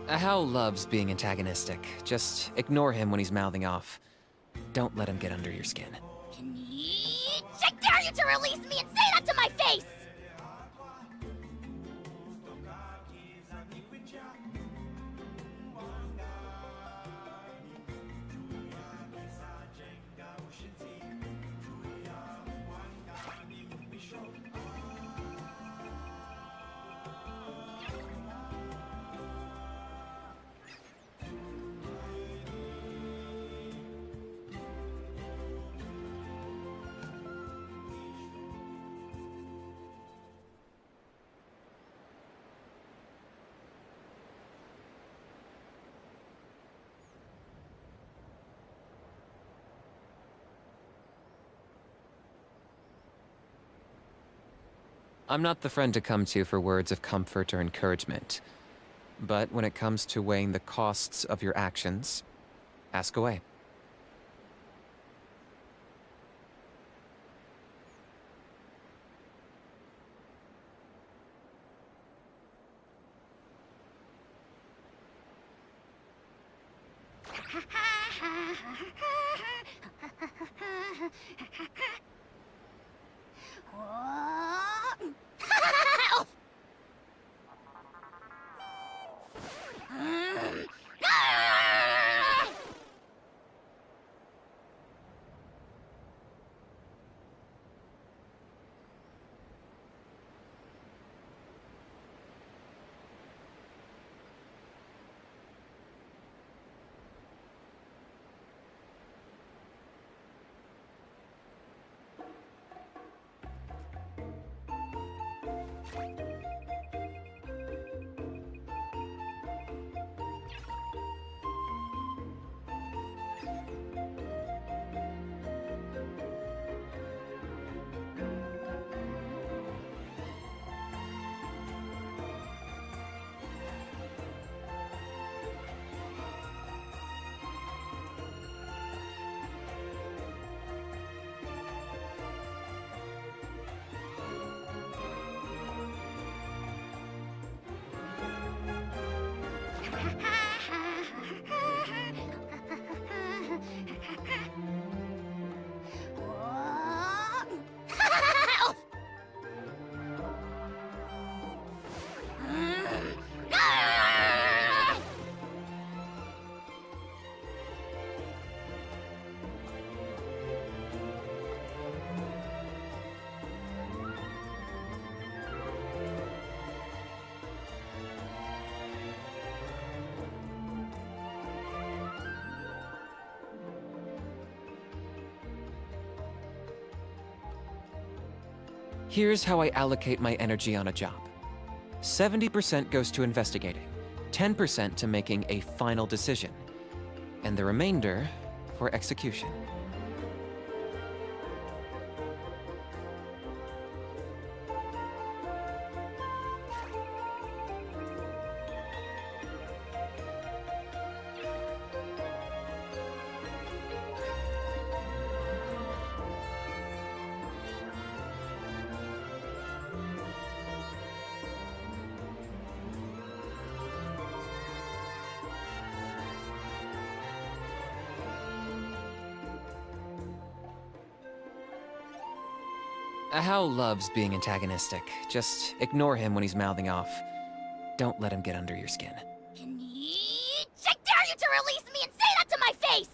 Hal loves being antagonistic. Just ignore him when he's mouthing off. Don't let him get under your skin. I dare you to release me and say that to my face! I'm not the friend to come to for words of comfort or encouragement. But when it comes to weighing the costs of your actions, ask away. Here's how I allocate my energy on a job. 70% goes to investigating, 10% to making a final decision, and the remainder for execution. Hal loves being antagonistic. Just ignore him when he's mouthing off. Don't let him get under your skin. I dare you to release me and say that to my face!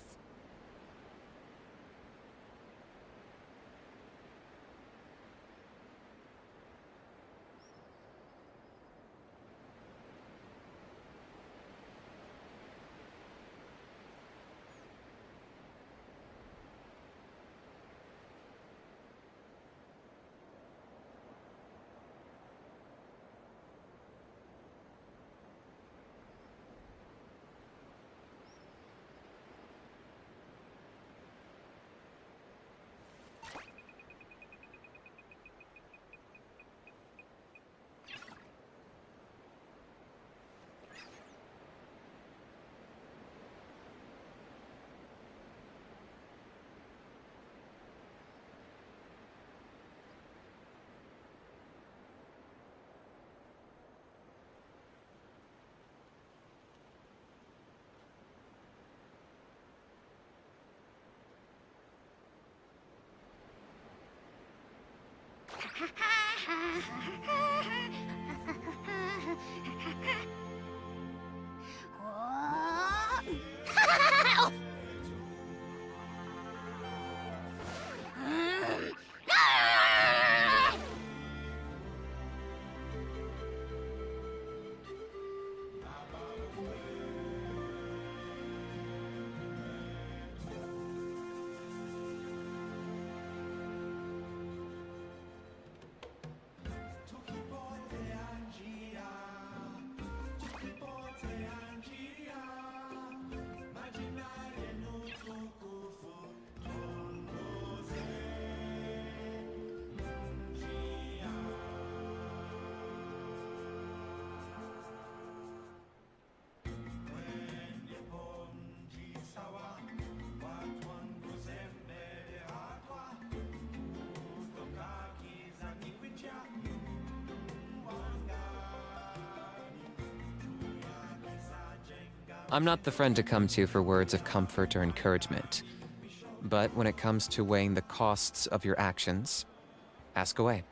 I'm not the friend to come to for words of comfort or encouragement. But when it comes to weighing the costs of your actions, ask away.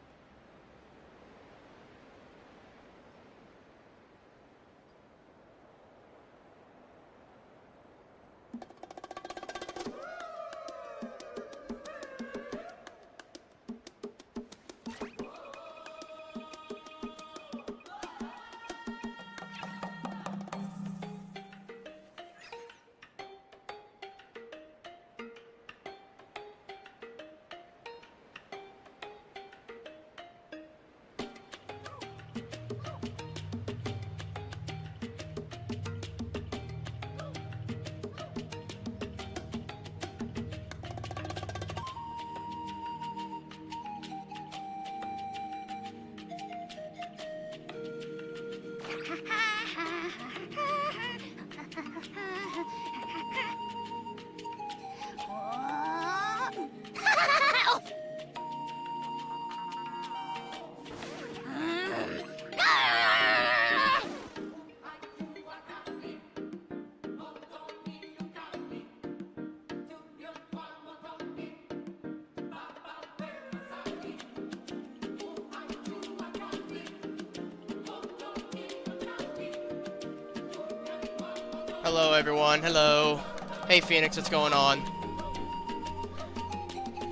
Hello everyone, hello. Hey Phoenix, what's going on?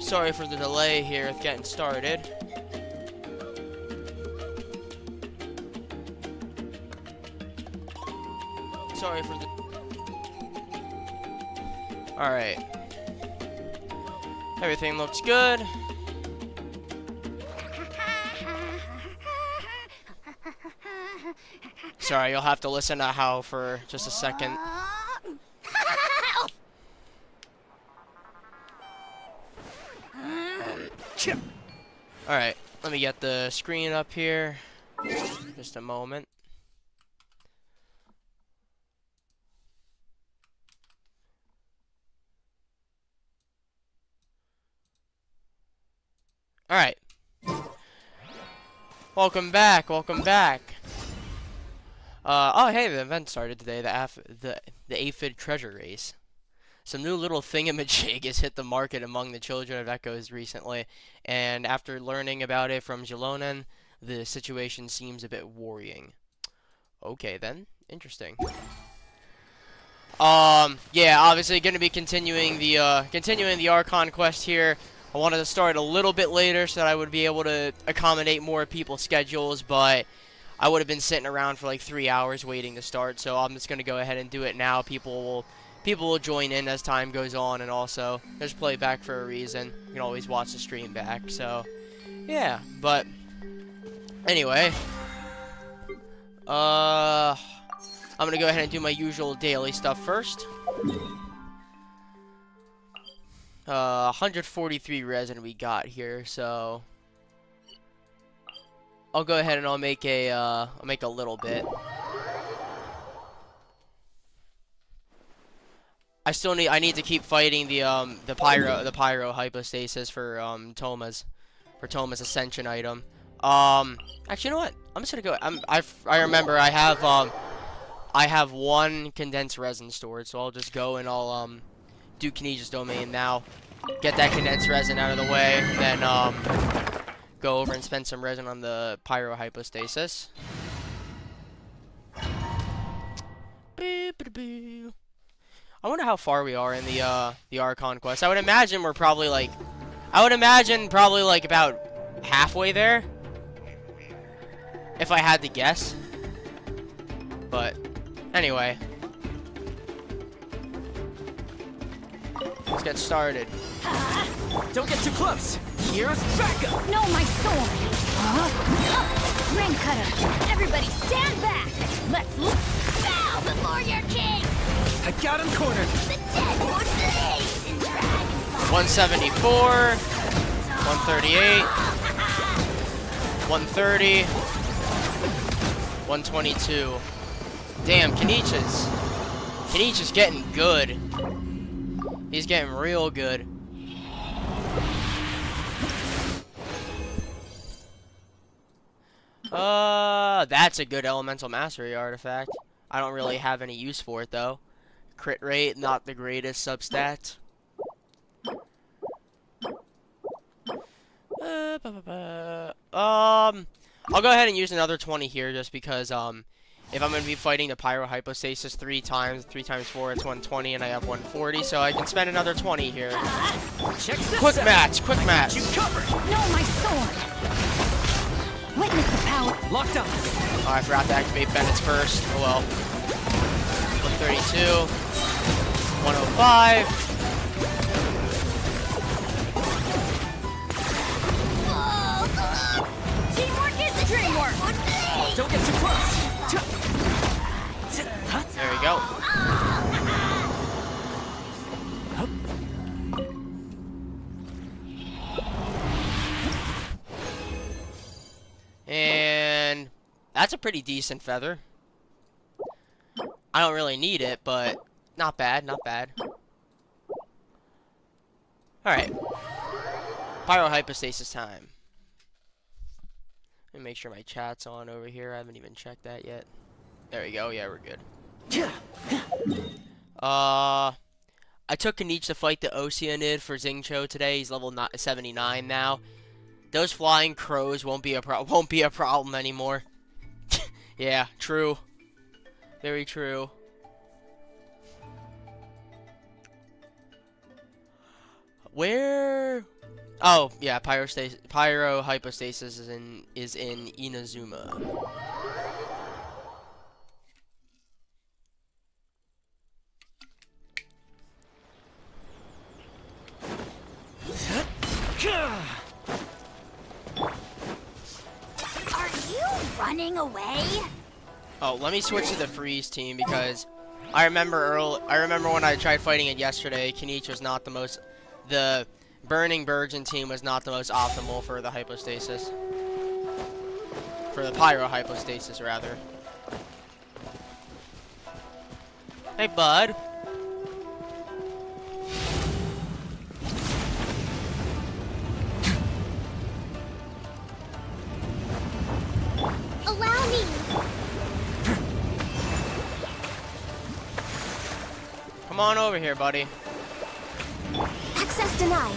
Sorry for the delay here with getting started. Sorry for the... Alright. Everything looks good. Sorry, you'll have to listen to How for just a second. Alright, let me get the screen up here. Just a moment. Alright. Welcome back, welcome back. Oh hey, the event started today, the aphid treasure race. Some new little thingamajig has hit the market among the children of Echoes recently, and after learning about it from Jalonen, the situation seems a bit worrying. Okay then, interesting. Yeah, obviously gonna be continuing the ARCHON quest here. I wanted to start a little bit later so that I would be able to accommodate more people's schedules, but I would have been sitting around for like 3 hours waiting to start, so I'm just gonna go ahead and do it now. People will join in as time goes on, and also there's playback for a reason. You can always watch the stream back, so yeah. But anyway, I'm gonna go ahead and do my usual daily stuff first. 143 resin we got here, so I'll go ahead and I'll make a little bit. I need to keep fighting the pyro hypostasis for Toma's ascension item. Actually, you know what? I'm just gonna go. I remember I have one condensed resin stored, so I'll just go and I'll do Kinesis domain now. Get that condensed resin out of the way, then go over and spend some resin on the pyro hypostasis. I wonder how far we are in the Archon quest. I would imagine we're probably like, about halfway there, if I had to guess. But anyway, let's get started. Don't get too close. Here's backup. No, my sword! Ring cutter! Everybody stand back! Let's look bow before your king! I got him cornered. The dead will blaze in dragon 174, 138, 130, 122. Damn, Kenichi's getting good. He's getting real good. That's a good elemental mastery artifact. I don't really have any use for it though. Crit rate, not the greatest substat. I'll go ahead and use another 20 here just because if I'm gonna be fighting the pyro hypostasis 3 times 4, it's 120, and I have 140, so I can spend another 20 here. Check this Quick out. match. You covered. No, my sword! Witness the power! Locked on. Oh, I forgot to activate Bennett's first. Oh well. 132. 105. Teamwork is dreamwork! Don't get too close. There we go. And that's a pretty decent feather. I don't really need it, but not bad, not bad. Alright. Pyrohypostasis time. Let me make sure my chat's on over here. I haven't even checked that yet. There we go. Yeah, we're good. I took Kanich to fight the Oceanid for Xingqiu today. He's level 79 now. Those flying crows won't be a problem anymore. Yeah, true. Very true. Where? Oh, yeah, pyrohypostasis is in Inazuma. Are you running away? Oh, let me switch to the freeze team because I remember when I tried fighting it yesterday, Kanich was not the Burning Virgin team was not the most optimal for the hypostasis. For the pyrohypostasis, rather. Hey, bud. Allow me! Come on over here, buddy. Access denied.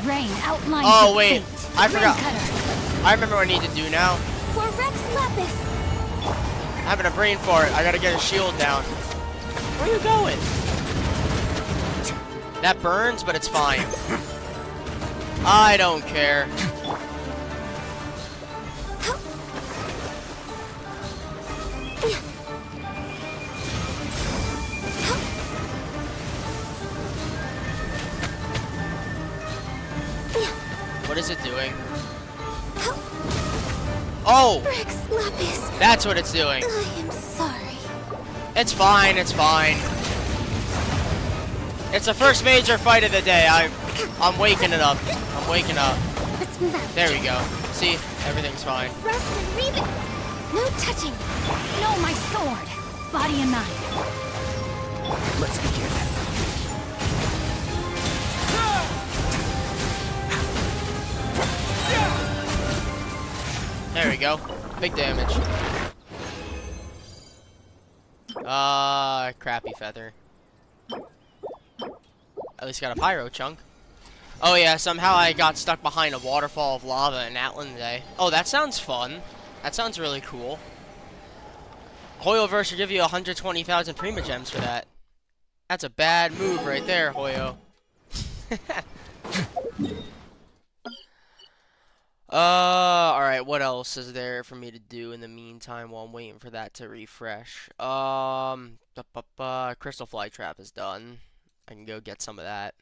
Rain outlines Oh, your wait. fate. I forgot. Rain cutter. I remember what I need to do now. For Rex Lapis. Having a brain fart. I gotta get a shield down. Where are you going? That burns, but it's fine. I don't care. What is it doing? Oh! Rex Lapis. That's what it's doing. I am sorry. It's fine, it's fine. It's the first major fight of the day. I'm waking it up. I'm waking up. Let's move out. There we go. See? Everything's fine. Rest and read it. No touching. No, my sword. Body and mind. Let's begin. go. Big damage. Crappy feather. At least got a pyro chunk. Oh yeah, somehow I got stuck behind a waterfall of lava in Atlan today. Oh, that sounds fun. That sounds really cool. Hoyoverse should give you 120,000 Prima Gems for that. That's a bad move right there, Hoyo. Alright, what else is there for me to do in the meantime while I'm waiting for that to refresh? Crystal Fly Trap is done. I can go get some of that.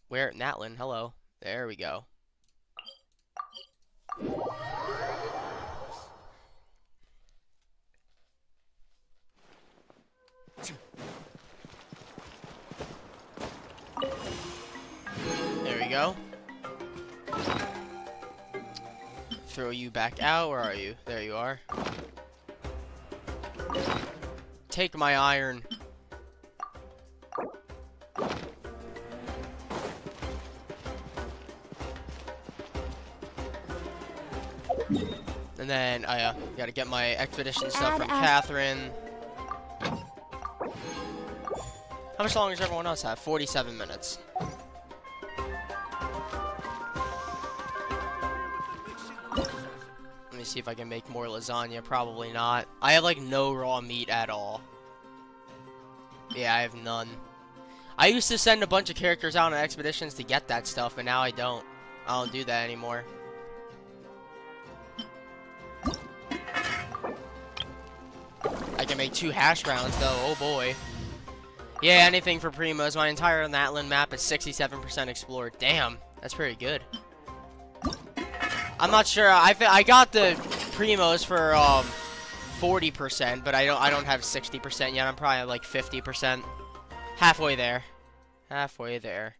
Where? Natlan, hello. There we go. There we go. Throw you back out. Where are you? There you are. Take my iron. And then, oh yeah, gotta get my expedition stuff from Catherine. How much longer does everyone else have? 47 minutes. Let me see if I can make more lasagna. Probably not. I have like no raw meat at all. Yeah, I have none. I used to send a bunch of characters out on expeditions to get that stuff, but now I don't. I don't do that anymore. I can make 2 hash browns though, oh boy. Yeah, anything for Primos. My entire Natlan map is 67% explored. Damn, that's pretty good. I'm not sure. I got the Primos for 40%, but I don't have 60% yet. I'm probably like 50%. Halfway there. Halfway there.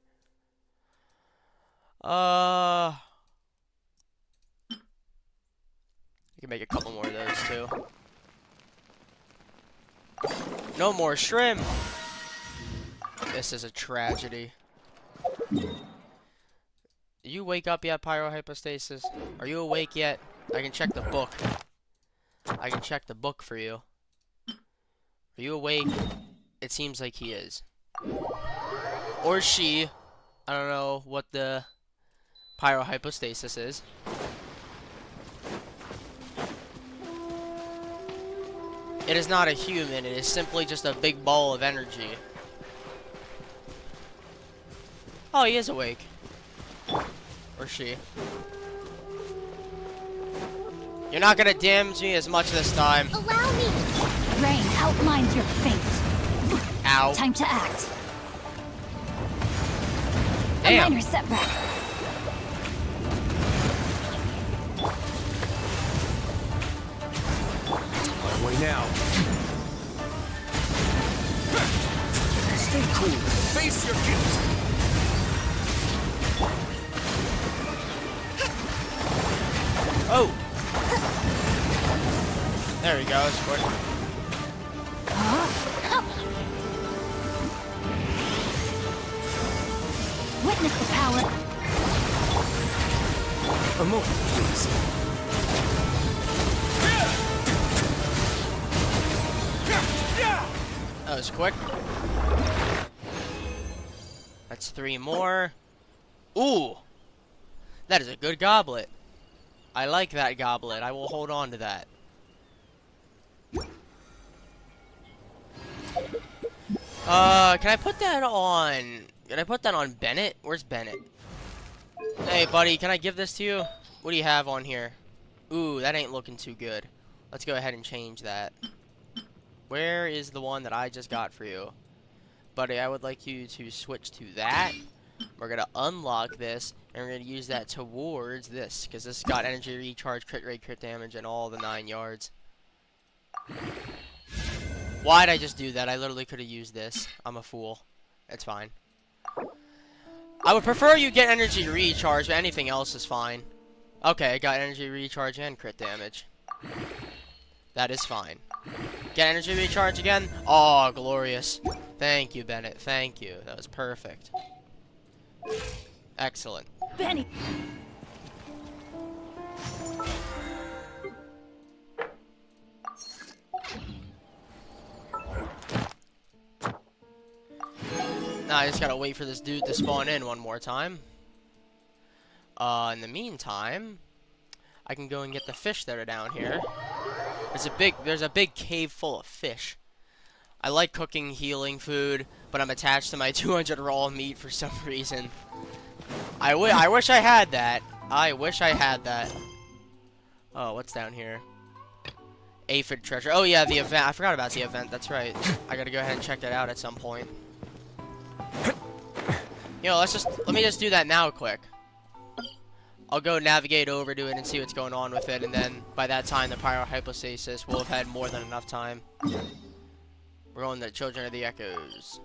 I can make a couple more of those too. No more shrimp. This is a tragedy. Did you wake up yet, Pyrohypostasis? Are you awake yet? I can check the book. I can check the book for you. Are you awake? It seems like he is. Or she. I don't know what the Pyrohypostasis is. It is not a human, it is simply just a big ball of energy. Oh, he is awake. Or she. You're not gonna damage me as much this time. Allow me! Rain outlines your fate. Ow. Time to act. Damn. A minor setback. My way now. Stay cool. Face your guilt. Oh! There we go, squirt. Witness the power. A moment, please. That was quick. That's 3 more. Ooh! That is a good goblet. I like that goblet. I will hold on to that. Can I put that on... Can I put that on Bennett? Where's Bennett? Hey, buddy, can I give this to you? What do you have on here? Ooh, that ain't looking too good. Let's go ahead and change that. Where is the one that I just got for you? Buddy, I would like you to switch to that. We're going to unlock this, and we're going to use that towards this, because this got energy recharge, crit rate, crit damage, and all the 9 yards. Why'd I just do that? I literally could have used this. I'm a fool. It's fine. I would prefer you get energy recharge, but anything else is fine. Okay, I got energy recharge and crit damage. That is fine. Get energy recharge again? Oh, glorious. Thank you, Bennett. Thank you. That was perfect. Excellent. Benny. I just gotta wait for this dude to spawn in one more time. In the meantime, I can go and get the fish that are down here. There's a big cave full of fish. I like cooking healing food, but I'm attached to my 200 raw meat for some reason. I wish I had that. I wish I had that. Oh, what's down here? Aphid treasure. Oh yeah, the event. I forgot about the event. That's right. I gotta go ahead and check that out at some point. You know, let me just do that now quick. I'll go navigate over to it and see what's going on with it, and then by that time the pyrohypostasis will have had more than enough time. We're going to Children of the Echoes.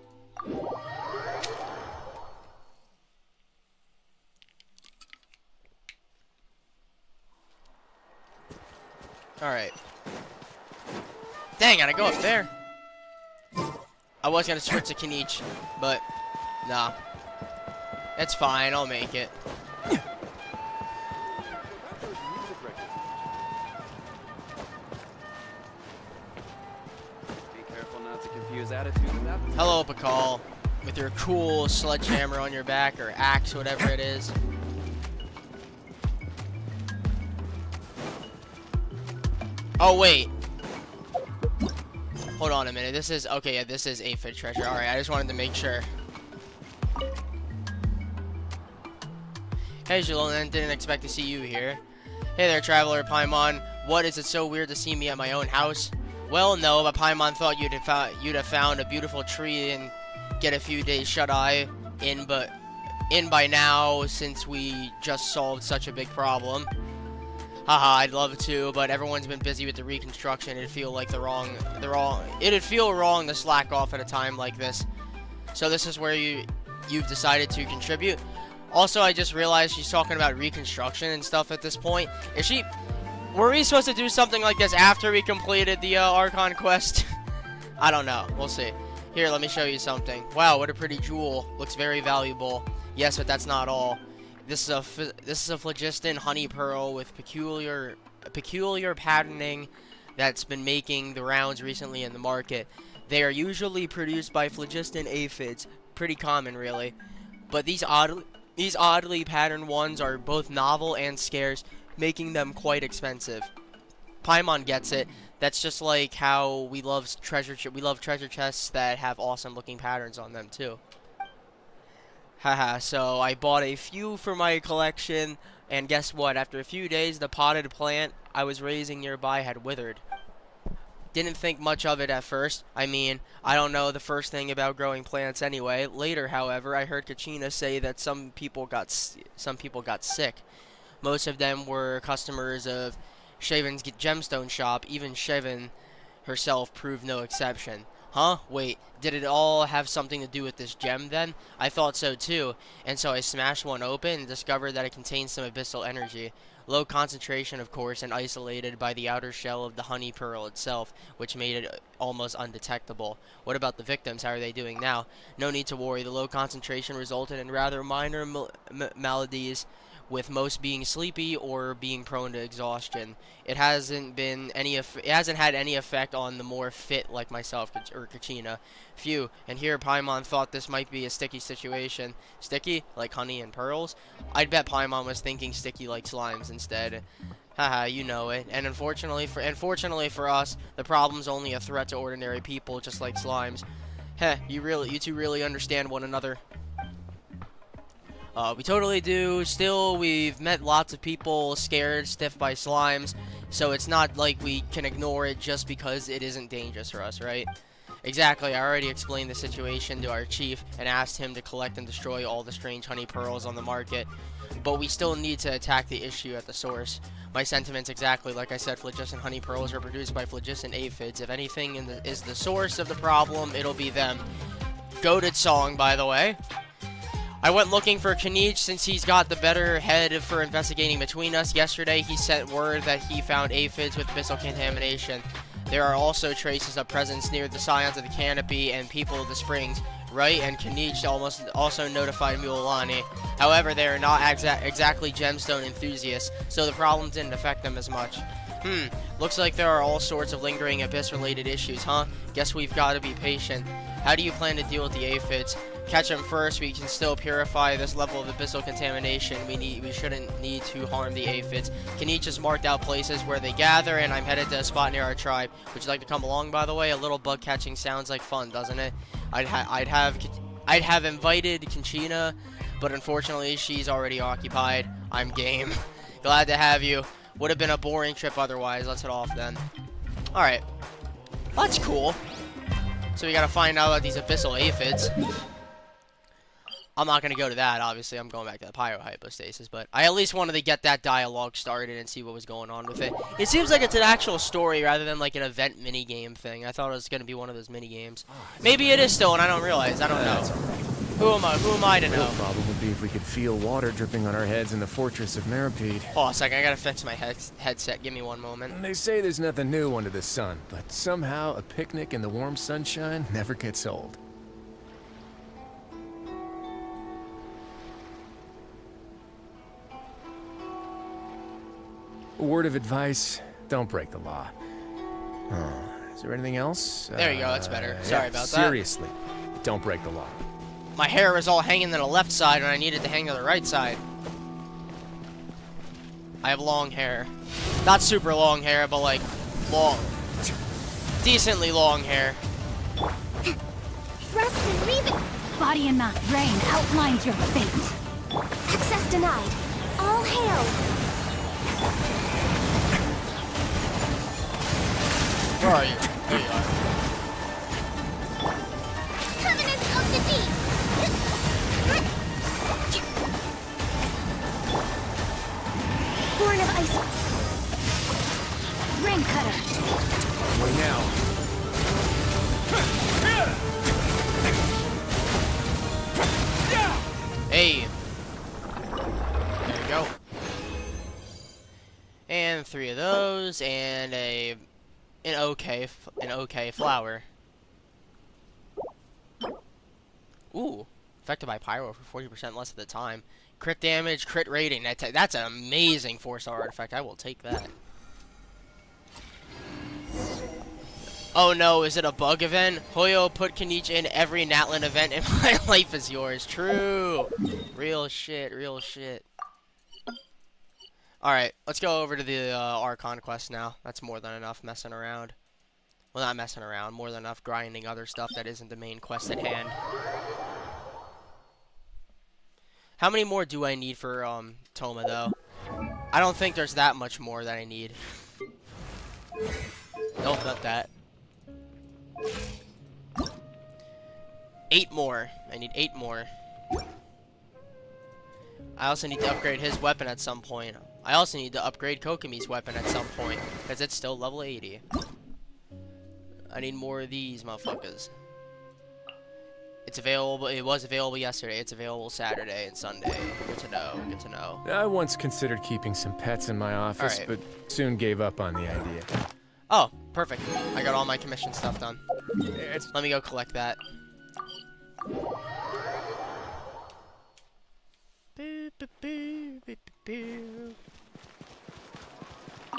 Alright. Dang, gotta go up there. I was gonna switch to Kenichi, but nah. It's fine, I'll make it. Hello, Pakal, with your cool sledgehammer on your back, or axe, whatever it is. Oh, wait. Hold on a minute. This is, okay, yeah, this is aphid treasure. Alright, I just wanted to make sure. Hey, Jalon, didn't expect to see you here. Hey there, Traveler Paimon. What, is it so weird to see me at my own house? Well, no, but Paimon thought you'd have found a beautiful tree and get a few days shut-eye in by now, since we just solved such a big problem. Haha, I'd love to, but everyone's been busy with the reconstruction. It'd feel like it'd feel wrong to slack off at a time like this. So this is where you've decided to contribute. Also, I just realized she's talking about reconstruction and stuff at this point. Were we supposed to do something like this after we completed the Archon quest? I don't know. We'll see. Here, let me show you something. Wow, what a pretty jewel. Looks very valuable. Yes, but that's not all. This is a phlogiston honey pearl with peculiar patterning that's been making the rounds recently in the market. They are usually produced by phlogiston aphids. Pretty common, really. But these oddly patterned ones are both novel and scarce, making them quite expensive. Paimon gets it. That's just like how we love treasure chests that have awesome looking patterns on them too. Haha, so I bought a few for my collection, and guess what? After a few days, the potted plant I was raising nearby had withered. Didn't think much of it at first. I mean, I don't know the first thing about growing plants anyway. Later, however, I heard Kachina say that some people got sick. Most of them were customers of Shaven's gemstone shop. Even Shaven herself proved no exception. Huh? Wait, did it all have something to do with this gem then? I thought so too, and so I smashed one open and discovered that it contains some abyssal energy. Low concentration, of course, and isolated by the outer shell of the honey pearl itself, which made it almost undetectable. What about the victims? How are they doing now? No need to worry. The low concentration resulted in rather minor maladies, with most being sleepy or being prone to exhaustion. It hasn't had any effect on the more fit like myself or Kachina. Phew, and here Paimon thought this might be a sticky situation. Sticky? Like honey and pearls? I'd bet Paimon was thinking sticky like slimes instead. Haha, you know it. And unfortunately for us, the problem's only a threat to ordinary people just like slimes. Heh, you two really understand one another. We totally do. Still, we've met lots of people scared stiff by slimes, so it's not like we can ignore it just because it isn't dangerous for us, right? Exactly. I already explained the situation to our chief and asked him to collect and destroy all the strange honey pearls on the market, but we still need to attack the issue at the source. My sentiments exactly. Like I said, phlogiston honey pearls are produced by phlogiston aphids. If anything is the source of the problem, it'll be them. Goated song, by the way. I went looking for Kenichi since he's got the better head for investigating between us. Yesterday, he sent word that he found aphids with abyssal contamination. There are also traces of presence near the scions of the canopy and people of the springs, right? And Kenichi also notified Mulani. However, they are not exactly gemstone enthusiasts, so the problem didn't affect them as much. Looks like there are all sorts of lingering abyss-related issues, huh? Guess we've got to be patient. How do you plan to deal with the aphids? catch him first, we can still purify this level of abyssal contamination. We shouldn't need to harm the aphids. Kenichi has marked out places where they gather, and I'm headed to a spot near our tribe. Would you like to come along, by the way? A little bug catching sounds like fun, doesn't it? I'd have invited Conchina, but unfortunately she's already occupied. I'm game. Glad to have you. Would have been a boring trip otherwise. Let's head off then. Alright. That's cool. So we gotta find out about these abyssal aphids. I'm not gonna go to that, obviously. I'm going back to the pyrohypostasis, but I at least wanted to get that dialogue started and see what was going on with it. It seems like it's an actual story rather than like an event minigame thing. I thought it was gonna be one of those minigames. Maybe it is still, and I don't realize. I don't know. Who am I to know? The problem would be if we could feel water dripping on our heads in the fortress of Meripede. Hold on a second, I gotta fix my headset. Give me one moment. They say there's nothing new under the sun, but somehow a picnic in the warm sunshine never gets old. A word of advice, don't break the law. Is there anything else? There you go, that's better. Sorry about that. Seriously, don't break the law. My hair was all hanging to the left side when I needed to hang to the right side. I have long hair. Not super long hair, but like long. Decently long hair. Rest and breathe it. Body and mind. Rain outlines your fate. Access denied. All hail. Where are you? There you are. Covenant of the Deep. Born of Ice. Ring cutter. Wait now. Hey. There you go. And 3 of those, and an okay flower. Ooh, affected by pyro for 40% less of the time. Crit damage, crit rating. That's an amazing 4-star artifact. I will take that. Oh no, is it a bug event? Hoyo put Kenichi in every Natlan event and my life is yours. True. Real shit, real shit. Alright, let's go over to the Archon quest now. That's more than enough messing around. Well, not messing around. More than enough grinding other stuff that isn't the main quest at hand. How many more do I need for Toma, though? I don't think there's that much more that I need. Nope, not that. 8 more. I need 8 more. I also need to upgrade his weapon at some point. I also need to upgrade Kokomi's weapon at some point, because it's still level 80. I need more of these motherfuckers. It's available. It was available yesterday. It's available Saturday and Sunday. Good to know. Good to know. I once considered keeping some pets in my office, Alright. but soon gave up on the idea. Oh, perfect. I got all my commission stuff done. It's Let me go collect that.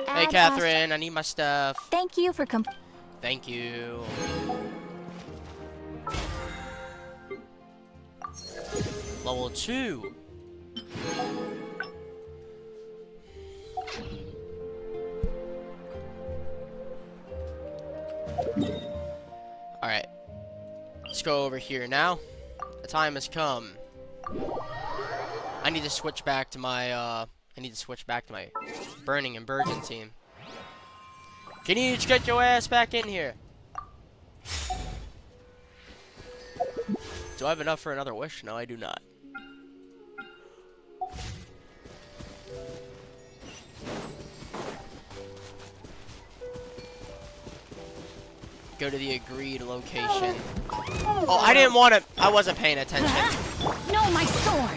Hey, Catherine, I need my stuff. Thank you for Thank you. Level 2. Alright. Let's go over here now. The time has come. I need to switch back to my Burning and Burgeon team. Can you just get your ass back in here? Do I have enough for another wish? No, I do not. Go to the agreed location. Oh, I didn't want to. I wasn't paying attention. No, my sword.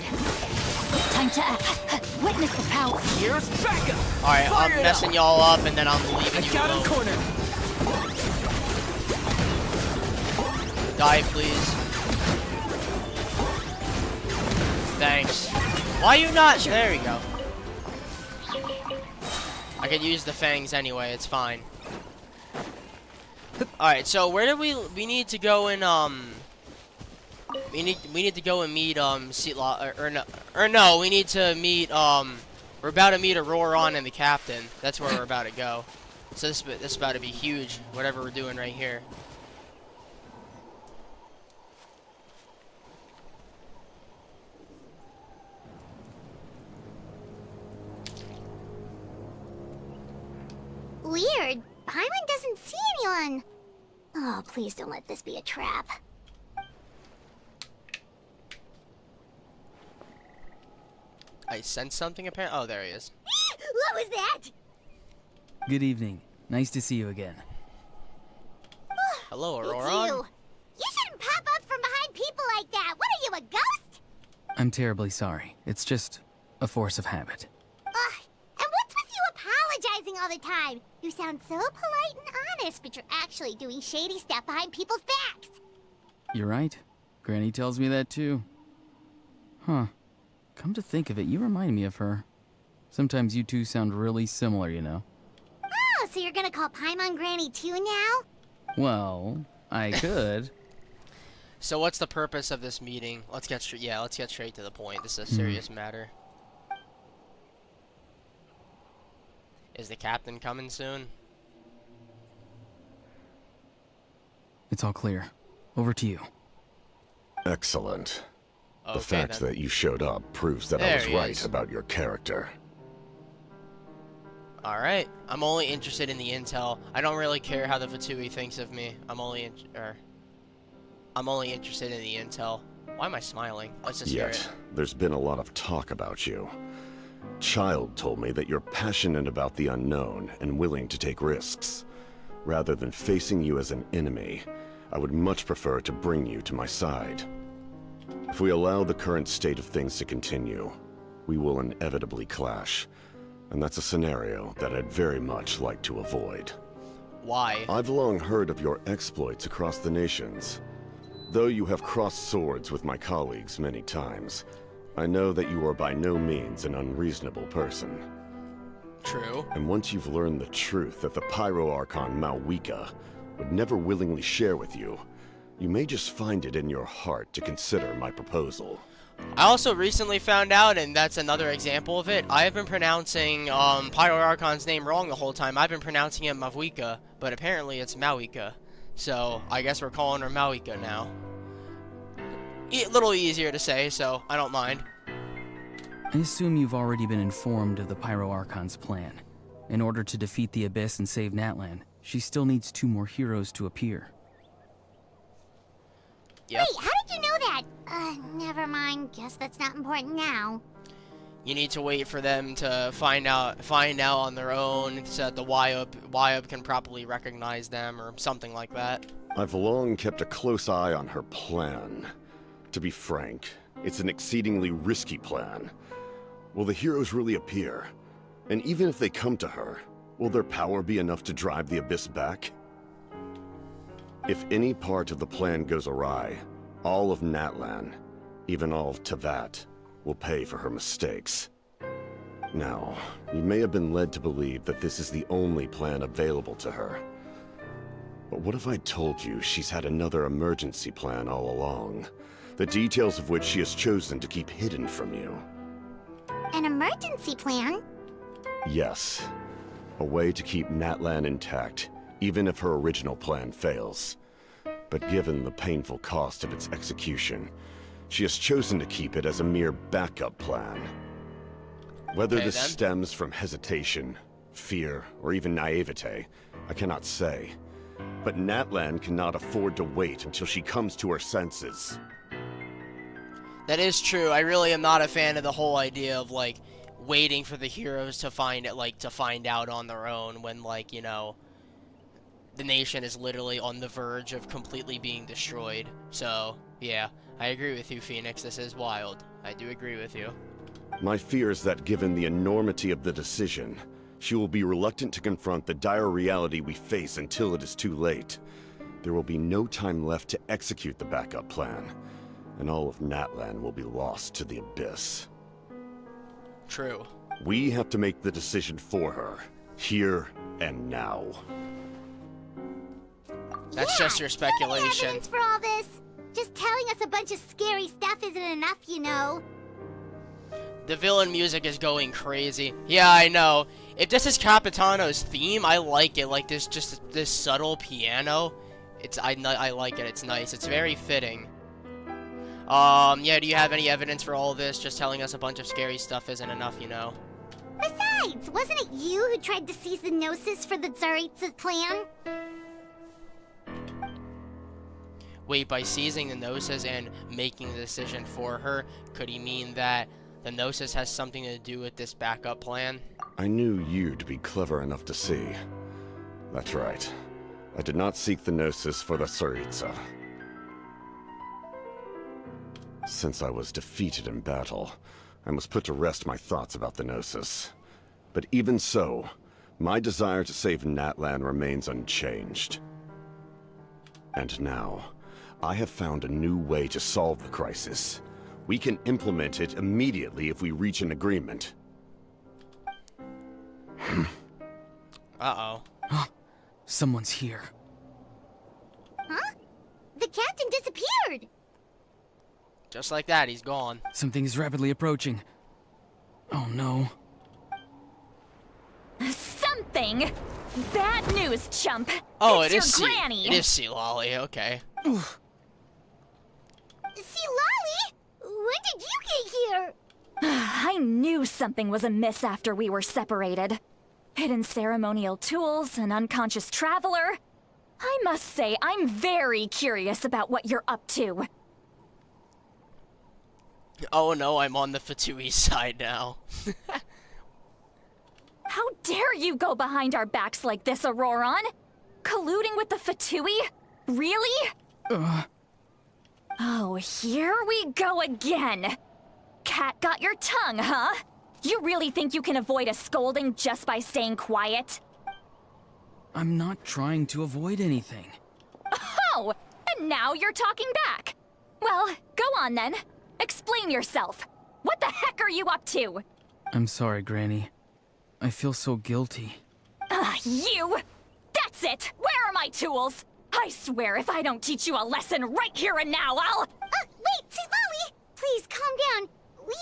Time to witness the power. Here's backup. Alright, I'm Fire it messing up. y'all up and then I'm leaving I you got him alone. cornered. Die, please. Thanks. Why you not? There we go. I could use the fangs anyway, it's fine. Alright, so where do we need to go in, We need to go and meet no, we need to meet we're about to meet Auroron and the captain. That's where we're about to go. So this is about to be huge, whatever we're doing right here. Weird. Paimon doesn't see anyone. Oh, please don't let this be a trap. I sense something apparently. Oh, there he is. What was that? Good evening. Nice to see you again. Hello, It's Auroron. you. You shouldn't pop up from behind people like that. What are you, a ghost? I'm terribly sorry. It's just a force of habit. Ugh. And what's with you apologizing all the time? You sound so polite and honest, but you're actually doing shady stuff behind people's backs. You're right. Granny tells me that too. Huh. Come to think of it, you remind me of her. Sometimes you two sound really similar, you know. Oh, so you're gonna call Paimon Granny too now? Well, I could. So what's the purpose of this meeting? Let's get straight to the point. This is a serious matter. Is the captain coming soon? It's all clear. Over to you. Excellent. Okay, The fact then. that you showed up proves that I There was he right is. about your character. Alright, I'm only interested in the intel. I don't really care how the Fatui thinks of me. I'm only interested in the intel. Why am I smiling? Let's just hear Yet, it. there's been a lot of talk about you. Child told me that you're passionate about the unknown and willing to take risks. Rather than facing you as an enemy, I would much prefer to bring you to my side. If we allow the current state of things to continue, we will inevitably clash. And that's a scenario that I'd very much like to avoid. Why? I've long heard of your exploits across the nations. Though you have crossed swords with my colleagues many times, I know that you are by no means an unreasonable person. True. And once you've learned the truth that the Pyro-Archon Malwika would never willingly share with you, you may just find it in your heart to consider my proposal. I also recently found out, and that's another example of it, I have been pronouncing Pyro-Archon's name wrong the whole time. I've been pronouncing it Mavwika, but apparently it's Mawika. So, I guess we're calling her Mawika now. A little easier to say, so I don't mind. I assume you've already been informed of the Pyro-Archon's plan. In order to defeat the Abyss and save Natlan, she still needs 2 more heroes to appear. Yep. Wait, how did you know that? Never mind. Guess that's not important now. You need to wait for them to find out on their own so that the YUB can properly recognize them or something like that. I've long kept a close eye on her plan. To be frank, it's an exceedingly risky plan. Will the heroes really appear? And even if they come to her, will their power be enough to drive the Abyss back? If any part of the plan goes awry, all of Natlan, even all of Tevat, will pay for her mistakes. Now, you may have been led to believe that this is the only plan available to her. But what if I told you she's had another emergency plan all along, the details of which she has chosen to keep hidden from you? An emergency plan? Yes. A way to keep Natlan intact, even if her original plan fails. But given the painful cost of its execution, she has chosen to keep it as a mere backup plan. Whether Okay, this then. stems from hesitation, fear, or even naivete, I cannot say. But Natlan cannot afford to wait until she comes to her senses. That is true. I really am not a fan of the whole idea of like waiting for the heroes to find out on their own when, like, you know, the nation is literally on the verge of completely being destroyed. So, yeah, I agree with you, Phoenix. This is wild. I do agree with you. My fear is that given the enormity of the decision, she will be reluctant to confront the dire reality we face until it is too late. There will be no time left to execute the backup plan, and all of Natlan will be lost to the Abyss. True. We have to make the decision for her, here and now. That's Yeah, just your do you have any speculation. evidence for all this? Just telling us a bunch of scary stuff isn't enough, you know. The villain music is going crazy. Yeah, I know. If this is Capitano's theme, I like it. Like this, just this subtle piano. I like it. It's nice. It's very fitting. Yeah, do you have any evidence for all this? Just telling us a bunch of scary stuff isn't enough, you know. Besides, wasn't it you who tried to seize the Gnosis for the Tsaritsa plan? Wait, by seizing the Gnosis and making the decision for her, could he mean that the Gnosis has something to do with this backup plan? I knew you'd be clever enough to see. That's right. I did not seek the Gnosis for the Tsaritsa. Since I was defeated in battle, I must put to rest my thoughts about the Gnosis. But even so, my desire to save Natlan remains unchanged. And now, I have found a new way to solve the crisis. We can implement it immediately if we reach an agreement. Uh-oh. Someone's here. Huh? The captain disappeared! Just like that, he's gone. Something is rapidly approaching. Oh no. Something? Bad news, chump. Oh, it's it is your granny. It is Sea Lolly, okay. See, Lolly? When did you get here? I knew something was amiss after we were separated. Hidden ceremonial tools, an unconscious traveler. I must say, I'm very curious about what you're up to. Oh no, I'm on the Fatui side now. How dare you go behind our backs like this, Auroron? Colluding with the Fatui? Really? Oh, here we go again. Cat got your tongue, huh? You really think you can avoid a scolding just by staying quiet? I'm not trying to avoid anything. Oh, and now you're talking back. Well, go on then. Explain yourself. What the heck are you up to? I'm sorry, Granny. I feel so guilty. You! That's it! Where are my tools? I swear if I don't teach you a lesson right here and now, I'll... Wait, see, Lolly! Please, calm down. We,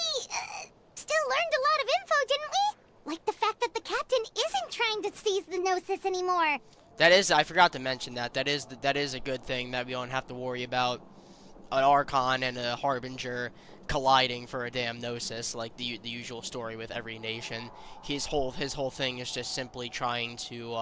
still learned a lot of info, didn't we? Like the fact that the captain isn't trying to seize the Gnosis anymore. That is, I forgot to mention that. That is a good thing that we don't have to worry about an Archon and a Harbinger colliding for a damn Gnosis, like the usual story with every nation. His whole thing is just simply trying to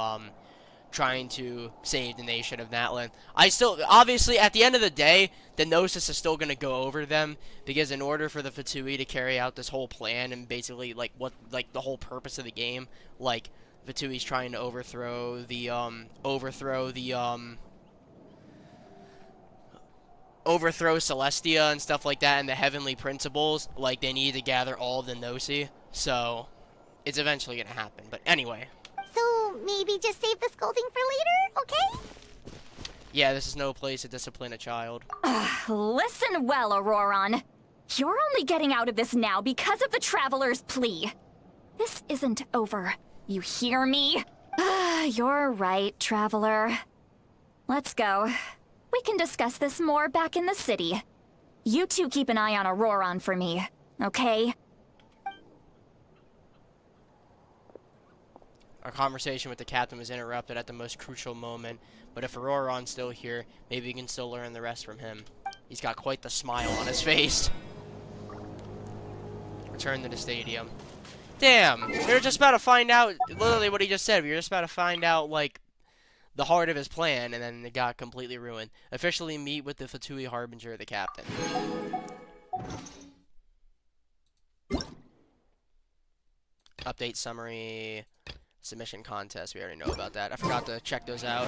save the nation of Natlan. Obviously, at the end of the day, the Gnosis is still gonna go over them, because in order for the Fatui to carry out this whole plan and basically the whole purpose of the game, like Fatui's trying to overthrow Celestia and stuff like that, and the heavenly principles, like they need to gather all the Gnosi, so it's eventually gonna happen. But anyway. So, maybe just save the scolding for later, okay? Yeah, this is no place to discipline a child. Listen well, Auroron. You're only getting out of this now because of the Traveler's plea. This isn't over. You hear me? You're right, Traveler. Let's go. We can discuss this more back in the city. You two keep an eye on Auroron for me, okay? Our conversation with the captain was interrupted at the most crucial moment, but if Auroron's still here, maybe we can still learn the rest from him. He's got quite the smile on his face. Return to the stadium. Damn! We were just about to find out, literally what he just said, we were just about to find out, like, the heart of his plan, and then it got completely ruined. Officially meet with the Fatui Harbinger, the captain. Update summary... Submission contest, we already know about that. I forgot to check those out.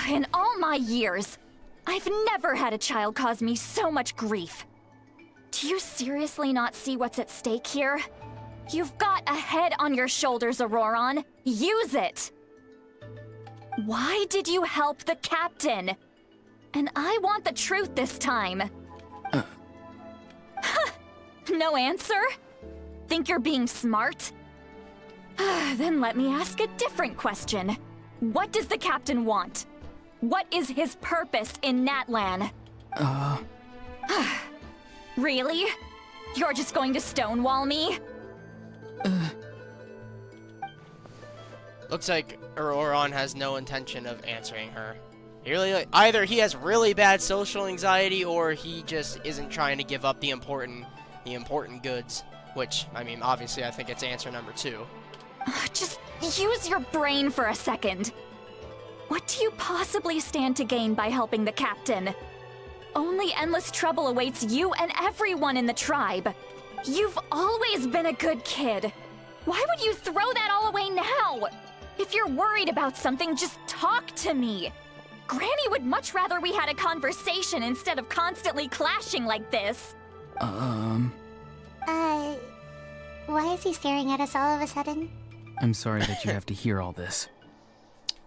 In all my years, I've never had a child cause me so much grief. Do you seriously not see what's at stake here? You've got a head on your shoulders, Auroron. Use it! Why did you help the captain? And I want the truth this time. No answer? Think you're being smart? Then let me ask a different question. What does the captain want? What is his purpose in Natlan? Really? You're just going to stonewall me? Looks like Auroron has no intention of answering her. Either he has really bad social anxiety, or he just isn't trying to give up the important goods. Which, I mean, obviously, I think it's answer number 2. Just use your brain for a second. What do you possibly stand to gain by helping the captain? Only endless trouble awaits you and everyone in the tribe. You've always been a good kid. Why would you throw that all away now? If you're worried about something, just talk to me. Granny would much rather we had a conversation instead of constantly clashing like this. Why is he staring at us all of a sudden? I'm sorry that you have to hear all this.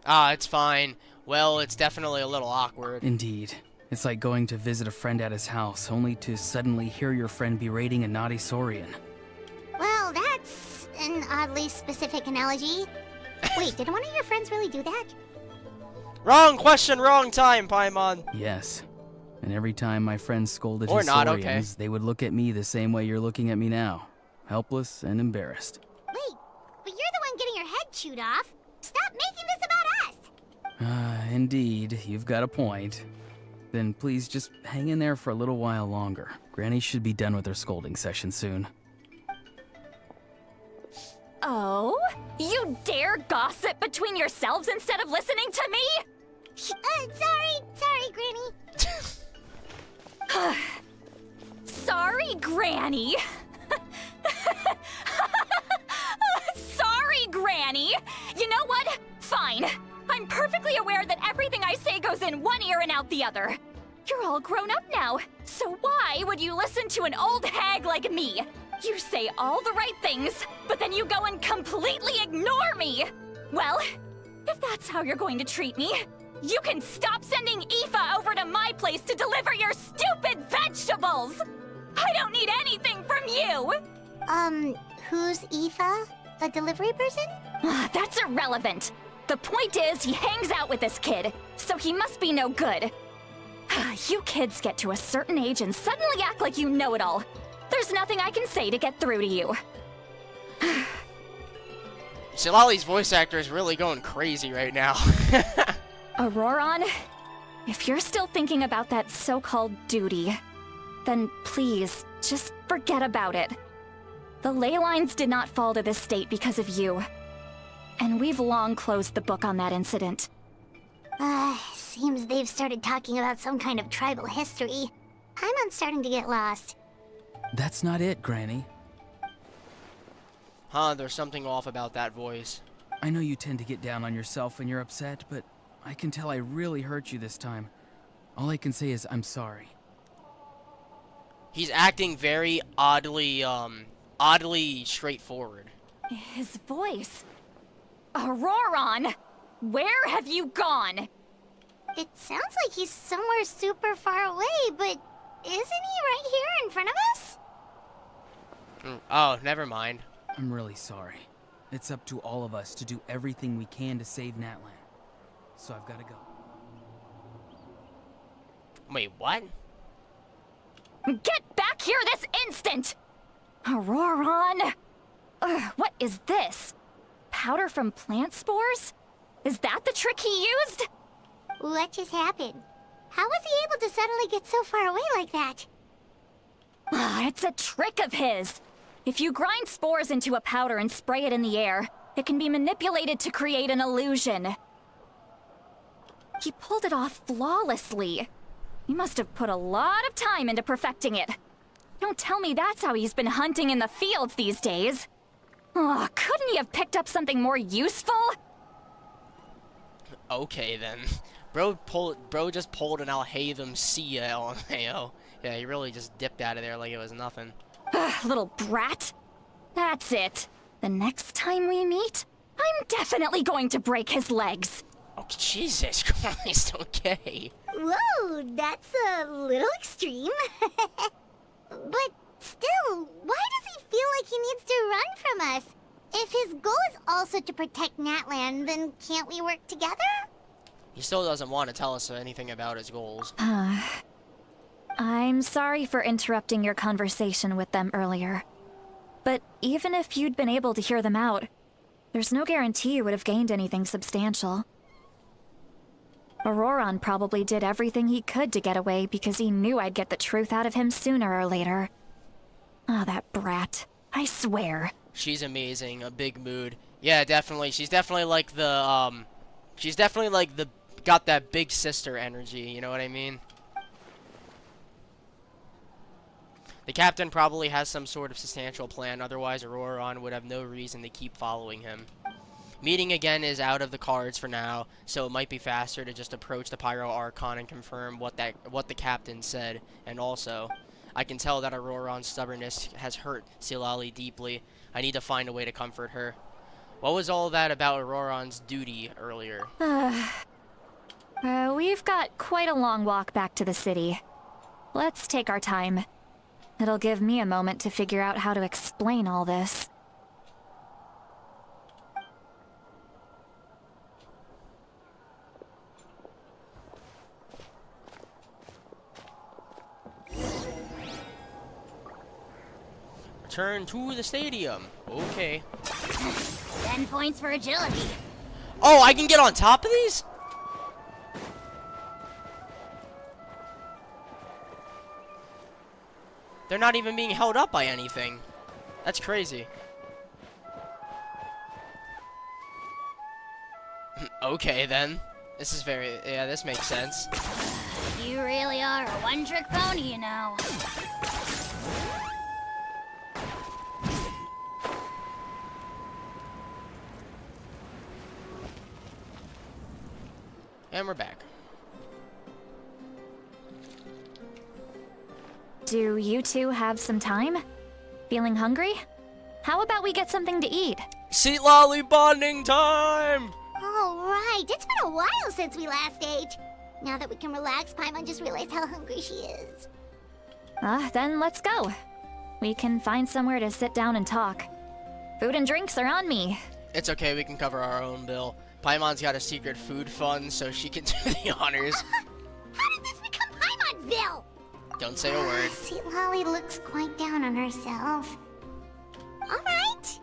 It's fine. Well, it's definitely a little awkward. Indeed. It's like going to visit a friend at his house, only to suddenly hear your friend berating a naughty Saurian. Well, that's an oddly specific analogy. Wait, did one of your friends really do that? Wrong question, wrong time, Paimon. Yes. And every time my friends scolded Or his not, Saurians, okay. they would look at me the same way you're looking at me now. Helpless and embarrassed. Wait, but you're the one getting your head chewed off. Stop making this about us! Indeed, you've got a point. Then please just hang in there for a little while longer. Granny should be done with her scolding session soon. Oh? You dare gossip between yourselves instead of listening to me? Sorry, Granny. Sorry, Granny. Sorry, Granny. You know what? Fine. I'm perfectly aware that everything I say goes in one ear and out the other. You're all grown up now, so why would you listen to an old hag like me? You say all the right things, but then you go and completely ignore me. Well, if that's how you're going to treat me, you can stop sending Aoife over to my place to deliver your stupid vegetables! I don't need anything from you! Who's Aoife? A delivery person? That's irrelevant. The point is, he hangs out with this kid, so he must be no good. You kids get to a certain age and suddenly act like you know it all. There's nothing I can say to get through to you. Shillali's voice actor is really going crazy right now. Auroron, if you're still thinking about that so-called duty, then please, just forget about it. The ley lines did not fall to this state because of you. And we've long closed the book on that incident. Seems they've started talking about some kind of tribal history. I'm starting to get lost. That's not it, Granny. There's something off about that voice. I know you tend to get down on yourself when you're upset, but I can tell I really hurt you this time. All I can say is I'm sorry. He's acting very oddly straightforward. His voice. Auroron, where have you gone? It sounds like he's somewhere super far away, but isn't he right here in front of us? Oh, never mind. I'm really sorry. It's up to all of us to do everything we can to save Natlan. So I've got to go. Wait, what? Get back here this instant! Auroron! What is this? Powder from plant spores? Is that the trick he used? What just happened? How was he able to suddenly get so far away like that? It's a trick of his. If you grind spores into a powder and spray it in the air, it can be manipulated to create an illusion. He pulled it off flawlessly. He must have put a lot of time into perfecting it. Don't tell me that's how he's been hunting in the fields these days. Oh, couldn't he have picked up something more useful? Okay then. Bro just pulled an Alhaitham Sia LMAO. Yeah, he really just dipped out of there like it was nothing. Little brat. That's it. The next time we meet, I'm definitely going to break his legs. Oh, Jesus Christ, okay. Whoa, that's a little extreme. But still, why does he feel like he needs to run from us? If his goal is also to protect Natland, then can't we work together? He still doesn't want to tell us anything about his goals. I'm sorry for interrupting your conversation with them earlier. But even if you'd been able to hear them out, there's no guarantee you would have gained anything substantial. Auroron probably did everything he could to get away because he knew I'd get the truth out of him sooner or later. Ah, that brat. I swear. She's amazing, a big mood. Yeah, definitely. She's definitely like the, got that big sister energy, you know what I mean? The captain probably has some sort of substantial plan, otherwise Auroron would have no reason to keep following him. Meeting again is out of the cards for now, so it might be faster to just approach the Pyro Archon and confirm what the captain said. And also, I can tell that Auroron's stubbornness has hurt Silali deeply. I need to find a way to comfort her. What was all that about Auroron's duty earlier? We've got quite a long walk back to the city. Let's take our time. It'll give me a moment to figure out how to explain all this. Return to the stadium. Okay. 10 points for agility. Oh, I can get on top of these? They're not even being held up by anything. That's crazy. Okay, then. This is very... Yeah, this makes sense. You really are a one-trick pony, you know. And we're back. Do you two have some time? Feeling hungry? How about we get something to eat? Seat lolly bonding time! All right, it's been a while since we last ate. Now that we can relax, Paimon just realized how hungry she is. Then let's go. We can find somewhere to sit down and talk. Food and drinks are on me. It's okay, we can cover our own bill. Paimon's got a secret food fund, so she can do the honors. How did this become Paimon's bill? Don't say a word. Sweet Lolly looks quite down on herself. All right.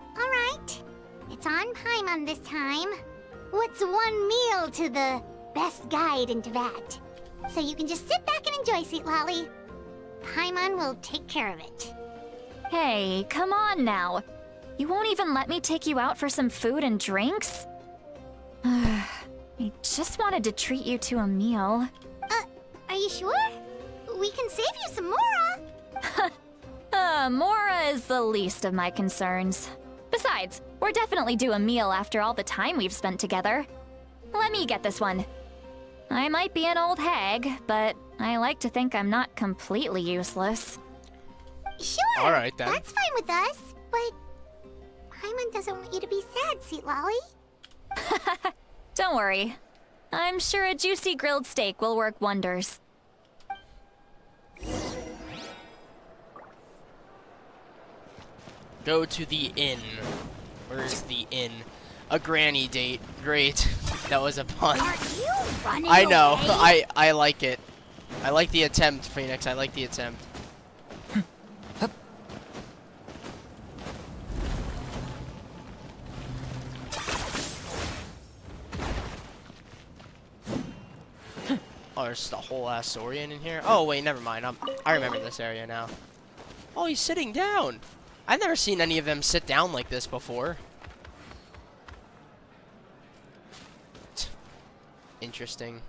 It's on Paimon this time. What's one meal to the best guide into that? So you can just sit back and enjoy, Sweet Lolly. Paimon will take care of it. Hey, come on now. You won't even let me take you out for some food and drinks? I just wanted to treat you to a meal. Are you sure? We can save you some Mora. Mora is the least of my concerns. Besides, we're definitely due a meal after all the time we've spent together. Let me get this one. I might be an old hag, but I like to think I'm not completely useless. Sure. All right, then. That's fine with us, but Paimon doesn't want you to be sad, Sweet Lolly. Don't worry. I'm sure a juicy grilled steak will work wonders. Go to the inn. Where's the inn? A granny date. Great. That was a pun. Are you running I know. away? I like it. I like the attempt, Phoenix. I like the attempt. Oh, there's just a whole ass Saurian in here. Oh wait, never mind. I remember this area now. Oh, he's sitting down. I've never seen any of them sit down like this before. Interesting.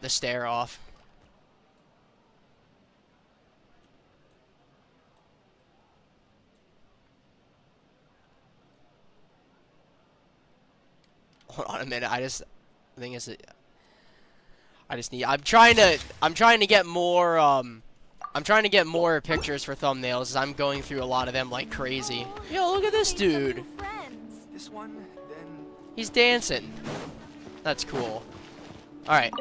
The stare off. Hold on a minute. The thing is, I'm trying to get more. I'm trying to get more pictures for thumbnails. As I'm going through a lot of them like crazy. Yo, look at this dude. This one, then He's dancing. That's cool. Alright.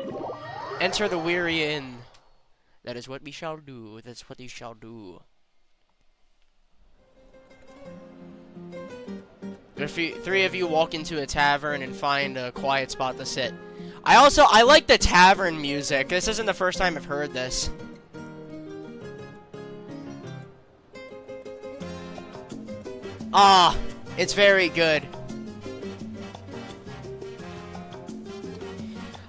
Enter the weary inn. That is what we shall do. That's what we shall do. Three of you walk into a tavern and find a quiet spot to sit. I like the tavern music. This isn't the first time I've heard this. Ah, it's very good.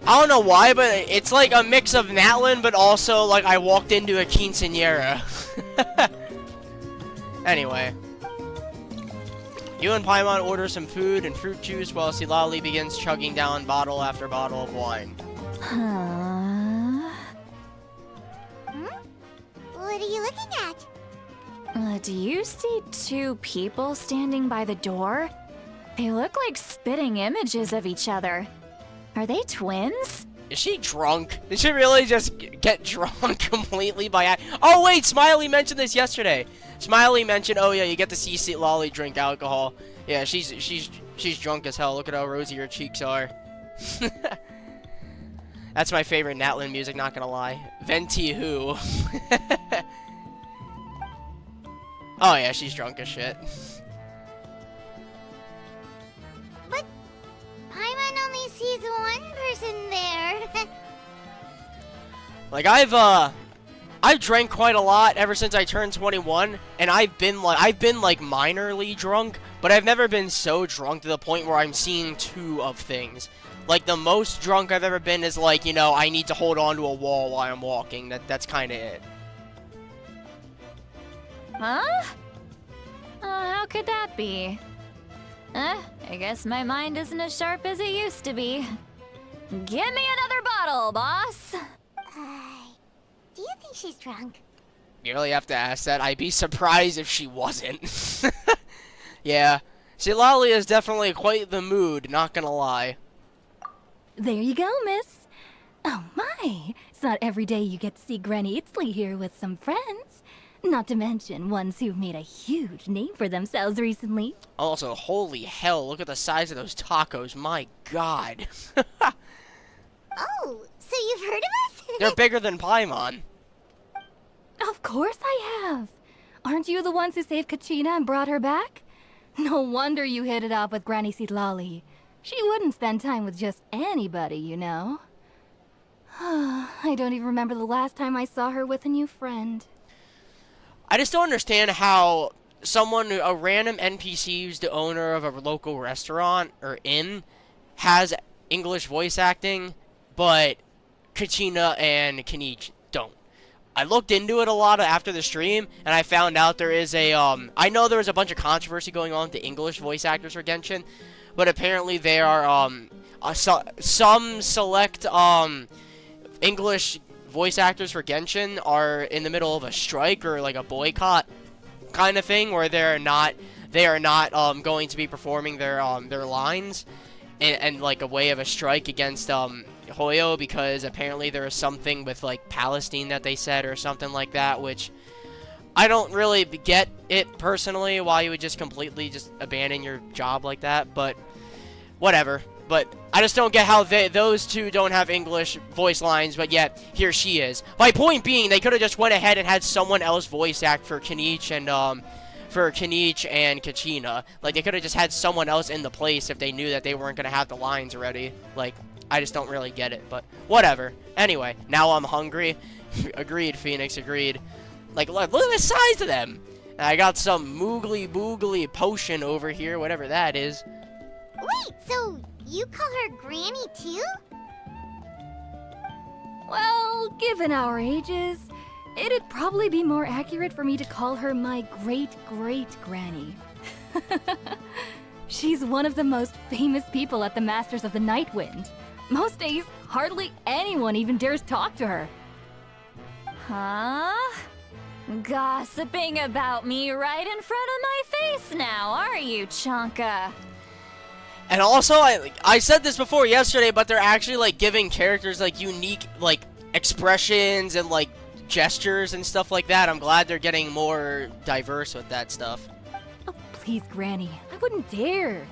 I don't know why, but it's like a mix of Natlin, but also like I walked into a quinceañera. Anyway. You and Paimon order some food and fruit juice while Silali begins chugging down bottle after bottle of wine. Huh? What are you looking at? Do you see two people standing by the door? They look like spitting images of each other. Are they twins? Is she drunk? Did she really just get drunk completely by Oh wait, Smiley mentioned this yesterday. Smiley mentioned, oh yeah, you get to see Silali drink alcohol. Yeah, she's drunk as hell. Look at how rosy her cheeks are. That's my favorite Natlin music, not gonna lie. Venti who? Oh yeah, she's drunk as shit. But Paimon only sees one person there. Like I've drank quite a lot ever since I turned 21, and I've been like minorly drunk, but I've never been so drunk to the point where I'm seeing two of things. Like the most drunk I've ever been is like, you know, I need to hold on to a wall while I'm walking. That's kind of it. Huh? How could that be? I guess my mind isn't as sharp as it used to be. Give me another bottle, boss! Do you think she's drunk? You really have to ask that. I'd be surprised if she wasn't. Yeah. Silali is definitely quite the mood, not gonna lie. There you go, miss. Oh my, it's not every day you get to see Granny Itzley here with some friends. Not to mention ones who've made a huge name for themselves recently. Also, holy hell, look at the size of those tacos. My god. Oh, so you've heard of us? They're bigger than Paimon. Of course I have. Aren't you the ones who saved Kachina and brought her back? No wonder you hit it off with Granny Sitlali. She wouldn't spend time with just anybody, you know. I don't even remember the last time I saw her with a new friend. I just don't understand how a random NPC who's the owner of a local restaurant or inn has English voice acting, but Kachina and Kinich don't. I looked into it a lot after the stream, and I found out there is I know there was a bunch of controversy going on with the English voice actors for Genshin, but apparently there are, some select, English voice actors for Genshin are in the middle of a strike or like a boycott kind of thing, where they are not going to be performing their lines, and like a way of a strike against Hoyo, because apparently there is something with like Palestine that they said or something like that, which I don't really get it personally, why you would just completely just abandon your job like that, but whatever. But I just don't get how those two don't have English voice lines, but yet here she is. My point being, they could have just went ahead and had someone else voice act for Kinich and Kachina. Like, they could have just had someone else in the place if they knew that they weren't going to have the lines already. Like, I just don't really get it, but whatever. Anyway, now I'm hungry. Agreed, Phoenix, agreed. Like, look at the size of them. And I got some moogly boogly potion over here, whatever that is. Wait, so you call her Granny too? Well, given our ages, it'd probably be more accurate for me to call her my great-great-granny. She's one of the most famous people at the Masters of the Nightwind. Most days, hardly anyone even dares talk to her. Huh? Gossiping about me right in front of my face now, are you, Chonka? And also, I said this before yesterday, but they're actually, like, giving characters, like, unique, like, expressions and, like, gestures and stuff like that. I'm glad they're getting more diverse with that stuff. Oh, please, Granny. I wouldn't dare.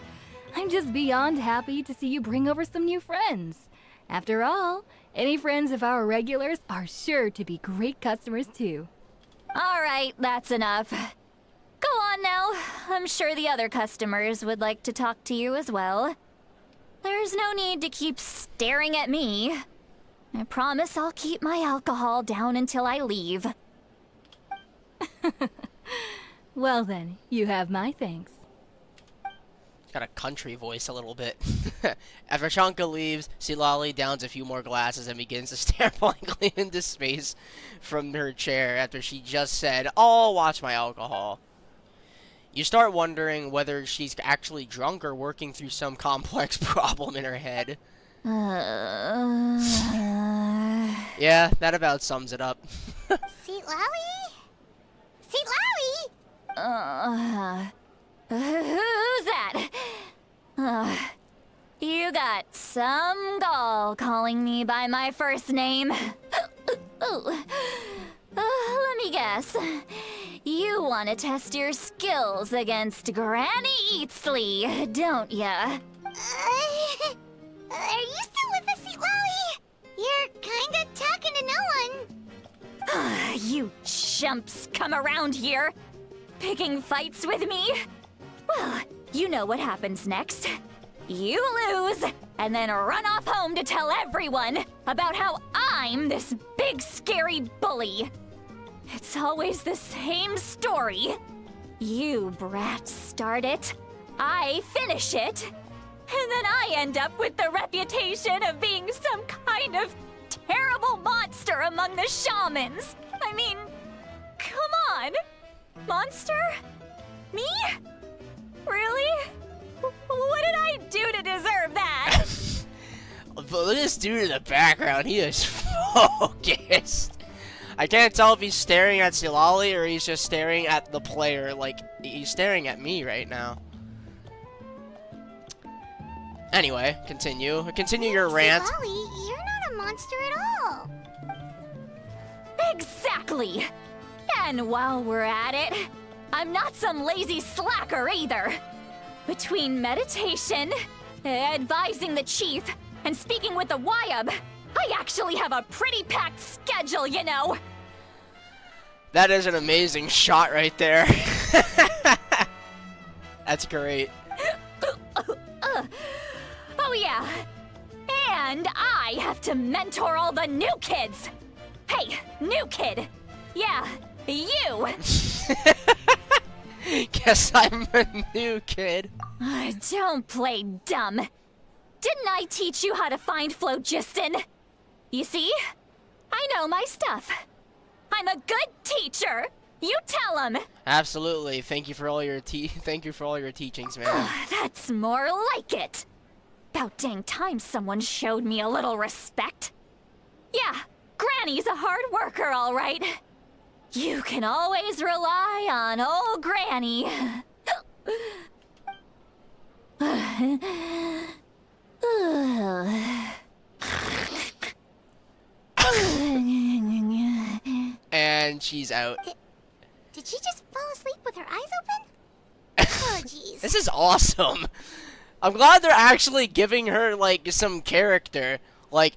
I'm just beyond happy to see you bring over some new friends. After all, any friends of our regulars are sure to be great customers too. All right, that's enough. Go on now. I'm sure the other customers would like to talk to you as well. There's no need to keep staring at me. I promise I'll keep my alcohol down until I leave. Well then, you have my thanks. Got a country voice a little bit. After Shanka leaves, Silali downs a few more glasses and begins to stare blankly into space from her chair after she just said, "Oh, watch my alcohol." You start wondering whether she's actually drunk or working through some complex problem in her head. Yeah, that about sums it up. Seat Lally? Seat Lally? Who's that? You got some gall calling me by my first name. Let me guess. You want to test your skills against Granny Eatsley, don't ya? Are you still with us, Seat Lally? You're kinda talking to no one. You chumps come around here, picking fights with me? Well, you know what happens next. You lose, and then run off home to tell everyone about how I'm this big scary bully. It's always the same story. You brats start it, I finish it, and then I end up with the reputation of being some kind of terrible monster among the shamans. I mean, come on. Monster? Me? Really? What did I do to deserve that? But look at this dude in the background. He is focused. I can't tell if he's staring at Silali or he's just staring at the player. Like, he's staring at me right now. Anyway, continue. Continue your rant. Lally, you're not a monster at all. Exactly. And while we're at it, I'm not some lazy slacker either. Between meditation, advising the chief, and speaking with the Wyab, I actually have a pretty packed schedule, you know. That is an amazing shot right there. That's great. Oh yeah. And I have to mentor all the new kids. Hey, new kid. Yeah, you. Guess I'm a new kid. Don't play dumb. Didn't I teach you how to find phlogiston? You see? I know my stuff. I'm a good teacher. You tell him. Absolutely. Thank you for all your teachings, man. That's more like it. About dang time someone showed me a little respect. Yeah, Granny's a hard worker, all right. You can always rely on old Granny. And she's out. Did she just fall asleep with her eyes open? Oh, jeez. This is awesome. I'm glad they're actually giving her, like, some character. Like,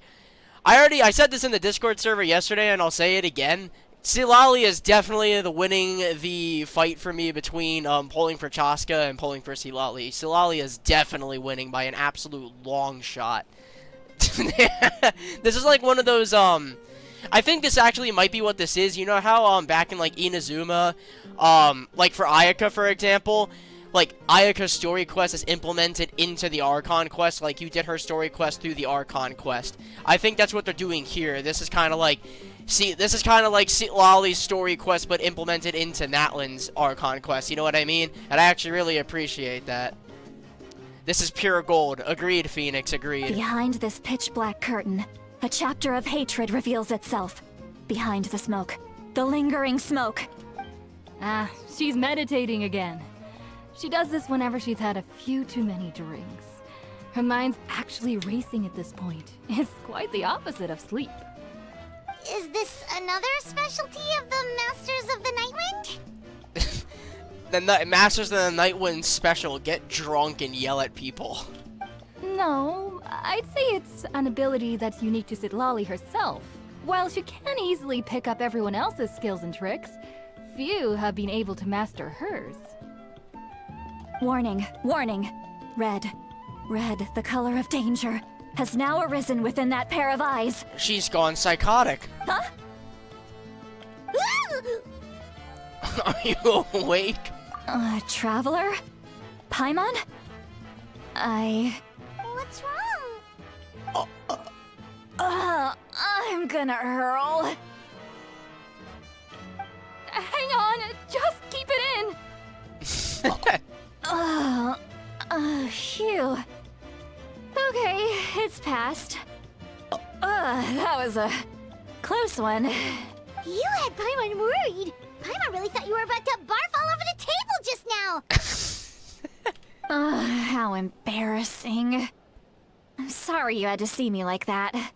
I said this in the Discord server yesterday, and I'll say it again. Silali is definitely winning the fight for me between pulling for Chaska and pulling for Silali. Silali is definitely winning by an absolute long shot. This is like one of those, I think this actually might be what this is. You know how, back in, like, Inazuma, like, for Ayaka, for example, like, Ayaka's story quest is implemented into the Archon quest, like, you did her story quest through the Archon quest. I think that's what they're doing here. This is kind of like, Lali's story quest, but implemented into Natlan's Archon quest, you know what I mean? And I actually really appreciate that. This is pure gold. Agreed, Phoenix, agreed. Behind this pitch-black curtain, a chapter of hatred reveals itself. Behind the smoke. The lingering smoke. Ah, she's meditating again. She does this whenever she's had a few too many drinks. Her mind's actually racing at this point. It's quite the opposite of sleep. Is this another specialty of the Masters of the Nightwind? Masters of the Night Wind special, get drunk and yell at people. No, I'd say it's an ability that's unique to Citlali herself. While she can easily pick up everyone else's skills and tricks, few have been able to master hers. Warning, warning. Red, the color of danger, has now arisen within that pair of eyes. She's gone psychotic. Huh? Are you awake? Traveler? Paimon? What's wrong? I'm gonna hurl. Hang on, just keep it in. Phew. Okay, it's passed. That was a close one. You had Paimon worried. Paimon really thought you were about to barf all over the table just now. How embarrassing. I'm sorry you had to see me like that.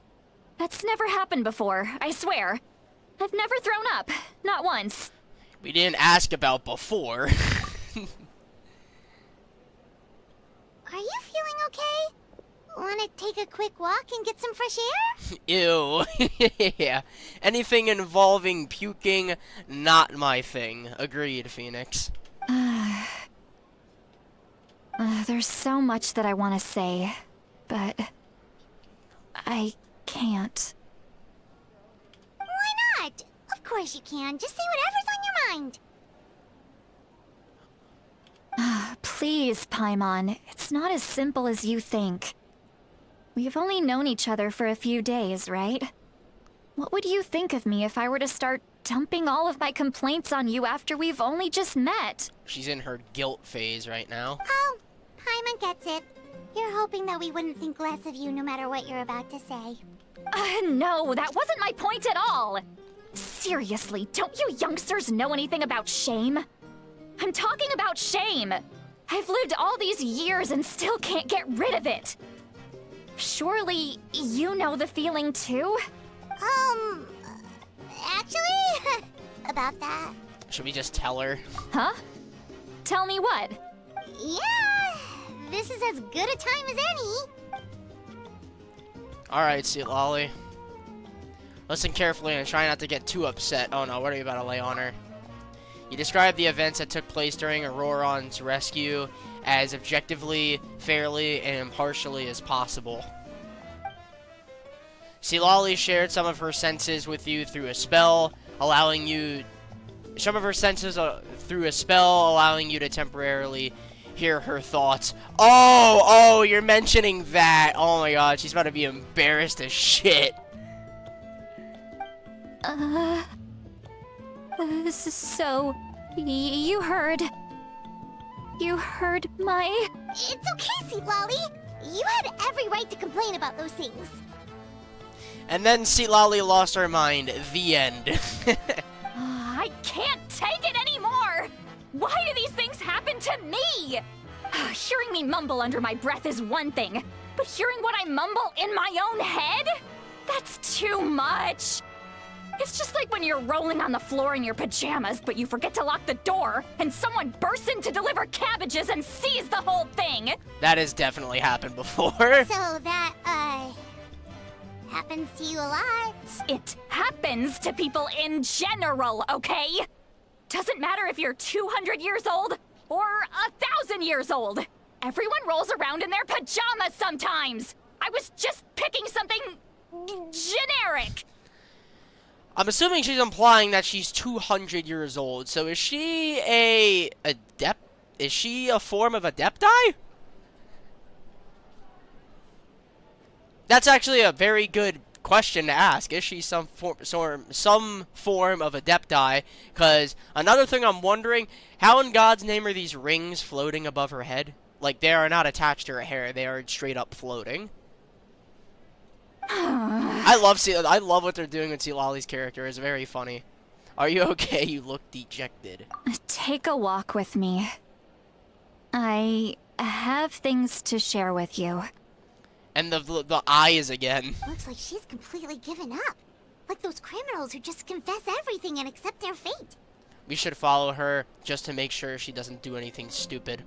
That's never happened before, I swear. I've never thrown up, not once. We didn't ask about before. Are you feeling okay? Want to take a quick walk and get some fresh air? Ew. Yeah. Anything involving puking, not my thing. Agreed, Phoenix. There's so much that I want to say, but I can't. Why not? Of course you can. Just say whatever's on your mind. Please, Paimon, it's not as simple as you think. We've only known each other for a few days, right? What would you think of me if I were to start dumping all of my complaints on you after we've only just met? She's in her guilt phase right now. Oh, Paimon gets it. You're hoping that we wouldn't think less of you no matter what you're about to say. No, that wasn't my point at all! Seriously, don't you youngsters know anything about shame? I'm talking about shame! I've lived all these years and still can't get rid of it! Surely, you know the feeling too? Actually, about that. Should we just tell her? Huh? Tell me what? Yeah, this is as good a time as any. Alright, Citlali. Listen carefully and try not to get too upset. Oh no, what are you about to lay on her? You described the events that took place during Auroron's rescue as objectively, fairly, and impartially as possible. Citlali shared some of her senses with you through a spell, allowing you... Some of her senses through a spell, allowing you to temporarily hear her thoughts. Oh, you're mentioning that. Oh my god, she's about to be embarrassed as shit. So, you heard my... It's okay, Citlali. You had every right to complain about those things. And then Citlali lost her mind. The end. I can't take it anymore! Why do these things happen to me? Hearing me mumble under my breath is one thing, but hearing what I mumble in my own head? That's too much. It's just like when you're rolling on the floor in your pajamas, but you forget to lock the door, and someone bursts in to deliver cabbages and sees the whole thing! That has definitely happened before. So that, happens to you a lot. It happens to people in general, okay? Doesn't matter if you're 200 years old or 1,000 years old. Everyone rolls around in their pajamas sometimes. I was just picking something generic. I'm assuming she's implying that she's 200 years old. So is she a adept? Is she a form of adepti? That's actually a very good question to ask. Is she some form of adepti? Because another thing I'm wondering, how in God's name are these rings floating above her head? Like, they are not attached to her hair. They are straight up floating. I love what they're doing with Citlali's character. It's very funny. Are you okay? You look dejected. Take a walk with me. I have things to share with you. And the eyes again. Looks like she's completely given up. Like those criminals who just confess everything and accept their fate. We should follow her just to make sure she doesn't do anything stupid.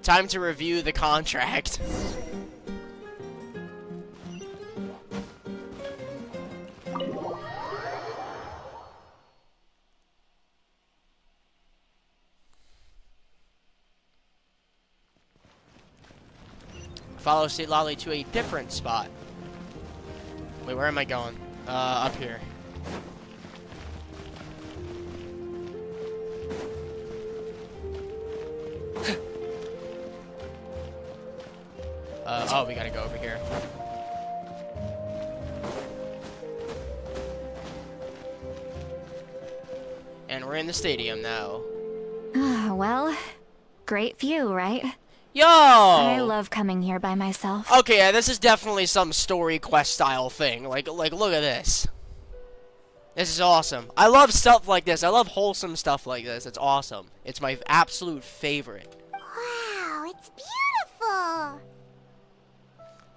Time to review the contract. Follow Sweet Lolly to a different spot. Wait, where am I going? Up here. Oh, we gotta go over here. And we're in the stadium now. Well, great view, right? Yo! I love coming here by myself. Okay, yeah, this is definitely some story quest style thing. Like, look at this. This is awesome. I love stuff like this. I love wholesome stuff like this. It's awesome. It's my absolute favorite. Wow, it's beautiful.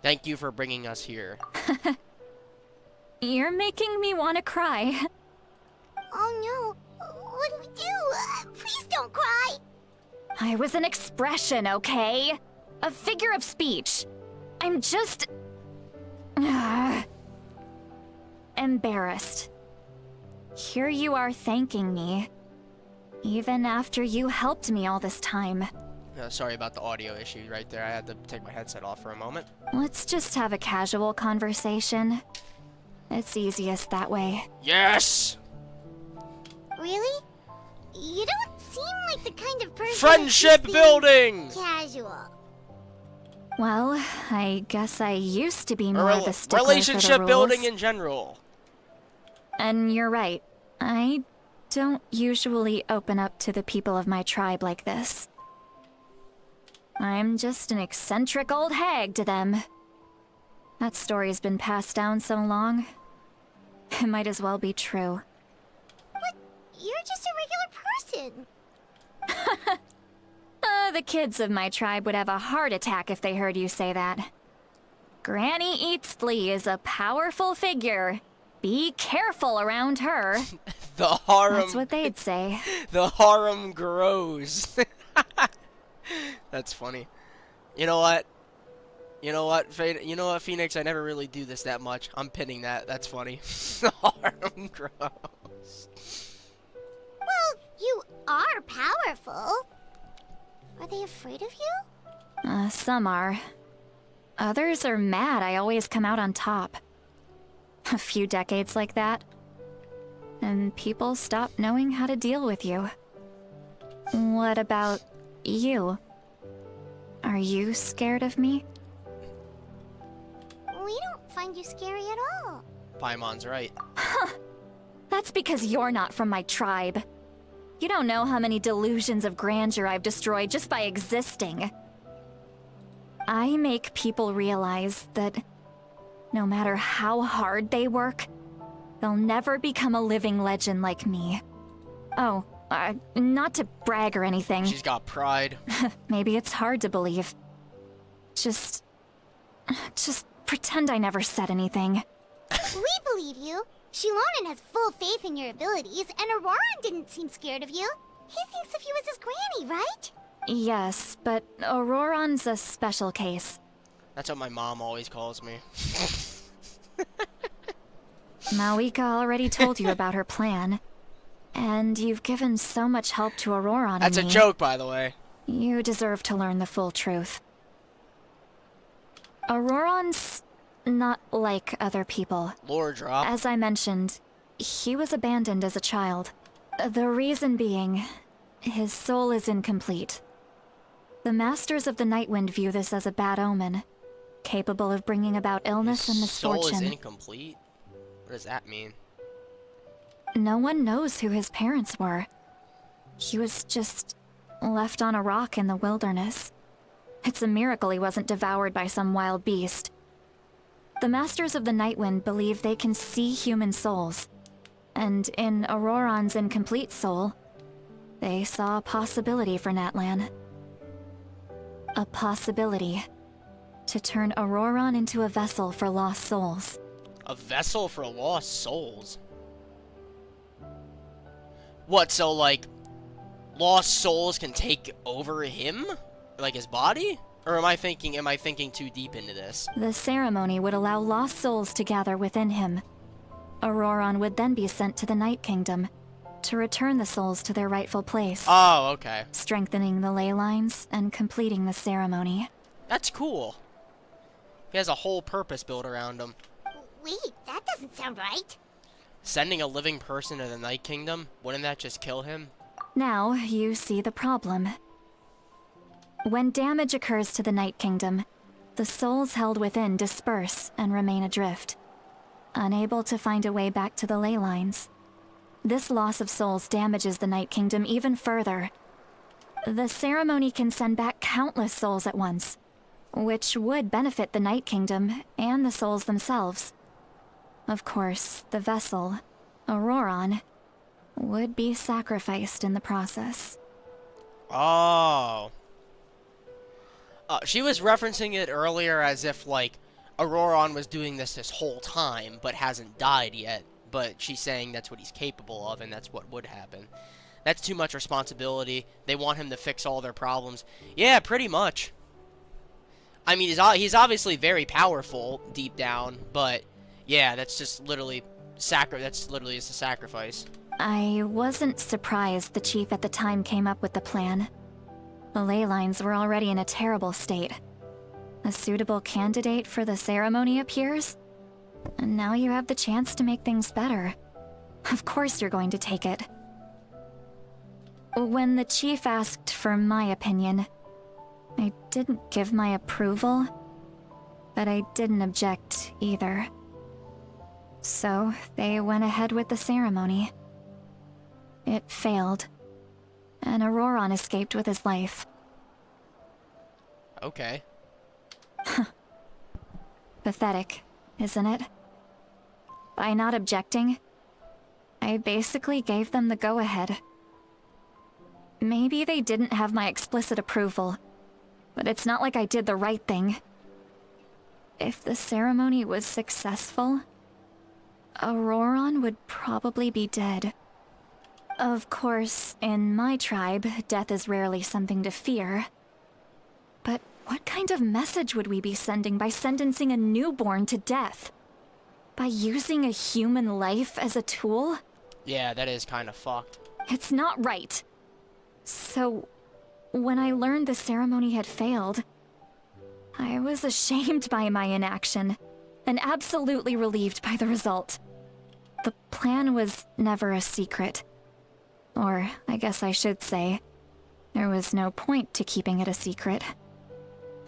Thank you for bringing us here. You're making me want to cry. Oh no, what do we do? Please don't cry. I was an expression, okay? A figure of speech. I'm just... embarrassed. Here you are thanking me. Even after you helped me all this time. Sorry about the audio issue right there. I had to take my headset off for a moment. Let's just have a casual conversation. It's easiest that way. Yes! Really? You don't seem like the kind of person... Friendship who's building! Casual. Well, I guess I used to be more of a stickler Relationship for the building rules. in general. And you're right. I don't usually open up to the people of my tribe like this. I'm just an eccentric old hag to them. That story's been passed down so long. It might as well be true. What? You're just a regular person. The kids of my tribe would have a heart attack if they heard you say that. Granny Eatsley is a powerful figure. Be careful around her. The harem... That's what they'd say. The harem grows. That's funny. You know what? You know what, Phoenix? I never really do this that much. I'm pinning that. That's funny. The harem grows. Well, you are powerful. Are they afraid of you? Some are. Others are mad I always come out on top. A few decades like that, and people stop knowing how to deal with you. What about you? Are you scared of me? We don't find you scary at all. Paimon's right. That's because you're not from my tribe. You don't know how many delusions of grandeur I've destroyed just by existing. I make people realize that no matter how hard they work, they'll never become a living legend like me. Oh, not to brag or anything. She's got pride. Maybe it's hard to believe. Just pretend I never said anything. We believe you. Shilonen has full faith in your abilities, and Auroran didn't seem scared of you. He thinks of you as his granny, right? Yes, but Auroran's a special case. That's what my mom always calls me. Maoika already told you about her plan. And you've given so much help to Auroran and That's a me. joke, by the way. You deserve to learn the full truth. Auroran's not like other people. Lore drop. As I mentioned, he was abandoned as a child. The reason being, his soul is incomplete. The Masters of the Nightwind view this as a bad omen, capable of bringing about illness and misfortune. Soul is incomplete? What does that mean? No one knows who his parents were. He was just left on a rock in the wilderness. It's a miracle he wasn't devoured by some wild beast. The Masters of the Nightwind believe they can see human souls. And in Auroran's incomplete soul, they saw a possibility for Natlan. A possibility to turn Auroran into a vessel for lost souls. A vessel for lost souls? What, so, like, lost souls can take over him? Like, his body? Or am I thinking too deep into this? The ceremony would allow lost souls to gather within him. Auroron would then be sent to the Night Kingdom to return the souls to their rightful place, Oh, okay. strengthening the ley lines and completing the ceremony. That's cool. He has a whole purpose built around him. Wait, that doesn't sound right. Sending a living person to the Night Kingdom? Wouldn't that just kill him? Now you see the problem. When damage occurs to the Night Kingdom, the souls held within disperse and remain adrift, unable to find a way back to the ley lines. This loss of souls damages the Night Kingdom even further. The ceremony can send back countless souls at once, which would benefit the Night Kingdom and the souls themselves. Of course, the vessel, Auroron, would be sacrificed in the process. Oh. She was referencing it earlier as if, like, Auroron was doing this whole time, but hasn't died yet. But she's saying that's what he's capable of, and that's what would happen. That's too much responsibility. They want him to fix all their problems. Yeah, pretty much. I mean, he's obviously very powerful deep down, but yeah, that's just literally that's literally just a sacrifice. I wasn't surprised the chief at the time came up with the plan. The ley lines were already in a terrible state. A suitable candidate for the ceremony appears, and now you have the chance to make things better. Of course you're going to take it. When the chief asked for my opinion, I didn't give my approval, but I didn't object either. So they went ahead with the ceremony. It failed, and Auroron escaped with his life. Okay. Pathetic, isn't it? By not objecting, I basically gave them the go-ahead. Maybe they didn't have my explicit approval, but it's not like I did the right thing. If the ceremony was successful, Auroron would probably be dead. Of course, in my tribe, death is rarely something to fear. But what kind of message would we be sending by sentencing a newborn to death? By using a human life as a tool? Yeah, that is kind of fucked. It's not right. So, when I learned the ceremony had failed, I was ashamed by my inaction, and absolutely relieved by the result. The plan was never a secret. Or, I guess I should say, there was no point to keeping it a secret.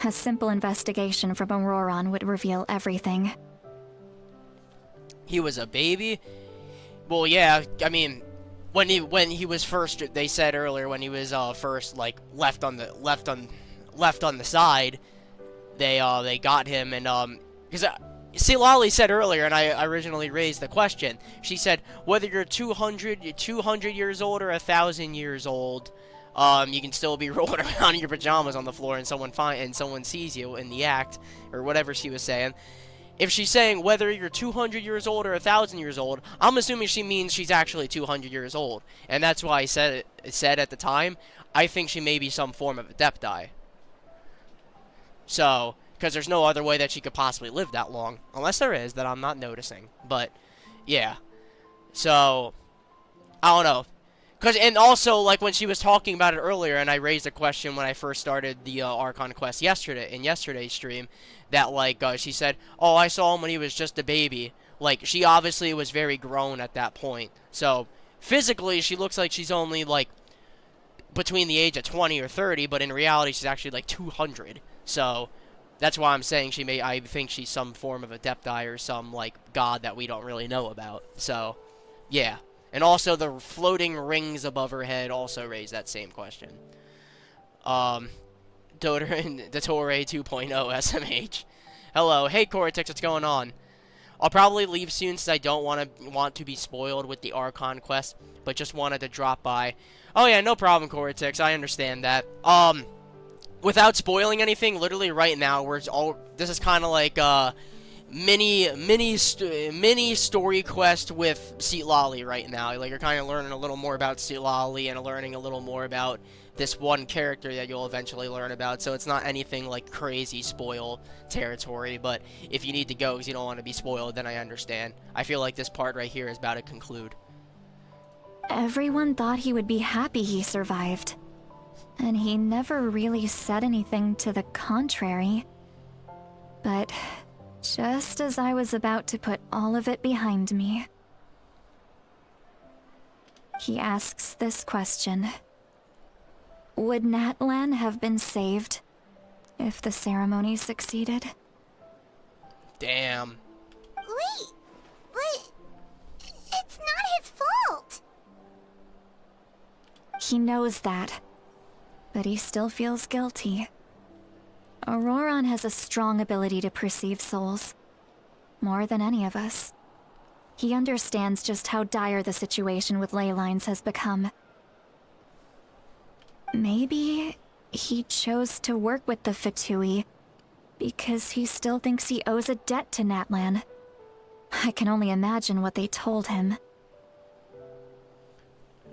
A simple investigation from Auroron would reveal everything. He was a baby? Well, yeah, I mean, when he was first, they said earlier, when he was first, like, left on the side, they got him, and because see, Lolly said earlier, and I originally raised the question. She said, whether you're 200 years old or 1,000 years old, you can still be rolling around in your pajamas on the floor, and someone sees you in the act, or whatever she was saying. If she's saying whether you're 200 years old or 1,000 years old, I'm assuming she means she's actually 200 years old, and that's why I said at the time, I think she may be some form of Adepti. So, because there's no other way that she could possibly live that long. Unless there is, that I'm not noticing. But, yeah. So, I don't know. And also, like, when she was talking about it earlier, and I raised a question when I first started the Archon quest in yesterday's stream, that, like, she said, oh, I saw him when he was just a baby. Like, she obviously was very grown at that point. So, physically, she looks like she's only, like, between the age of 20 or 30, but in reality, she's actually, like, 200. So, that's why I'm saying I think she's some form of Adepti or some, like, god that we don't really know about. So, yeah. And also, the floating rings above her head also raise that same question. Dotore 2.0 SMH. Hello. Hey, Cortex, what's going on? I'll probably leave soon since I don't want to be spoiled with the Archon quest, but just wanted to drop by. Oh, yeah, no problem, Cortex. I understand that. Without spoiling anything, literally right now, this is kind of like, mini story quest with Citlali right now. Like, you're kind of learning a little more about Citlali and learning a little more about this one character that you'll eventually learn about. So it's not anything like crazy spoil territory, but if you need to go because you don't want to be spoiled, then I understand. I feel like this part right here is about to conclude. Everyone thought he would be happy he survived. And he never really said anything to the contrary. But just as I was about to put all of it behind me, he asks this question. Would Natlan have been saved if the ceremony succeeded? Damn. Wait, but it's not his fault. He knows that, but he still feels guilty. Auroron has a strong ability to perceive souls, more than any of us. He understands just how dire the situation with ley lines has become. Maybe he chose to work with the Fatui because he still thinks he owes a debt to Natlan. I can only imagine what they told him.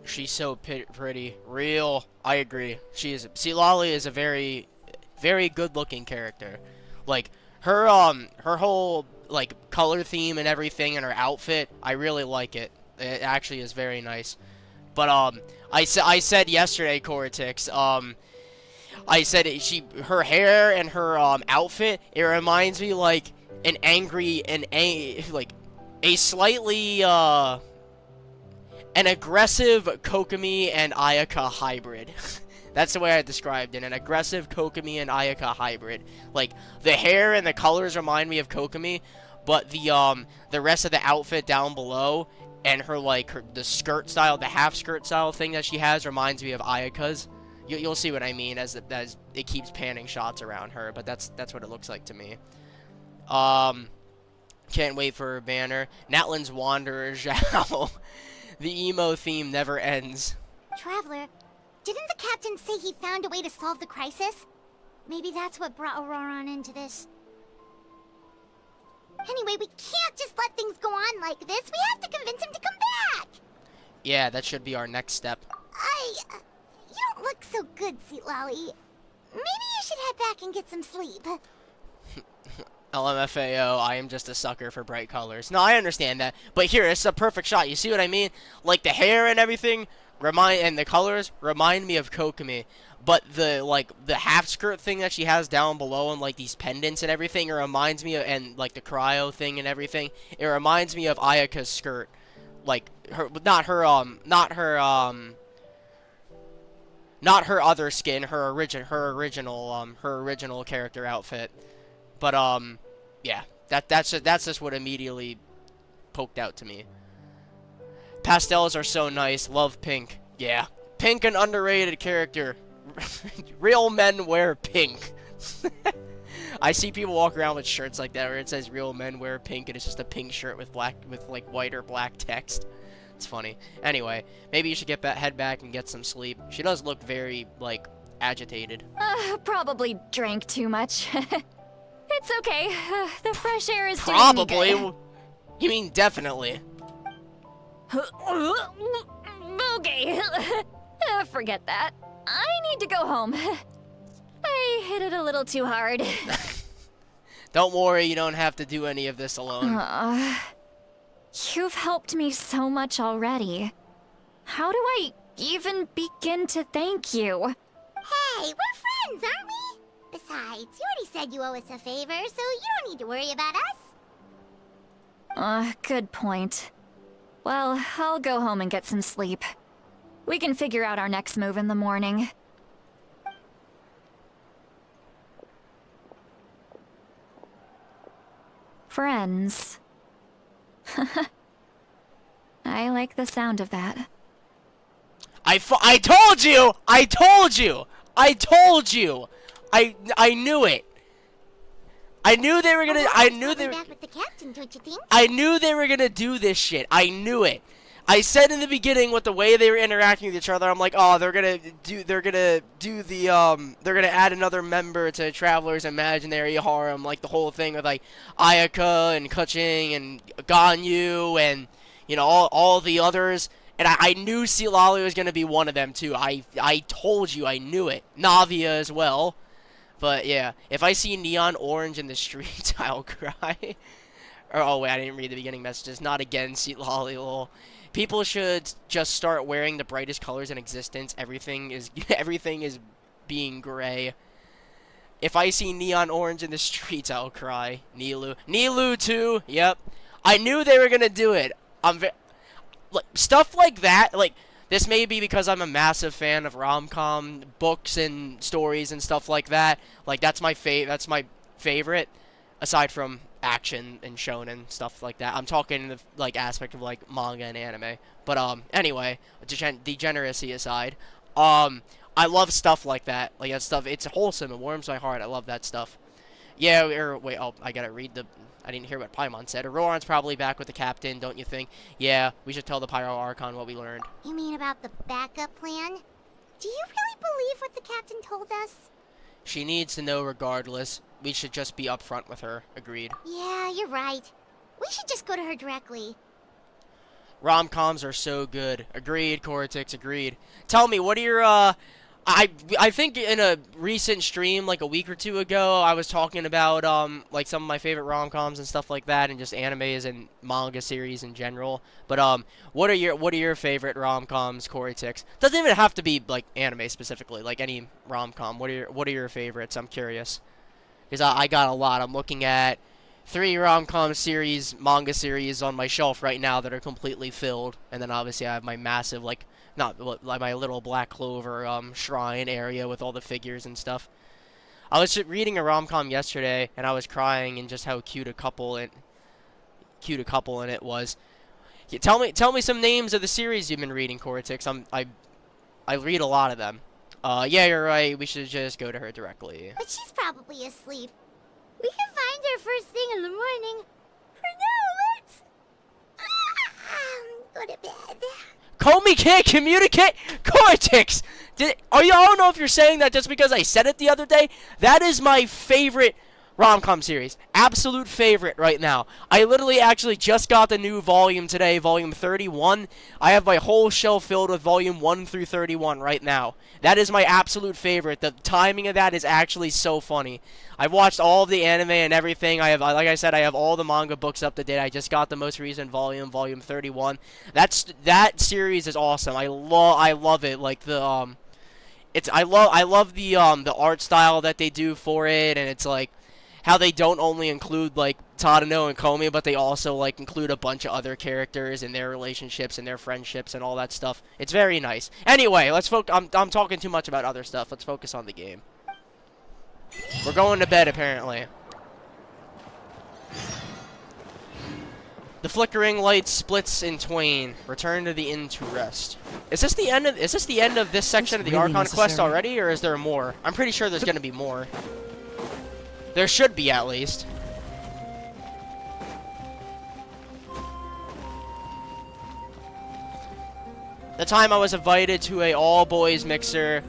She's so pretty. Real. I agree. She is. Citlali is a very, very good-looking character. Like, her whole, like, color theme and everything and her outfit, I really like it. It actually is very nice. But, I said yesterday, Cortex, I said her hair and her, outfit, it reminds me, like, a slightly, an aggressive Kokomi and Ayaka hybrid. That's the way I described it. An aggressive Kokomi and Ayaka hybrid. Like, the hair and the colors remind me of Kokomi, but the rest of the outfit down below and the skirt style, the half skirt style thing that she has reminds me of Ayaka's. You'll see what I mean as it keeps panning shots around her, but that's what it looks like to me. Can't wait for her banner. Natlan's Wanderer Zhao. The emo theme never ends. Traveler, didn't the captain say he found a way to solve the crisis? Maybe that's what brought Auroron into this. Anyway, we can't just let things go on like this. We have to convince him to come back. Yeah, that should be our next step. You don't look so good, Citlali. Maybe you should head back and get some sleep. LMFAO, I am just a sucker for bright colors. No, I understand that. But here, it's a perfect shot. You see what I mean? Like, the hair and everything, and the colors remind me of Kokomi. But the half skirt thing that she has down below and, like, these pendants and everything, it reminds me of, and, like, the cryo thing and everything, it reminds me of Ayaka's skirt. Like, not her other skin, her original character outfit. But, yeah, that's just what immediately poked out to me. Pastels are so nice. Love pink. Yeah. Pink, an underrated character. Real men wear pink. I see people walk around with shirts like that where it says real men wear pink and it's just a pink shirt with like white or black text. It's funny. Anyway, maybe you should head back and get some sleep. She does look very, like, agitated. Probably drank too much. It's okay. The fresh air is Probably. doing me good. You mean definitely. Okay. Forget that. I need to go home. I hit it a little too hard. Don't worry, you don't have to do any of this alone. You've helped me so much already. How do I even begin to thank you? Hey, we're friends, aren't we? Besides, you already said you owe us a favor, so you don't need to worry about us. Good point. Well, I'll go home and get some sleep. We can figure out our next move in the morning. Friends. I like the sound of that. I told you! I told you! I told you! I knew it. I knew they were gonna. I knew they. Back with the captain, don't you think? I knew they were gonna do this shit. I knew it. I said in the beginning with the way they were interacting with each other, I'm like, oh, they're gonna add another member to Traveler's Imaginary Harem, like the whole thing with like Ayaka and Kuching and Ganyu and all the others. And I knew Silali was gonna be one of them too. I told you I knew it. Navia as well. But yeah, if I see neon orange in the streets, I'll cry. Oh wait, I didn't read the beginning messages. Not again, Silali, lol. People should just start wearing the brightest colors in existence. Everything is being gray. If I see neon orange in the streets, I'll cry. Nilu too. Yep. I knew they were gonna do it. Stuff like that. Like this may be because I'm a massive fan of rom-com books and stories and stuff like that. Like that's my favorite, aside from action and shonen stuff like that. I'm talking in the like aspect of like manga and anime. But anyway, degeneracy aside, I love stuff like that. Like that stuff, it's wholesome. It warms my heart. I love that stuff. Yeah. Wait. Oh, I gotta read the. I didn't hear what Paimon said. Auroran's probably back with the captain, don't you think? Yeah, we should tell the Pyro Archon what we learned. You mean about the backup plan? Do you really believe what the captain told us? She needs to know regardless. We should just be upfront with her. Agreed. Yeah, you're right. We should just go to her directly. Rom-coms are so good. Agreed, Cortex, agreed. Tell me, what are your, I think in a recent stream, like a week or two ago, I was talking about, like some of my favorite rom-coms and stuff like that, and just animes and manga series in general. But, what are your favorite rom-coms, Cortex? Doesn't even have to be, like, anime specifically, like any rom-com. What are your favorites? I'm curious. Because I got a lot. I'm looking at 3 rom-com series, manga series on my shelf right now that are completely filled. And then obviously I have my massive, like my little Black Clover shrine area with all the figures and stuff. I was reading a rom-com yesterday and I was crying and just how cute a couple in it was. Yeah, tell me some names of the series you've been reading, Cortex. I read a lot of them. Yeah, you're right. We should just go to her directly. But she's probably asleep. We can find her first thing in the morning. For now, let's go to bed. Comey can't communicate? Cortex! I don't know if you're saying that just because I said it the other day. That is my favorite rom-com series. Absolute favorite right now. I literally actually just got the new volume today, volume 31. I have my whole shelf filled with volume 1 through 31 right now. That is my absolute favorite. The timing of that is actually so funny. I've watched all of the anime and everything. Like I said, I have all the manga books up to date. I just got the most recent volume 31. That series is awesome. I love it. Like the I love the art style that they do for it, and it's like how they don't only include like Tadano and Komi, but they also like include a bunch of other characters and their relationships and their friendships and all that stuff. It's very nice. Anyway, let's focus. I'm talking too much about other stuff. Let's focus on the game. We're going to bed apparently. The flickering light splits in twain. Return to the inn to rest. Is this the end of this section of the Archon quest already, or is there more? I'm pretty sure there's gonna be more. There should be, at least. The time I was invited to a all-boys mixer.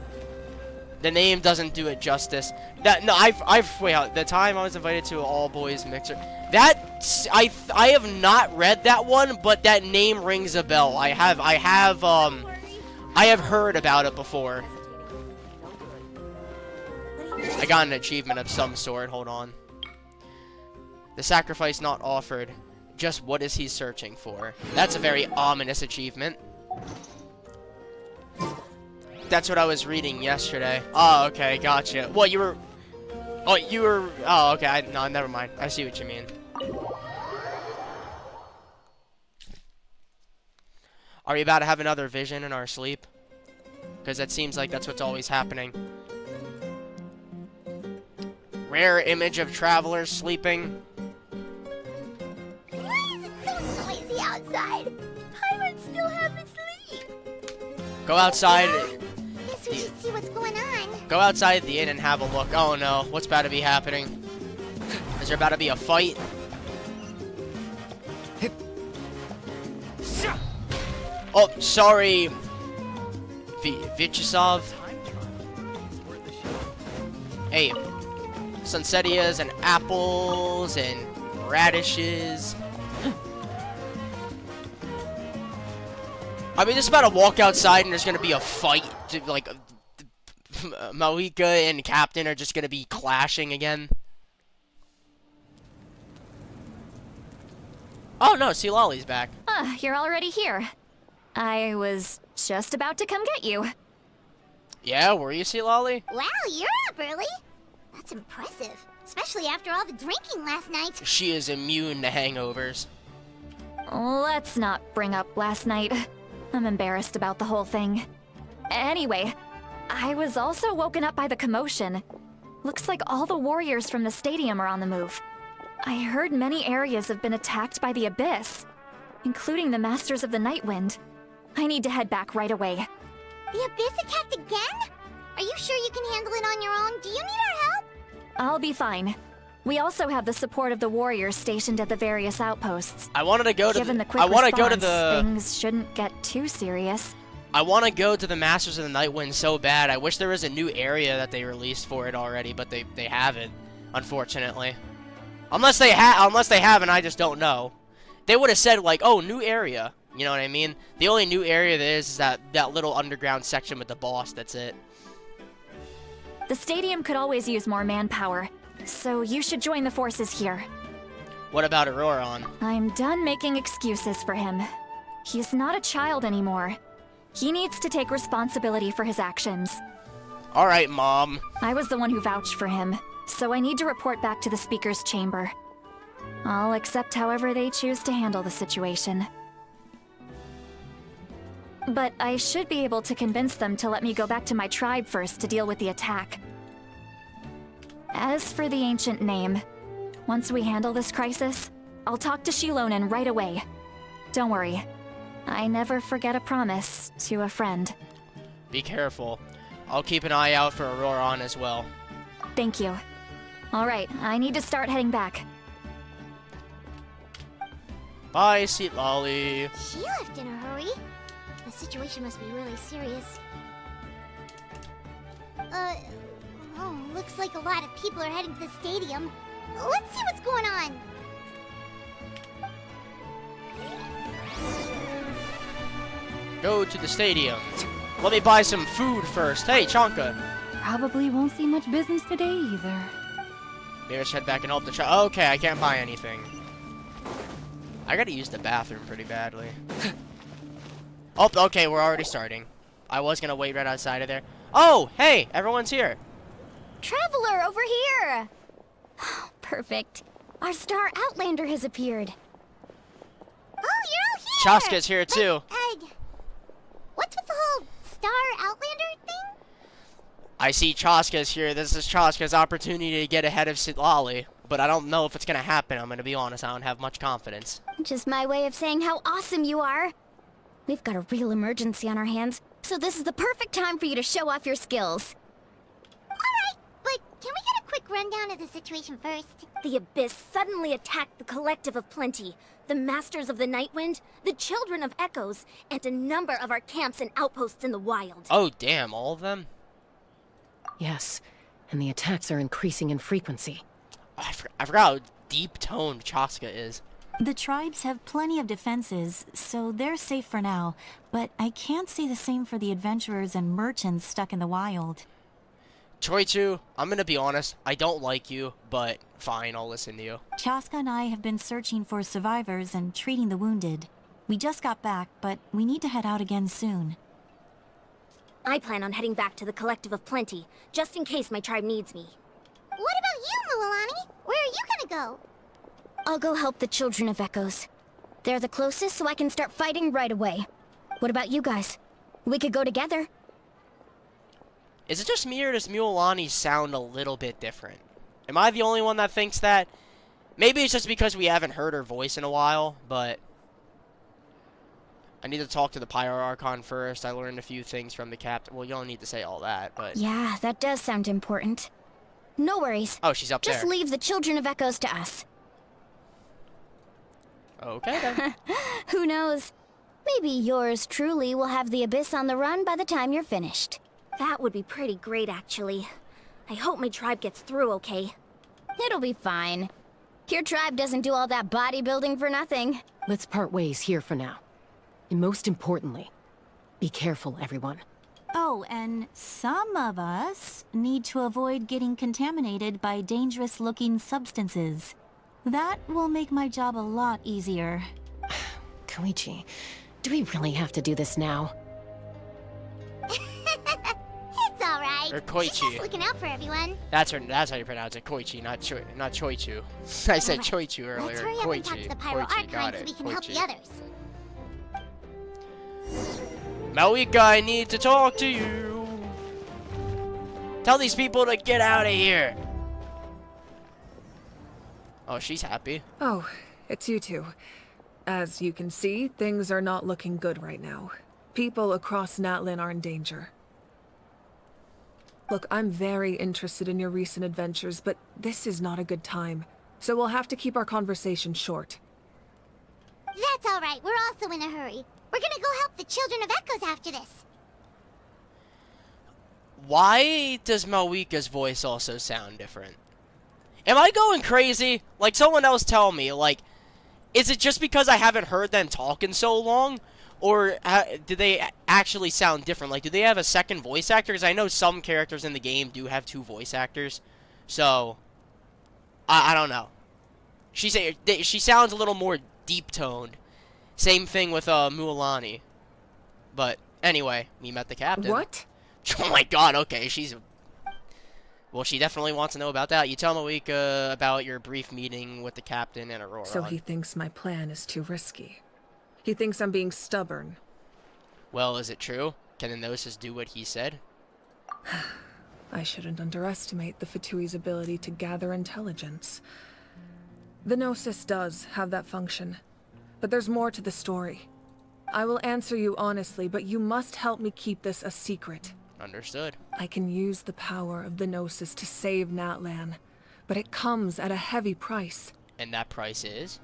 The name doesn't do it justice. The time I was invited to an all-boys mixer. I have not read that one, but that name rings a bell. I have heard about it before. I got an achievement of some sort. Hold on. The sacrifice not offered. Just what is he searching for? That's a very ominous achievement. That's what I was reading yesterday. Oh, okay, gotcha. What, you were... Oh, you were... Oh, okay, no, never mind. I see what you mean. Are we about to have another vision in our sleep? Because that seems like that's what's always happening. Rare image of travelers sleeping. Why is it so noisy outside? Pirates still haven't sleep. Go outside. Guess we should see what's going on. Go outside the inn and have a look. Oh no, what's about to be happening? Is there about to be a fight? Oh, sorry. Vichysov. Hey, Sunsetias and apples and radishes. I mean, just about to walk outside and there's gonna be a fight. Like, Malika and Captain are just gonna be clashing again. Oh no, see Lolly's back. You're already here. I was just about to come get you. Yeah, were you, see Lolly? Wow, you're up early. That's impressive. Especially after all the drinking last night. She is immune to hangovers. Let's not bring up last night. I'm embarrassed about the whole thing. Anyway, I was also woken up by the commotion. Looks like all the warriors from the stadium are on the move. I heard many areas have been attacked by the Abyss, including the Masters of the Nightwind. I need to head back right away. The Abyss attacked again? Are you sure you can handle it on your own? Do you need our help? I'll be fine. We also have the support of the warriors stationed at the various outposts. I wanted to go to Given the quick I want to go to response, the things shouldn't get too serious. I want to go to the Masters of the Nightwind so bad. I wish there was a new area that they released for it already, but they haven't, unfortunately. Unless they have and I just don't know. They would have said like, "Oh, new area." You know what I mean? The only new area there is that little underground section with the boss, that's it. The stadium could always use more manpower, so you should join the forces here. What about Auroron? I'm done making excuses for him. He's not a child anymore. He needs to take responsibility for his actions. Alright, Mom. I was the one who vouched for him, so I need to report back to the Speaker's chamber. I'll accept however they choose to handle the situation. But I should be able to convince them to let me go back to my tribe first to deal with the attack. As for the ancient name, once we handle this crisis, I'll talk to Shilonen right away. Don't worry. I never forget a promise to a friend. Be careful. I'll keep an eye out for Auroron as well. Thank you. Alright, I need to start heading back. Bye, Seat Lolly. She left in a hurry. The situation must be really serious. Oh, looks like a lot of people are heading to the stadium. Let's see what's going on. Go to the stadium. Let me buy some food first. Hey, Chonka. Probably won't see much business today either. Maybe I should head back and help the child. Okay, I can't buy anything. I gotta use the bathroom pretty badly. Oh, okay, we're already starting. I was gonna wait right outside of there. Oh, hey, everyone's here. Traveler, over here! Perfect. Our star Outlander has appeared. Oh, you're all here! Chaska's here too. What's with the whole star Outlander thing? I see Chaska's here. This is Chaska's opportunity to get ahead of Sitlali. But I don't know if it's gonna happen. I'm gonna be honest, I don't have much confidence. Just my way of saying how awesome you are. We've got a real emergency on our hands, so this is the perfect time for you to show off your skills. Alright, but can we get a quick rundown of the situation first? The Abyss suddenly attacked the Collective of Plenty, the Masters of the Nightwind, the Children of Echoes, and a number of our camps and outposts in the wild. Oh, damn, all of them? Yes, and the attacks are increasing in frequency. I forgot how deep-toned Chaska is. The tribes have plenty of defenses, so they're safe for now, but I can't say the same for the adventurers and merchants stuck in the wild. Choichu, I'm gonna be honest, I don't like you, but fine, I'll listen to you. Chaska and I have been searching for survivors and treating the wounded. We just got back, but we need to head out again soon. I plan on heading back to the Collective of Plenty, just in case my tribe needs me. What about you, Mualani? Where are you gonna go? I'll go help the Children of Echoes. They're the closest, so I can start fighting right away. What about you guys? We could go together. Is it just me or does Mualani sound a little bit different? Am I the only one that thinks that? Maybe it's just because we haven't heard her voice in a while, but I need to talk to the Pyro Archon first. I learned a few things from the captain. Well, you don't need to say all that, but... Yeah, that does sound important. No worries. Oh, she's up there. Just leave the Children of Echoes to us. Okay, then. Who knows? Maybe yours truly will have the Abyss on the run by the time you're finished. That would be pretty great, actually. I hope my tribe gets through okay. It'll be fine. Your tribe doesn't do all that bodybuilding for nothing. Let's part ways here for now. And most importantly, be careful, everyone. Oh, and some of us need to avoid getting contaminated by dangerous-looking substances. That will make my job a lot easier. Koichi, do we really have to do this now? It's alright. Or Koichi. She's just looking out for everyone. That's how you pronounce it. Koichi, not Choichu. I said Choichu earlier. Let's hurry up and talk to the Pyro Archon so we can help the others. Malika, I need to talk to you. Tell these people to get out of here. Oh, she's happy. Oh, it's you two. As you can see, things are not looking good right now. People across Natlin are in danger. Look, I'm very interested in your recent adventures, but this is not a good time. So we'll have to keep our conversation short. That's alright, we're also in a hurry. We're gonna go help the Children of Echoes after this. Why does Malika's voice also sound different? Am I going crazy? Like, someone else tell me, like, is it just because I haven't heard them talk in so long? Or do they actually sound different? Like, do they have a second voice actor? Because I know some characters in the game do have 2 voice actors. So, I don't know. She sounds a little more deep-toned. Same thing with Mualani. But, anyway, we met the captain. What? Oh my god, okay, she's... Well, she definitely wants to know about that. You tell Malika about your brief meeting with the captain and Aurora. So he thinks my plan is too risky. He thinks I'm being stubborn. Well, is it true? Can the Gnosis do what he said? I shouldn't underestimate the Fatui's ability to gather intelligence. The Gnosis does have that function, but there's more to the story. I will answer you honestly, but you must help me keep this a secret. Understood. I can use the power of the Gnosis to save Natlan, but it comes at a heavy price. And that price is?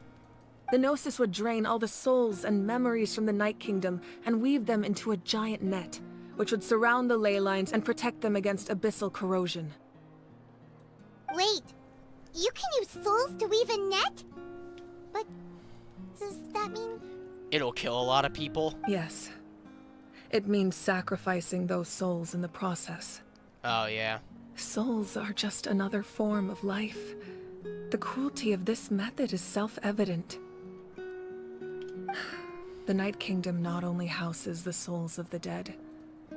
The Gnosis would drain all the souls and memories from the Night Kingdom and weave them into a giant net, which would surround the ley lines and protect them against abyssal corrosion. Wait, you can use souls to weave a net? But does that mean... It'll kill a lot of people? Yes. It means sacrificing those souls in the process. Oh, yeah. Souls are just another form of life. The cruelty of this method is self-evident. The Night Kingdom not only houses the souls of the dead,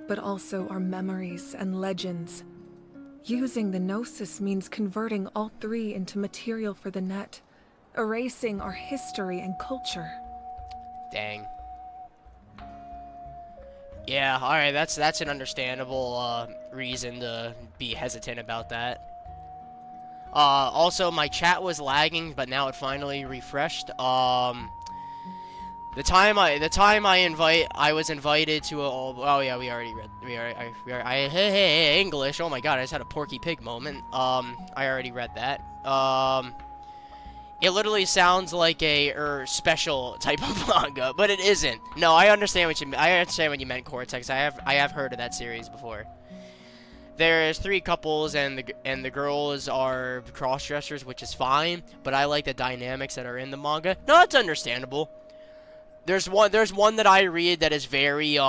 but also our memories and legends. Using the Gnosis means converting all 3 into material for the net, erasing our history and culture. Dang. Yeah, alright, that's an understandable reason to be hesitant about that. Also, my chat was lagging, but now it finally refreshed. The time I was invited to a... Oh yeah, we already read... Hey, English, oh my god, I just had a Porky Pig moment. I already read that. It literally sounds like a special type of manga, but it isn't. No, I understand what you mean. I understand what you meant, Cortex. I have heard of that series before. There's 3 couples, and the girls are cross-dressers, which is fine. But I like the dynamics that are in the manga. No, it's understandable. There's one that I read that is very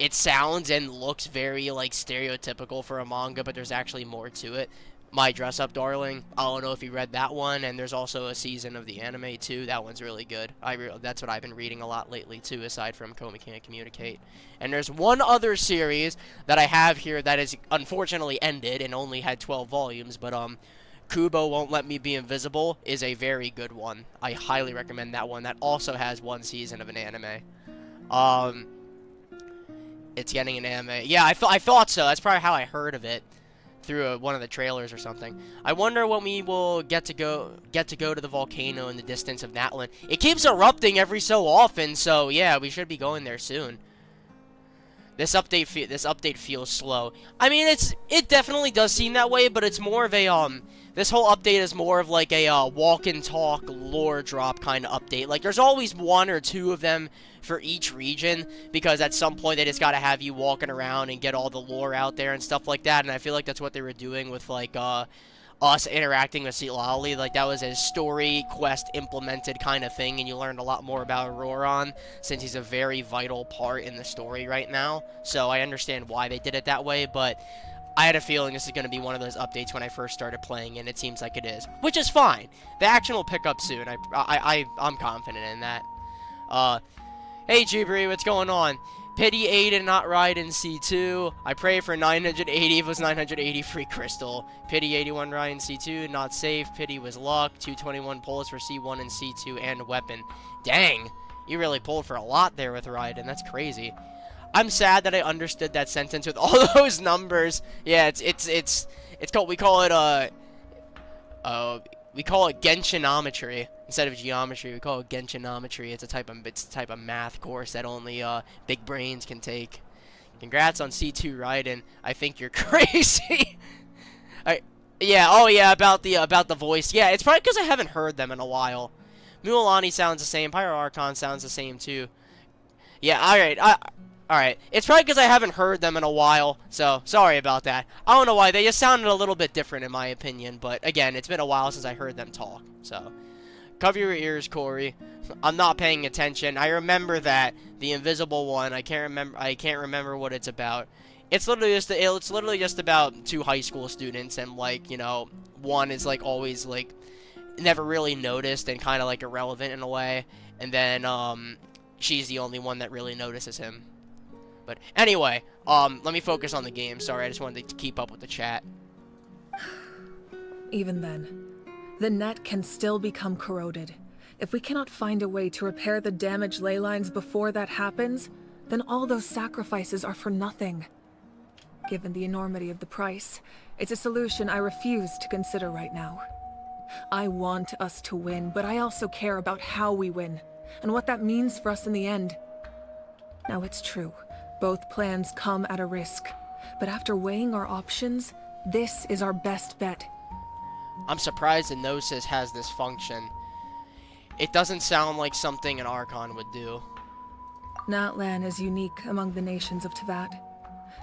it sounds and looks very like stereotypical for a manga, but there's actually more to it. My Dress Up Darling. I don't know if you read that one, and there's also a season of the anime too. That one's really good. That's what I've been reading a lot lately too, aside from Komi Can't Communicate. And there's one other series that I have here that is unfortunately ended and only had 12 volumes, but Kubo Won't Let Me Be Invisible is a very good one. I highly recommend that one. That also has 1 season of an anime. It's getting an anime. Yeah, I thought so. That's probably how I heard of it. Through one of the trailers or something. I wonder when we will get to go to the volcano in the distance of Natlan. It keeps erupting every so often, so yeah, we should be going there soon. This update feels slow. I mean, it definitely does seem that way, but it's more of a This whole update is more of like a walk and talk lore drop kind of update. Like, there's always one or two of them for each region, because at some point they just gotta have you walking around and get all the lore out there and stuff like that. And I feel like that's what they were doing with like us interacting with Citlali. Like, that was a story quest implemented kind of thing, and you learned a lot more about Auroron, since he's a very vital part in the story right now. So I understand why they did it that way, but I had a feeling this is going to be one of those updates when I first started playing, and it seems like it is, which is fine. The action will pick up soon. I'm confident in that. Hey Jubri, what's going on? Pity Aiden not ride in C2. I pray for 980 was 980 free crystal. Pity 81 ride in C2, not safe. Pity was luck. 221 pulls for C1 and C2 and weapon. Dang, you really pulled for a lot there with Raiden. That's crazy. I'm sad that I understood that sentence with all those numbers. Yeah, it's called, we call it Genshinometry instead of geometry. We call it Genshinometry. It's a type of math course that only big brains can take. Congrats on C2 Raiden. I think you're crazy. Yeah, about the voice. Yeah, it's probably because I haven't heard them in a while. Mualani sounds the same. Pyro Archon sounds the same too. Yeah, alright. It's probably because I haven't heard them in a while, so sorry about that. I don't know why, they just sounded a little bit different in my opinion, but again, it's been a while since I heard them talk, so. Cover your ears, Corey. I'm not paying attention. I remember that, the invisible one, I can't remember what it's about. It's literally just about two high school students, and like, you know, one is like always like, never really noticed and kind of like irrelevant in a way, and then, she's the only one that really notices him. But anyway, let me focus on the game. Sorry, I just wanted to keep up with the chat. Even then, the net can still become corroded. If we cannot find a way to repair the damaged ley lines before that happens, then all those sacrifices are for nothing. Given the enormity of the price, it's a solution I refuse to consider right now. I want us to win, but I also care about how we win, and what that means for us in the end. Now, it's true. Both plans come at a risk, but after weighing our options, this is our best bet. I'm surprised the Gnosis has this function. It doesn't sound like something an Archon would do. Natlan is unique among the nations of Teyvat.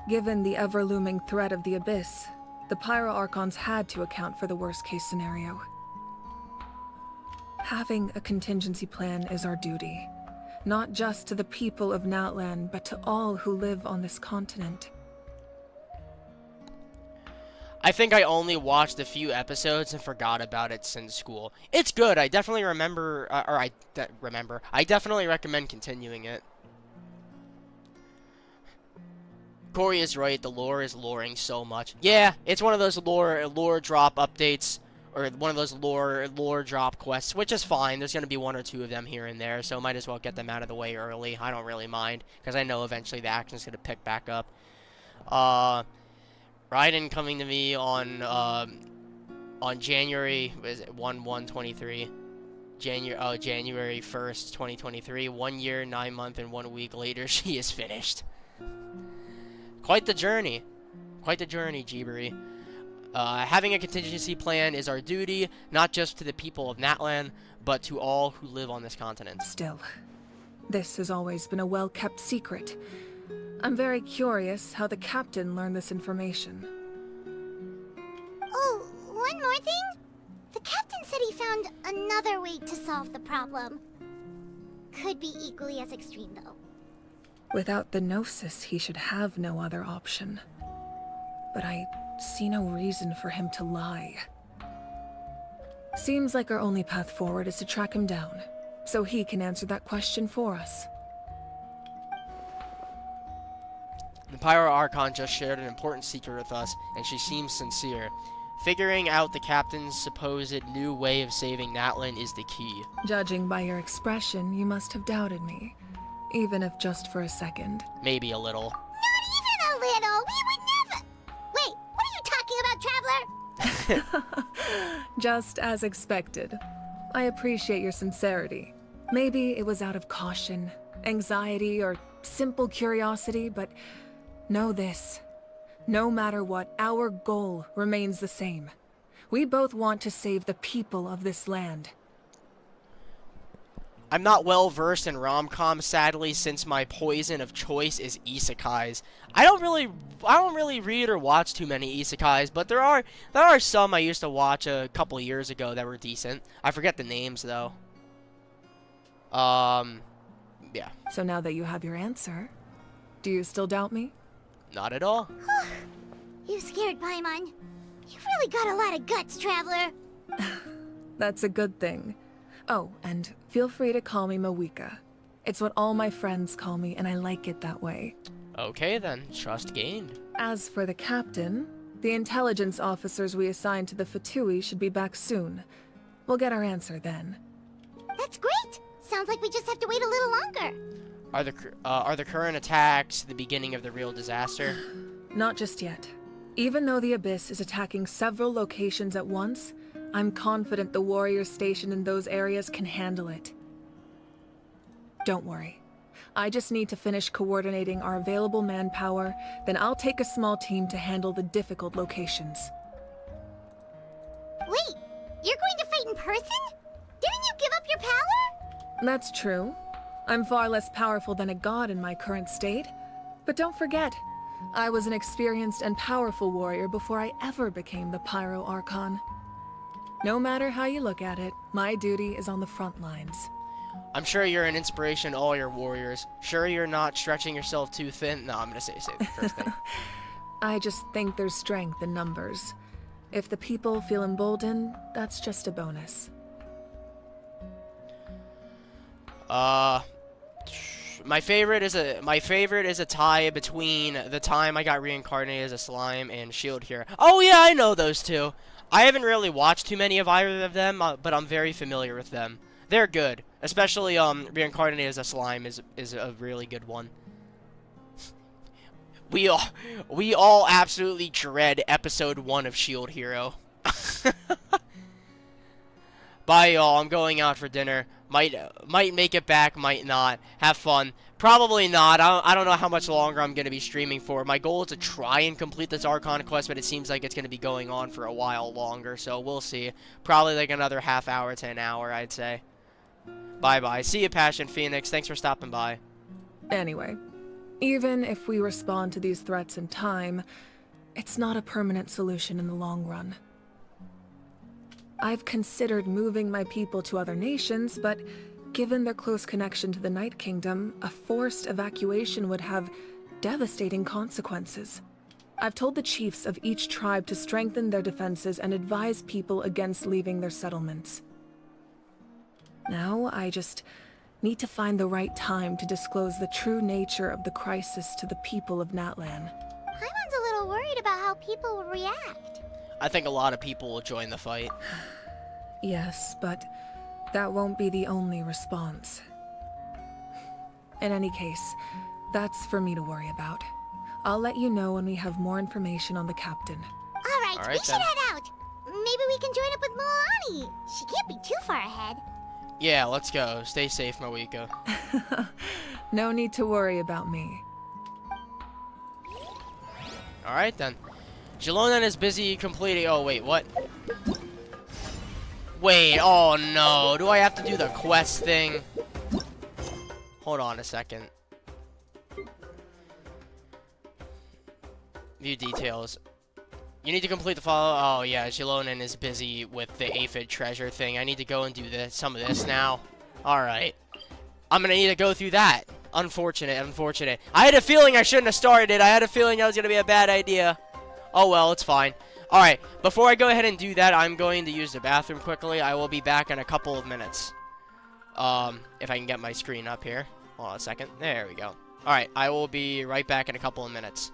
Given the ever-looming threat of the Abyss, the Pyro Archons had to account for the worst-case scenario. Having a contingency plan is our duty. Not just to the people of Natlan, but to all who live on this continent. I think I only watched a few episodes and forgot about it since school. It's good. I definitely remember, I definitely recommend continuing it. Corey is right. The lore is loring so much. Yeah, it's one of those lore drop updates. Or one of those lore drop quests, which is fine. There's going to be one or two of them here and there, so might as well get them out of the way early. I don't really mind, because I know eventually the action's going to pick back up. Raiden coming to me on January, was it 1/1/23? January 1st, 2023. 1 year, 9 months, and 1 week later, she is finished. Quite the journey. Quite the journey, Jiburi. Having a contingency plan is our duty, not just to the people of Natlan, but to all who live on this continent. Still, this has always been a well-kept secret. I'm very curious how the captain learned this information. Oh, one more thing? The captain said he found another way to solve the problem. Could be equally as extreme, though. Without the Gnosis, he should have no other option. But I see no reason for him to lie. Seems like our only path forward is to track him down, so he can answer that question for us. The Pyro Archon just shared an important secret with us, and she seems sincere. Figuring out the captain's supposed new way of saving Natlan is the key. Judging by your expression, you must have doubted me. Even if just for a second. Maybe a little. Not even a little! We would never— Wait, what are you talking about, Traveler? Just as expected. I appreciate your sincerity. Maybe it was out of caution, anxiety, or simple curiosity, but know this. No matter what, our goal remains the same. We both want to save the people of this land. I'm not well versed in rom-coms, sadly, since my poison of choice is isekais. I don't really read or watch too many isekais, but there are some I used to watch a couple years ago that were decent. I forget the names though. Yeah. So now that you have your answer, do you still doubt me? Not at all. You scared Paimon. You've really got a lot of guts, Traveler. That's a good thing. Oh, and feel free to call me Mawika. It's what all my friends call me, and I like it that way. Okay then, trust gained. As for the captain, the intelligence officers we assigned to the Fatui should be back soon. We'll get our answer then. That's great. Sounds like we just have to wait a little longer. Are the current attacks the beginning of the real disaster? Not just yet. Even though the Abyss is attacking several locations at once, I'm confident the warriors stationed in those areas can handle it. Don't worry. I just need to finish coordinating our available manpower, then I'll take a small team to handle the difficult locations. Wait, you're going to fight in person? Didn't you give up your power? That's true. I'm far less powerful than a god in my current state. But don't forget, I was an experienced and powerful warrior before I ever became the Pyro Archon. No matter how you look at it, my duty is on the front lines. I'm sure you're an inspiration to all your warriors. Sure you're not stretching yourself too thin? No, I'm gonna say the first thing. I just think there's strength in numbers. If the people feel emboldened, that's just a bonus. My favorite is a tie between the time I got reincarnated as a slime and Shield Hero. Oh yeah, I know those two. I haven't really watched too many of either of them, but I'm very familiar with them. They're good, especially reincarnated as a slime is a really good one. We all absolutely dread episode 1 of Shield Hero. Bye y'all, I'm going out for dinner. Might make it back, might not. Have fun. Probably not. I don't know how much longer I'm going to be streaming for. My goal is to try and complete this Archon quest, but it seems like it's going to be going on for a while longer, so we'll see. Probably like another half hour to an hour, I'd say. Bye-bye. See you, Passion Phoenix. Thanks for stopping by. Anyway, even if we respond to these threats in time, it's not a permanent solution in the long run. I've considered moving my people to other nations, but given their close connection to the Night Kingdom, a forced evacuation would have devastating consequences. I've told the chiefs of each tribe to strengthen their defenses and advise people against leaving their settlements. Now, I just need to find the right time to disclose the true nature of the crisis to the people of Natlan. Paimon's a little worried about how people will react. I think a lot of people will join the fight. Yes, but that won't be the only response. In any case, that's for me to worry about. I'll let you know when we have more information on the captain. All right, we should head out. Maybe we can join up with Milani. She can't be too far ahead. Yeah, let's go. Stay safe, Mawika. No need to worry about me. Alright then. Jalonan is busy completing... Oh, wait, what? Wait, oh no. Do I have to do the quest thing? Hold on a second. View details. You need to complete the follow... Oh, yeah, Jalonan is busy with the aphid treasure thing. I need to go and do some of this now. Alright. I'm gonna need to go through that. Unfortunate, unfortunate. I had a feeling I shouldn't have started it. I had a feeling that was gonna be a bad idea. Oh well, it's fine. Alright, before I go ahead and do that, I'm going to use the bathroom quickly. I will be back in a couple of minutes. If I can get my screen up here. Hold on a second. There we go. Alright, I will be right back in a couple of minutes.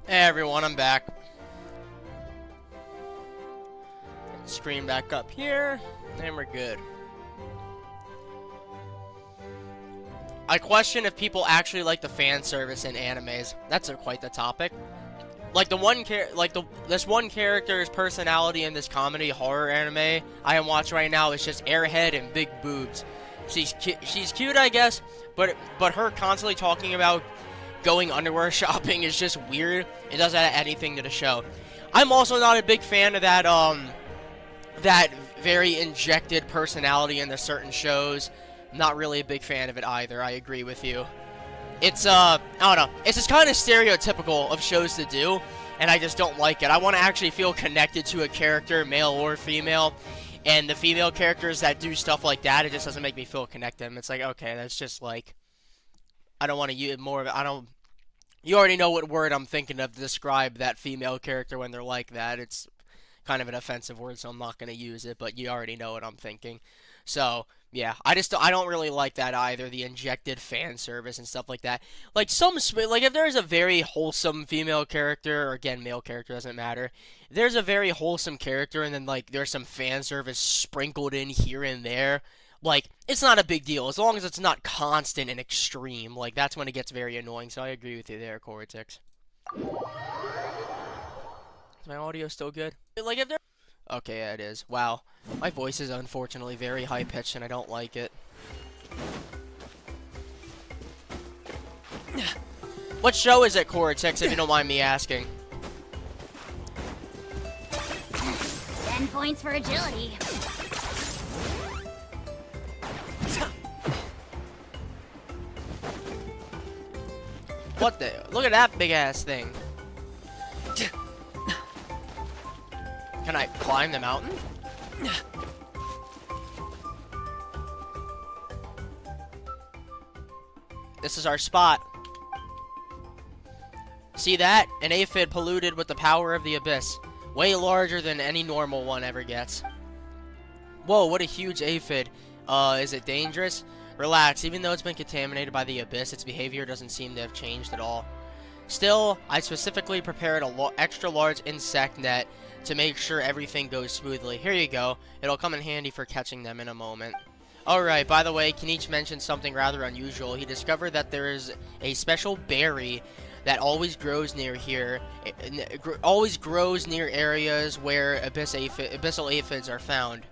Hey everyone, I'm back. Screen back up here, and we're good. I question if people actually like the fan service in animes. That's quite the topic. Like this one character's personality in this comedy horror anime I am watching right now is just airhead and big boobs. She's cute, I guess, but her constantly talking about going underwear shopping is just weird. It doesn't add anything to the show. I'm also not a big fan of that that very injected personality into certain shows. Not really a big fan of it either. I agree with you. It's I don't know. It's just kind of stereotypical of shows to do, and I just don't like it. I want to actually feel connected to a character, male or female. And the female characters that do stuff like that, it just doesn't make me feel connected. It's like, okay, that's just like, I don't want to use more of it. I don't. You already know what word I'm thinking of to describe that female character when they're like that. It's kind of an offensive word, so I'm not going to use it, but you already know what I'm thinking. So, yeah, I don't really like that either, the injected fan service and stuff like that. Like, if there's a very wholesome female character, or again, male character, doesn't matter. There's a very wholesome character, and then, like, there's some fan service sprinkled in here and there. Like, it's not a big deal, as long as it's not constant and extreme. Like, that's when it gets very annoying, so I agree with you there, Cortex. Is my audio still good? Like, if there... Okay, yeah, it is. Wow. My voice is unfortunately very high-pitched, and I don't like it. What show is it, Cortex, if you don't mind me asking? 10 points for agility. What the? Look at that big-ass thing. Can I climb the mountain? This is our spot. See that? An aphid polluted with the power of the abyss. Way larger than any normal one ever gets. Whoa, what a huge aphid. Is it dangerous? Relax, even though it's been contaminated by the abyss, its behavior doesn't seem to have changed at all. Still, I specifically prepared a extra large insect net to make sure everything goes smoothly. Here you go. It'll come in handy for catching them in a moment. Alright, by the way, Kenichi mentioned something rather unusual. He discovered that there is a special berry that always grows near here. Always grows near areas where abyssal aphids are found.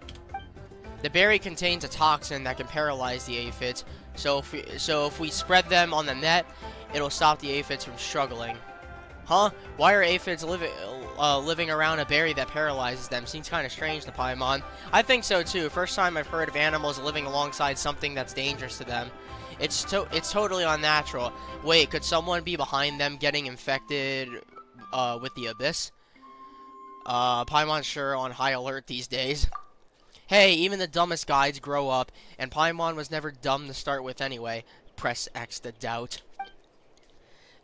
The berry contains a toxin that can paralyze the aphids, so if we spread them on the net, it'll stop the aphids from struggling. Huh? Why are aphids living around a berry that paralyzes them? Seems kind of strange to Paimon. I think so too. First time I've heard of animals living alongside something that's dangerous to them. It's totally unnatural. Wait, could someone be behind them getting infected with the abyss? Paimon's sure on high alert these days. Hey, even the dumbest guides grow up, and Paimon was never dumb to start with anyway. Press X to doubt.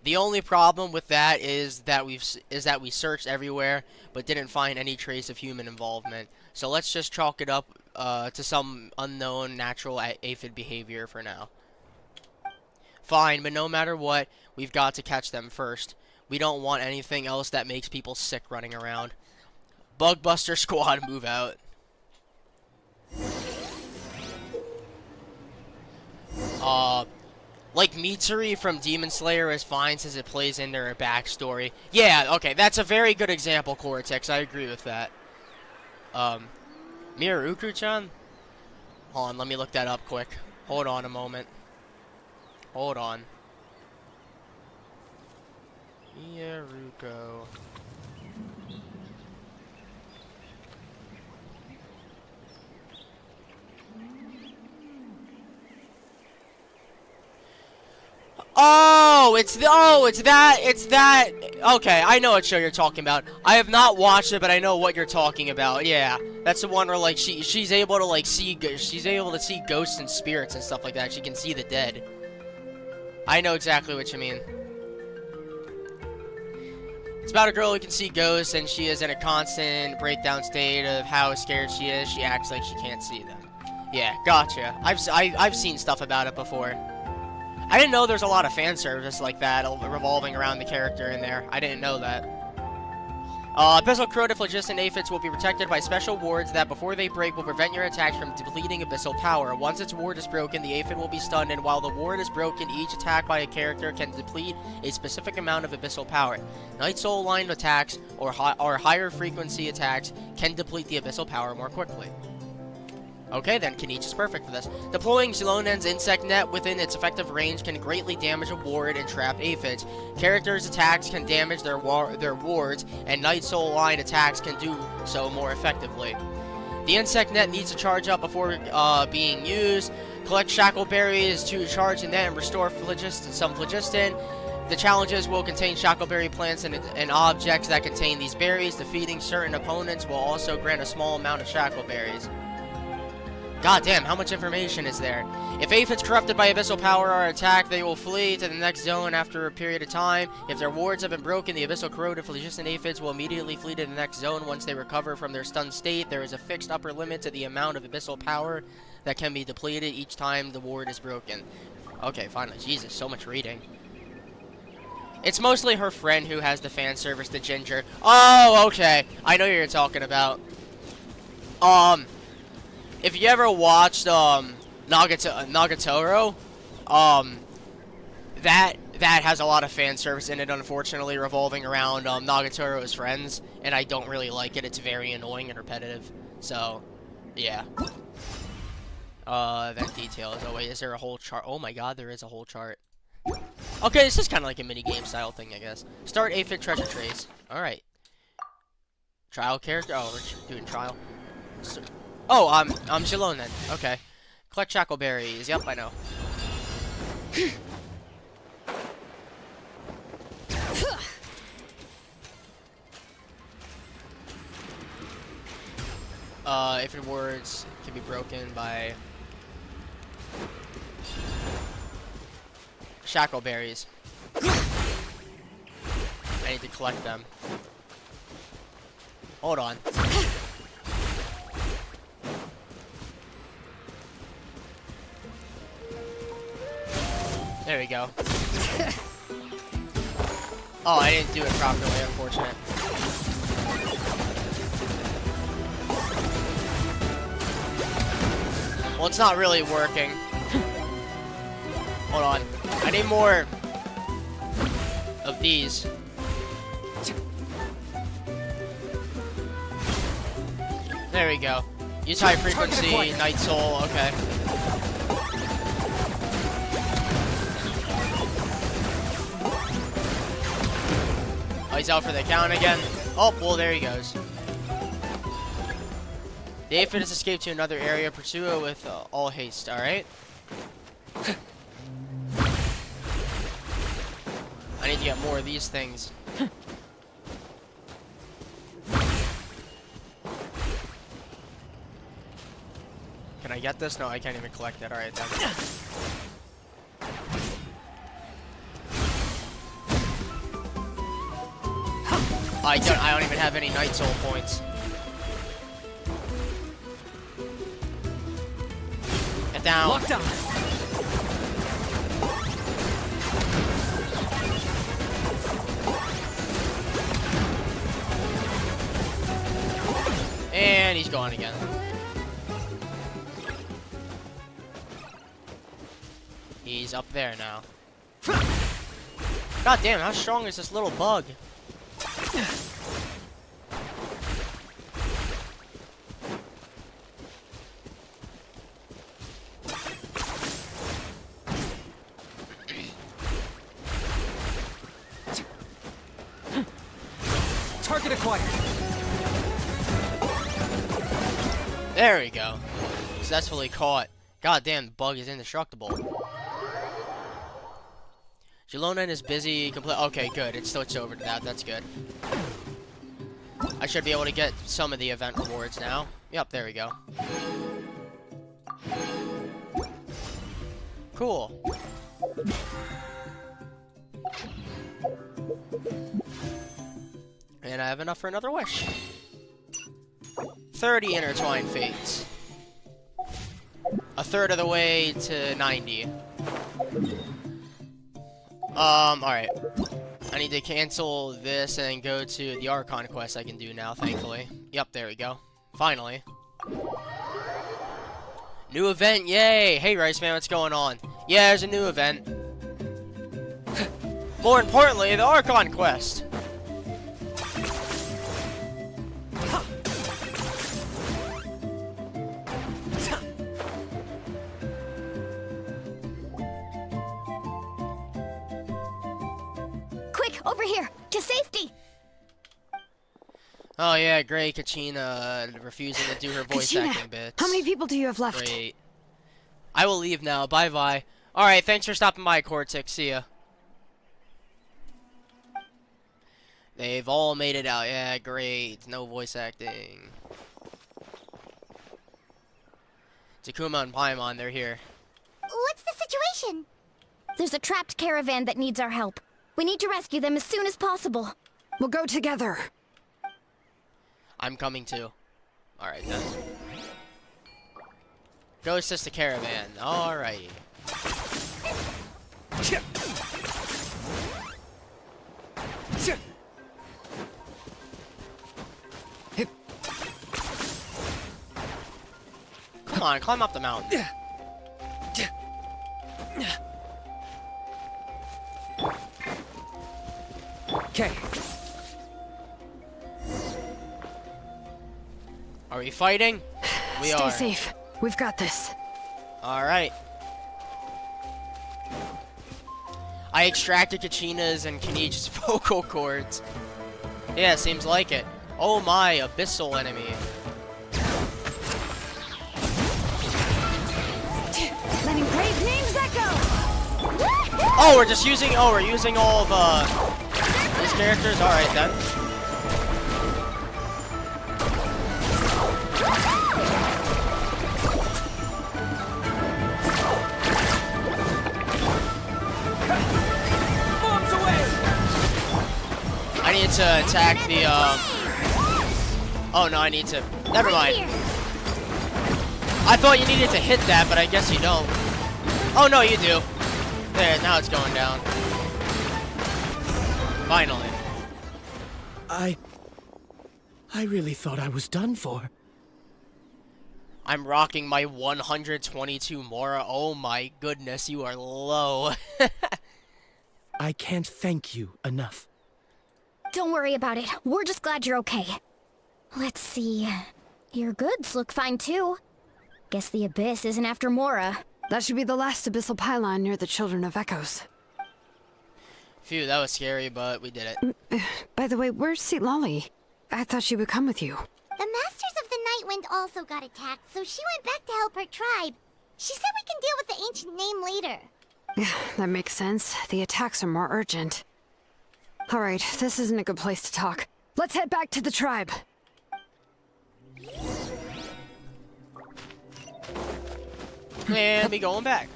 The only problem with that is that we searched everywhere, but didn't find any trace of human involvement. So let's just chalk it up to some unknown natural aphid behavior for now. Fine, but no matter what, we've got to catch them first. We don't want anything else that makes people sick running around. Bugbuster Squad, move out. Like Mitsuri from Demon Slayer is fine since it plays into her backstory. Yeah, okay, that's a very good example, Cortex. I agree with that. Miruku-chan? Hold on, let me look that up quick. Hold on a moment. Hold on. Miruko. Oh, it's that. Okay, I know what show you're talking about. I have not watched it, but I know what you're talking about. Yeah, that's the one where like she's able to like see ghosts and spirits and stuff like that. She can see the dead. I know exactly what you mean. It's about a girl who can see ghosts, and she is in a constant breakdown state of how scared she is. She acts like she can't see them. Yeah, gotcha. I've seen stuff about it before. I didn't know there's a lot of fan service like that revolving around the character in there. I didn't know that. Abyssal corrosive phlogiston aphids will be protected by special wards that, before they break, will prevent your attacks from depleting abyssal power. Once its ward is broken, the aphid will be stunned, and while the ward is broken, each attack by a character can deplete a specific amount of abyssal power. Night Soul line attacks or higher frequency attacks can deplete the abyssal power more quickly. Okay, then Kenichi is perfect for this. Deploying Xilonen's insect net within its effective range can greatly damage a ward and trap aphids. Characters' attacks can damage their wards, and Night Soul line attacks can do so more effectively. The insect net needs to charge up before being used. Collect shackle berries to charge the net and restore some phlogiston. The challenges will contain shackleberry plants and objects that contain these berries. Defeating certain opponents will also grant a small amount of shackleberries. God damn, how much information is there? If aphids corrupted by abyssal power are attacked, they will flee to the next zone after a period of time. If their wards have been broken, the abyssal corrosive phlogiston aphids will immediately flee to the next zone once they recover from their stunned state. There is a fixed upper limit to the amount of abyssal power that can be depleted each time the ward is broken. Okay, finally. Jesus, so much reading. It's mostly her friend who has the fan service, the Ginger. Oh, okay. I know what you're talking about. If you ever watched Nagatoro, that has a lot of fan service in it, unfortunately, revolving around Nagatoro's friends, and I don't really like it. It's very annoying and repetitive. So, yeah. Event details. Oh wait, is there a whole chart? Oh my god, there is a whole chart. Okay, this is kind of like a mini-game style thing, I guess. Start aphid treasure trace. Alright. Trial character? Oh, we're doing trial. So, oh, I'm Xilonen then. Okay. Collect shackleberries. Yep, I know. Aphid wards can be broken by shackleberries. I need to collect them. Hold on. There we go. Oh, I didn't do it properly, unfortunate. Well, it's not really working. Hold on. I need more of these. There we go. Use high frequency, Night Soul, okay. Oh, he's out for the count again. Oh, well, there he goes. The aphid has escaped to another area. Pursue it with all haste, alright? I need to get more of these things. Can I get this? No, I can't even collect it. Alright, then. I don't even have any Night Soul points. Get down. Locked on. And he's gone again. He's up there now. God damn, how strong is this little bug? Target acquired. There we go. Successfully caught. God damn, the bug is indestructible. Xilonen is busy. Okay, good. It switched over to that. That's good. I should be able to get some of the event rewards now. Yep, there we go. Cool. And I have enough for another wish. 30 intertwined fates. A third of the way to 90. Alright. I need to cancel this and go to the ARCHON quest I can do now, thankfully. Yep, there we go. Finally. New event, yay! Hey, Rice Man, what's going on? Yeah, there's a new event. More importantly, the ARCHON quest. Quick, over here, to safety. Oh yeah, great. Kachina refusing to do her voice acting bits. How many people do you have left? Great. I will leave now. Bye-bye. Alright, thanks for stopping by, Cortex. See ya. They've all made it out. Yeah, great. No voice acting. Takuma and Paimon, they're here. What's the situation? There's a trapped caravan that needs our help. We need to rescue them as soon as possible. We'll go together. I'm coming too. Alright then. Go assist the caravan. Alright. Come on, climb up the mountain. Okay. Are we fighting? We are. Stay safe. We've got this. Alright. I extracted Kachina's and Kenichi's vocal cords. Yeah, seems like it. Oh my, abyssal enemy. Letting brave names echo! Oh, we're using all of these characters? Alright then. I need to attack the, Oh, no, I need to... Never mind. I thought you needed to hit that, but I guess you don't. Oh, no, you do. There, now it's going down. Finally. I really thought I was done for. I'm rocking my 122 Mora. Oh my goodness, you are low. I can't thank you enough. Don't worry about it. We're just glad you're okay. Let's see. Your goods look fine too. Guess the Abyss isn't after Mora. That should be the last abyssal pylon near the Children of Echoes. Phew, that was scary, but we did it. By the way, where's Lolly? I thought she would come with you. The Masters of the Night Wind also got attacked, so she went back to help her tribe. She said we can deal with the ancient name later. Yeah, that makes sense. The attacks are more urgent. Alright, this isn't a good place to talk. Let's head back to the tribe. And we going back.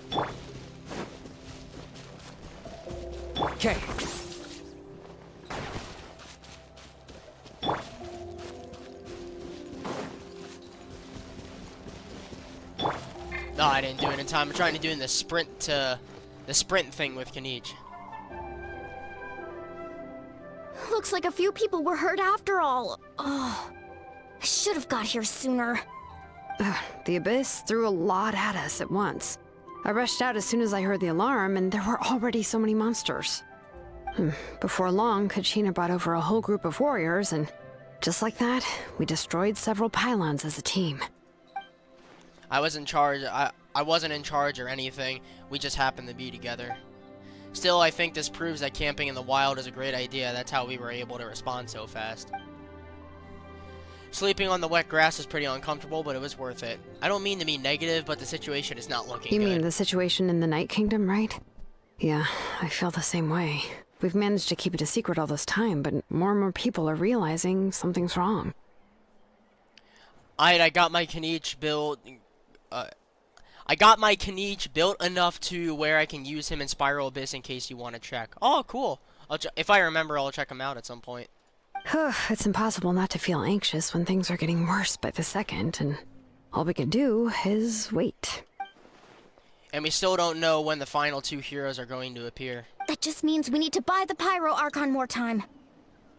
Okay. No, I didn't do it in time. I'm trying to do the sprint thing with Kenichi. Looks like a few people were hurt after all. Oh, I should have got here sooner. The Abyss threw a lot at us at once. I rushed out as soon as I heard the alarm, and there were already so many monsters. Before long, Kachina brought over a whole group of warriors, and just like that, we destroyed several pylons as a team. I was in charge. I wasn't in charge or anything. We just happened to be together. Still, I think this proves that camping in the wild is a great idea. That's how we were able to respond so fast. Sleeping on the wet grass is pretty uncomfortable, but it was worth it. I don't mean to be negative, but the situation is not looking good. You mean the situation in the Night Kingdom, right? Yeah, I feel the same way. We've managed to keep it a secret all this time, but more and more people are realizing something's wrong. I got my Kenichi built. I got my Kenichi built enough to where I can use him in Spiral Abyss in case you want to check. Oh, cool. If I remember, I'll check him out at some point. It's impossible not to feel anxious when things are getting worse by the second, and all we can do is wait. And we still don't know when the final 2 heroes are going to appear. That just means we need to buy the Pyro Archon more time.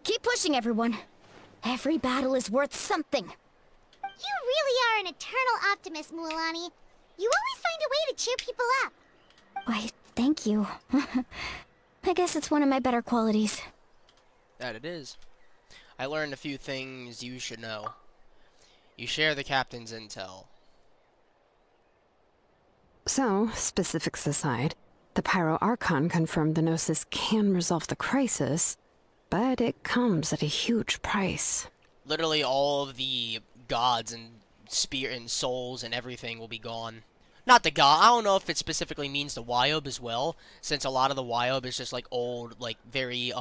Keep pushing, everyone. Every battle is worth something. You really are an eternal optimist, Mualani. You always find a way to cheer people up. Why, thank you. I guess it's one of my better qualities. That it is. I learned a few things you should know. You share the captain's intel. So, specifics aside, the Pyro Archon confirmed the Gnosis can resolve the crisis, but it comes at a huge price. Literally all of the gods and spirit and souls and everything will be gone. Not the god. I don't know if it specifically means the Wyob as well, since a lot of the Wyob is just like old, like very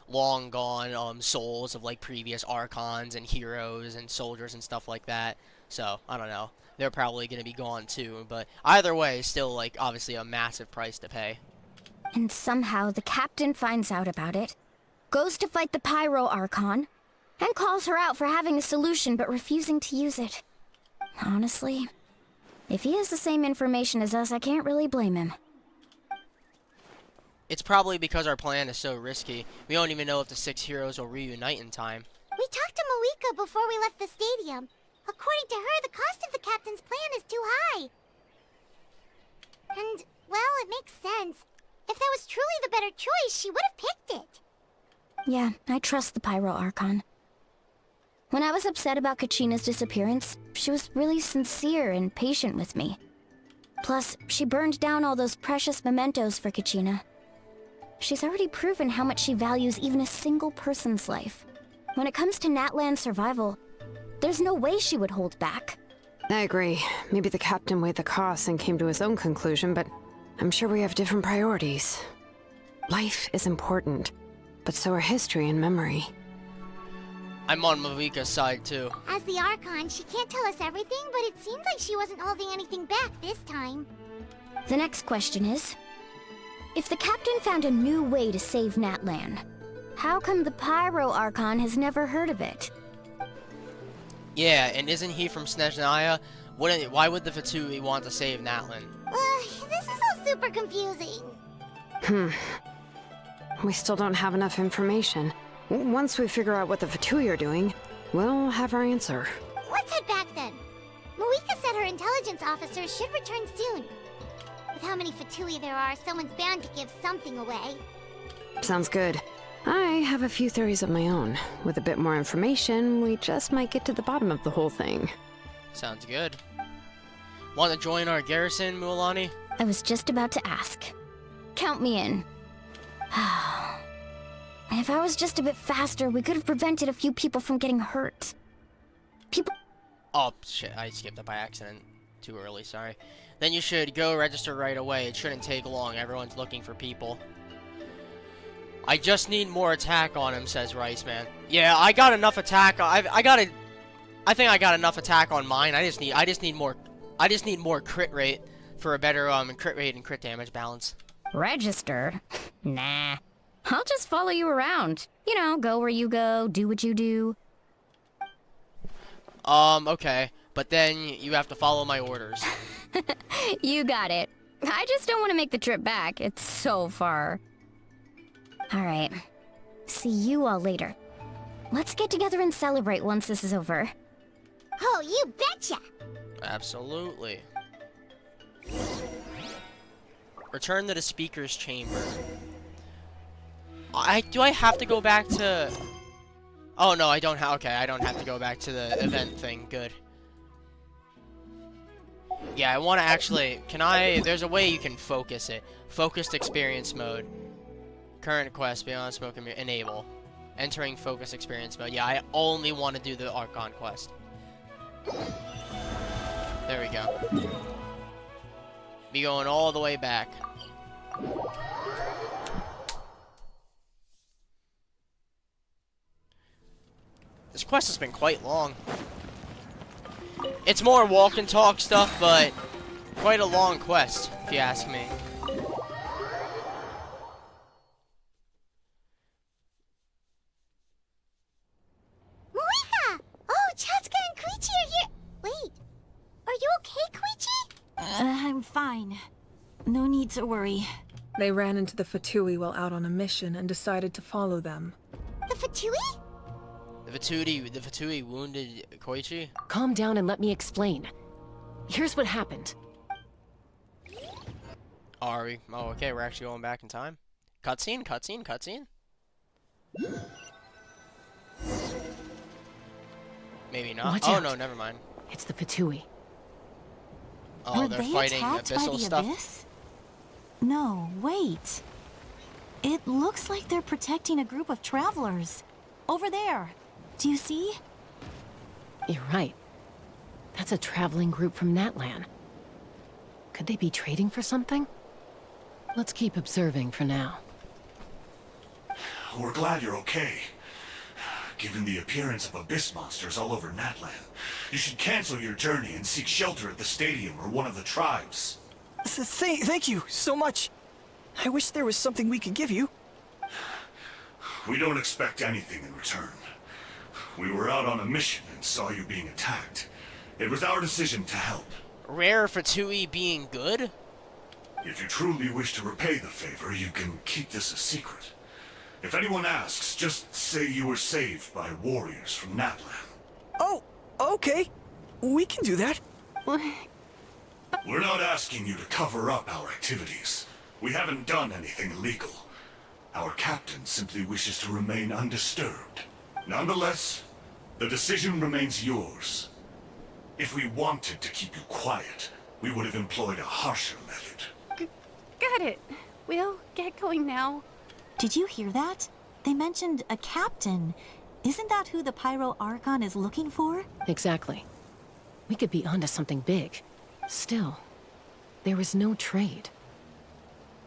long gone souls of like previous archons and heroes and soldiers and stuff like that. So I don't know. They're probably going to be gone too, but either way, still like obviously a massive price to pay. And somehow the captain finds out about it, goes to fight the Pyro Archon, and calls her out for having a solution but refusing to use it. Honestly, if he has the same information as us, I can't really blame him. It's probably because our plan is so risky. We don't even know if the 6 heroes will reunite in time. We talked to Moika before we left the stadium. According to her, the cost of the captain's plan is too high. And, well, it makes sense. If that was truly the better choice, she would have picked it. Yeah, I trust the Pyro Archon. When I was upset about Kachina's disappearance, she was really sincere and patient with me. Plus, she burned down all those precious mementos for Kachina. She's already proven how much she values even a single person's life. When it comes to Natlan's survival, there's no way she would hold back. I agree. Maybe the captain weighed the costs and came to his own conclusion, but I'm sure we have different priorities. Life is important, but so are history and memory. I'm on Mavika's side too. As the Archon, she can't tell us everything, but it seems like she wasn't holding anything back this time. The next question is, if the captain found a new way to save Natlan, how come the Pyro Archon has never heard of it? Yeah, and isn't he from Snezhnaya? Why would the Fatui want to save Natlan? This is all super confusing. We still don't have enough information. Once we figure out what the Fatui are doing, we'll have our answer. Let's head back then. Moika said her intelligence officers should return soon. With how many Fatui there are, someone's bound to give something away. Sounds good. I have a few theories of my own. With a bit more information, we just might get to the bottom of the whole thing. Sounds good. Want to join our garrison, Mualani? I was just about to ask. Count me in. If I was just a bit faster, we could have prevented a few people from getting hurt. Oh, shit, I skipped it by accident. Too early, sorry. Then you should go register right away. It shouldn't take long. Everyone's looking for people. I just need more attack on him, says Rice Man. Yeah, I got enough attack. I think I got enough attack on mine. I just need more crit rate for a better crit rate and crit damage balance. Register? Nah. I'll just follow you around. You know, go where you go, do what you do. Okay. But then you have to follow my orders. You got it. I just don't want to make the trip back. It's so far. Alright. See you all later. Let's get together and celebrate once this is over. Oh, you betcha! Absolutely. Return to the speaker's chamber. Do I have to go back to... Oh, no, I don't have... Okay, I don't have to go back to the event thing. Good. Yeah, I want to actually... Can I... There's a way you can focus it. Focused experience mode. Current quest, beyond smoke and enable. Entering focus experience mode. Yeah, I only want to do the Archon quest. There we go. Be going all the way back. This quest has been quite long. It's more walk and talk stuff, but quite a long quest, if you ask me. Moika! Oh, Chatsuka and Koichi are here. Wait, are you okay, Koichi? I'm fine. No need to worry. They ran into the Fatui while out on a mission and decided to follow them. The Fatui? The Fatui wounded Koichi? Calm down and let me explain. Here's what happened. Are we? Oh, okay, we're actually going back in time. Cutscene, cutscene, cutscene? Maybe not. Watch oh, out. no, never mind. It's the Fatui. Oh, Were they're they fighting attacked by abyssal the stuff. abyss? No, wait. It looks like they're protecting a group of travelers. Over there. Do you see? You're right. That's a traveling group from Natlan. Could they be trading for something? Let's keep observing for now. We're glad you're okay. Given the appearance of abyss monsters all over Natlan, you should cancel your journey and seek shelter at the stadium or one of the tribes. Thank you so much. I wish there was something we could give you. We don't expect anything in return. We were out on a mission and saw you being attacked. It was our decision to help. Rare Fatui being good? If you truly wish to repay the favor, you can keep this a secret. If anyone asks, just say you were saved by warriors from Natlan. Oh, okay. We can do that. We're not asking you to cover up our activities. We haven't done anything illegal. Our captain simply wishes to remain undisturbed. Nonetheless, the decision remains yours. If we wanted to keep you quiet, we would have employed a harsher method. Got it. We'll get going now. Did you hear that? They mentioned a captain. Isn't that who the Pyro Archon is looking for? Exactly. We could be onto something big. Still, there was no trade.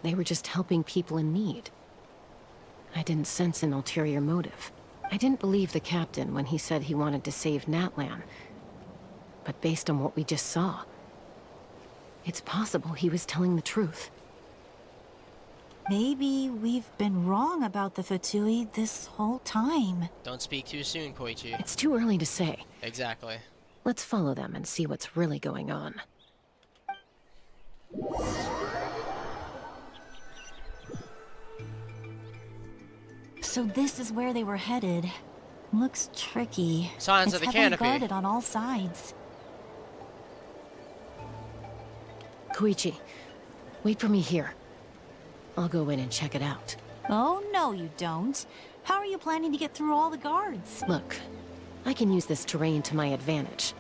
They were just helping people in need. I didn't sense an ulterior motive. I didn't believe the captain when he said he wanted to save Natlan. But based on what we just saw, it's possible he was telling the truth. Maybe we've been wrong about the Fatui this whole time. Don't speak too soon, Koichi. It's too early to say. Exactly. Let's follow them and see what's really going on. So this is where they were headed. Looks tricky. Signs of the heavily canopy. guarded on all sides. Koichi, wait for me here. I'll go in and check it out. Oh, no you don't. How are you planning to get through all the guards? Look, I can use this terrain to my advantage.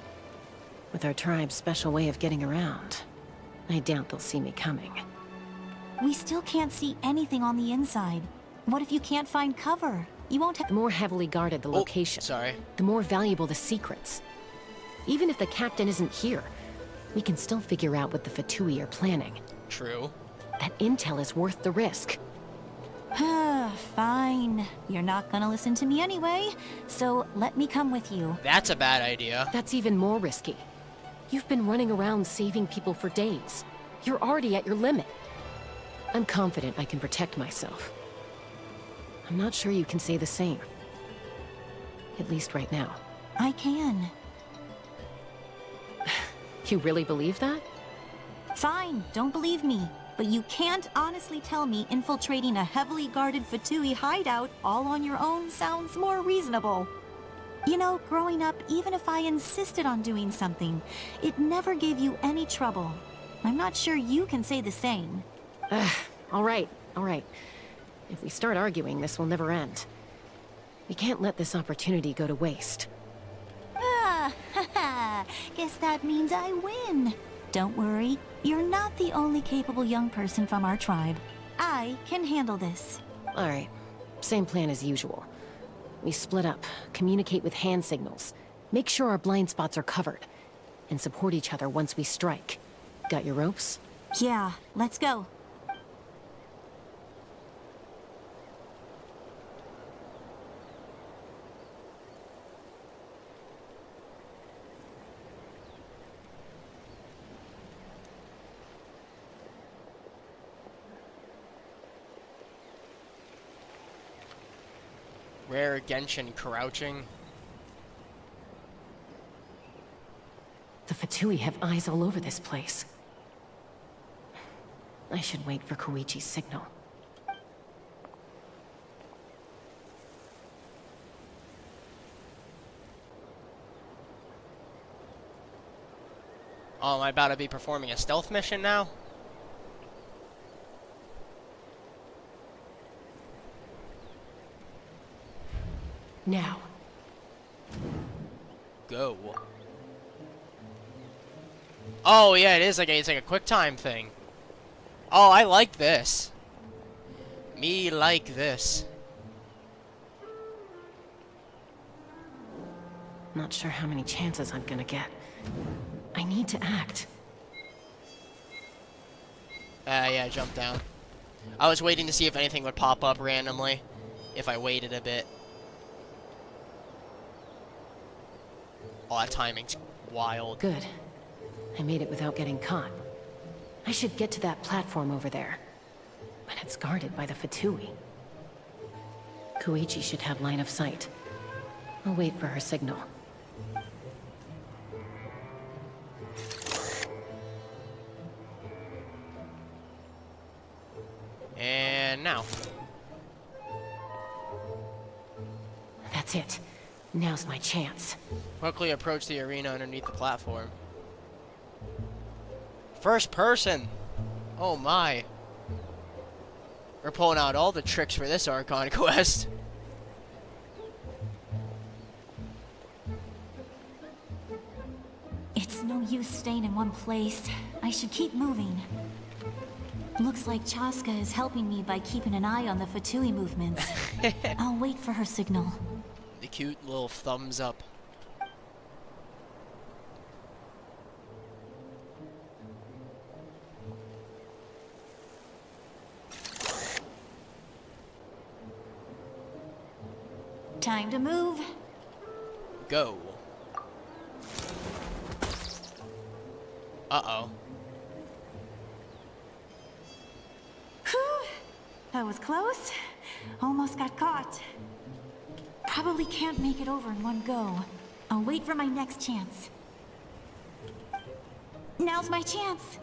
With our tribe's special way of getting around, I doubt they'll see me coming. We still can't see anything on the inside. What if you can't find cover? You won't have— The more heavily guarded the location, the more valuable the secrets. Even if the captain isn't here, we can still figure out what the Fatui are planning. True. That intel is worth the risk. Fine. You're not gonna listen to me anyway, so let me come with you. That's a bad idea. That's even more risky. You've been running around saving people for days. You're already at your limit. I'm confident I can protect myself. I'm not sure you can say the same. At least right now. I can. You really believe that? Fine, don't believe me. But you can't honestly tell me infiltrating a heavily guarded Fatui hideout all on your own sounds more reasonable. You know, growing up, even if I insisted on doing something, it never gave you any trouble. I'm not sure you can say the same. All right. If we start arguing, this will never end. We can't let this opportunity go to waste. Guess that means I win. Don't worry, you're not the only capable young person from our tribe. I can handle this. All right, same plan as usual. We split up, communicate with hand signals, make sure our blind spots are covered, and support each other once we strike. Got your ropes? Yeah, let's go. Rare Genshin crouching. The Fatui have eyes all over this place. I should wait for Koichi's signal. Oh, am I about to be performing a stealth mission now? Now. Go. Oh yeah, it's like a quick time thing. Oh, I like this. Me like this. Not sure how many chances I'm gonna get. I need to act. Yeah, jump down. I was waiting to see if anything would pop up randomly, if I waited a bit. Oh, that timing's wild. Good. I made it without getting caught. I should get to that platform over there. But it's guarded by the Fatui. Koichi should have line of sight. I'll wait for her signal. And now. That's it. Now's my chance. Quickly approach the arena underneath the platform. First person! Oh my. We're pulling out all the tricks for this Archon quest. It's no use staying in one place. I should keep moving. Looks like Chaska is helping me by keeping an eye on the Fatui movements. I'll wait for her signal. The cute little thumbs up. Time to move. Go. Uh-oh. Whew. That was close. Almost got caught. Probably can't make it over in one go. I'll wait for my next chance. Now's my chance.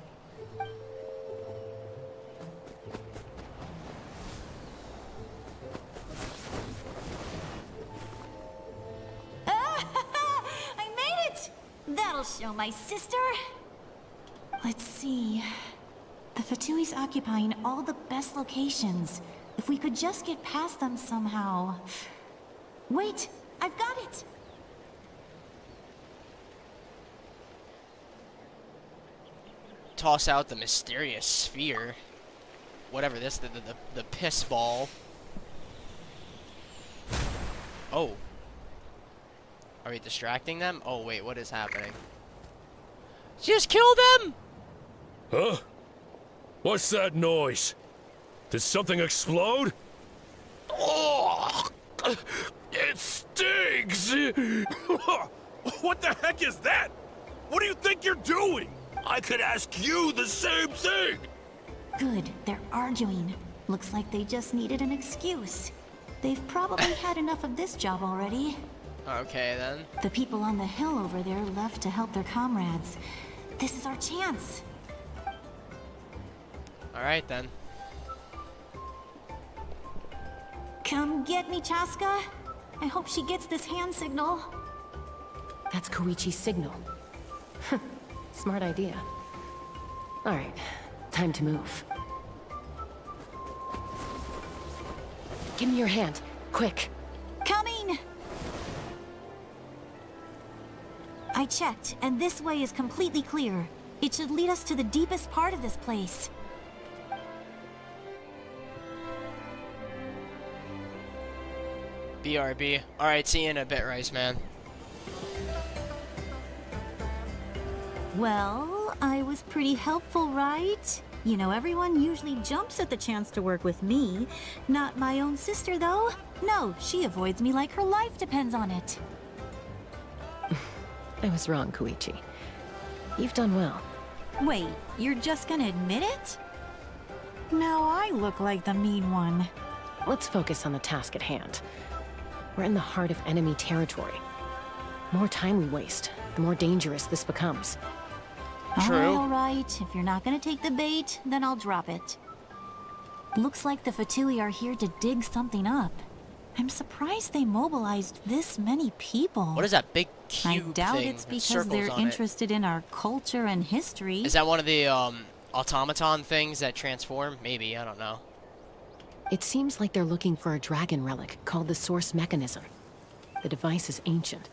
I made it! That'll show my sister. Let's see. The Fatui's occupying all the best locations. If we could just get past them somehow. Wait, I've got it! Toss out the mysterious sphere. Whatever this, the piss ball. Oh. Are we distracting them? Oh wait, what is happening? Just kill them! Huh? What's that noise? Did something explode? Oh! It stinks! What the heck is that? What do you think you're doing? I could ask you the same thing! Good, they're arguing. Looks like they just needed an excuse. They've probably had enough of this job already. Okay then. The people on the hill over there left to help their comrades. This is our chance. Alright then. Come get me, Chaska. I hope she gets this hand signal. That's Koichi's signal. Smart idea. Alright, time to move. Give me your hand, quick. Coming! I checked, and this way is completely clear. It should lead us to the deepest part of this place. BRB. Alright, see you in a bit, Rice Man. Well, I was pretty helpful, right? You know, everyone usually jumps at the chance to work with me. Not my own sister, though. No, she avoids me like her life depends on it. I was wrong, Koichi. You've done well. Wait, you're just gonna admit it? Now I look like the mean one. Let's focus on the task at hand. We're in the heart of enemy territory. The more time we waste, the more dangerous this becomes. True. Alright. If you're not gonna take the bait, then I'll drop it. Looks like the Fatui are here to dig something up. I'm surprised they mobilized this many people. What is that big I cube doubt thing it's with because circles they're on it? interested in our culture and history. Is that one of the automaton things that transform? Maybe, I don't know. It seems like they're looking for a dragon relic called the Source Mechanism. The device is ancient.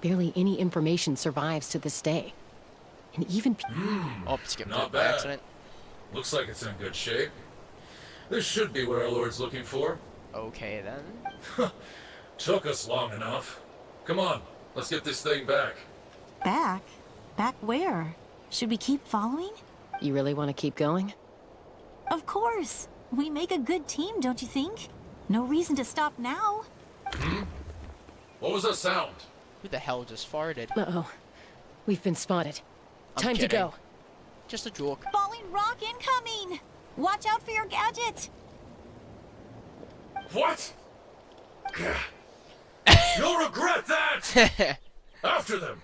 Barely any information survives to this day. And even Oh, skipped Not it by bad. accident. Looks like it's in good shape. This should be what our Lord's looking for. Okay, then. Took us long enough. Come on, let's get this thing back. Back? Back where? Should we keep following? You really want to keep going? Of course. We make a good team, don't you think? No reason to stop now. What was that sound? Who the hell just farted? Uh-oh. We've been spotted. I'm Time to kidding. go. Just a joke. Falling rock incoming! Watch out for your gadget! What? You'll regret that! After them!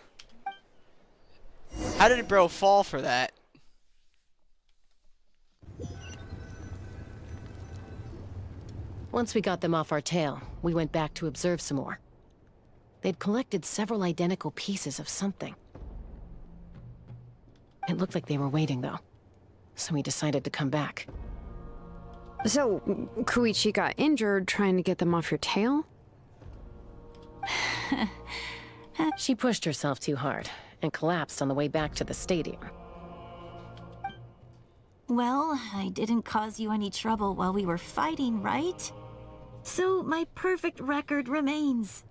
How did bro fall for that? Once we got them off our tail, we went back to observe some more. They'd collected several identical pieces of something. It looked like they were waiting, though. So we decided to come back. So, Koichi got injured trying to get them off your tail? She pushed herself too hard and collapsed on the way back to the stadium. Well, I didn't cause you any trouble while we were fighting, right? So my perfect record remains.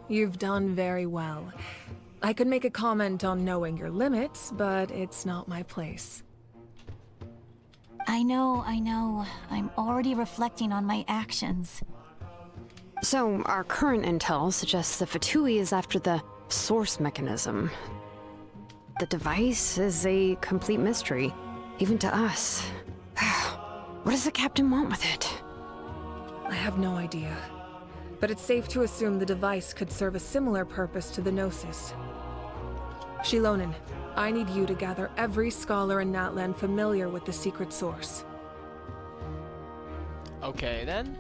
You've done very well. I could make a comment on knowing your limits, but it's not my place. I know. I'm already reflecting on my actions. So, our current intel suggests the Fatui is after the source mechanism. The device is a complete mystery, even to us. What does the captain want with it? I have no idea. But it's safe to assume the device could serve a similar purpose to the Gnosis. Shilonen, I need you to gather every scholar in Natlan familiar with the secret source. Okay, then.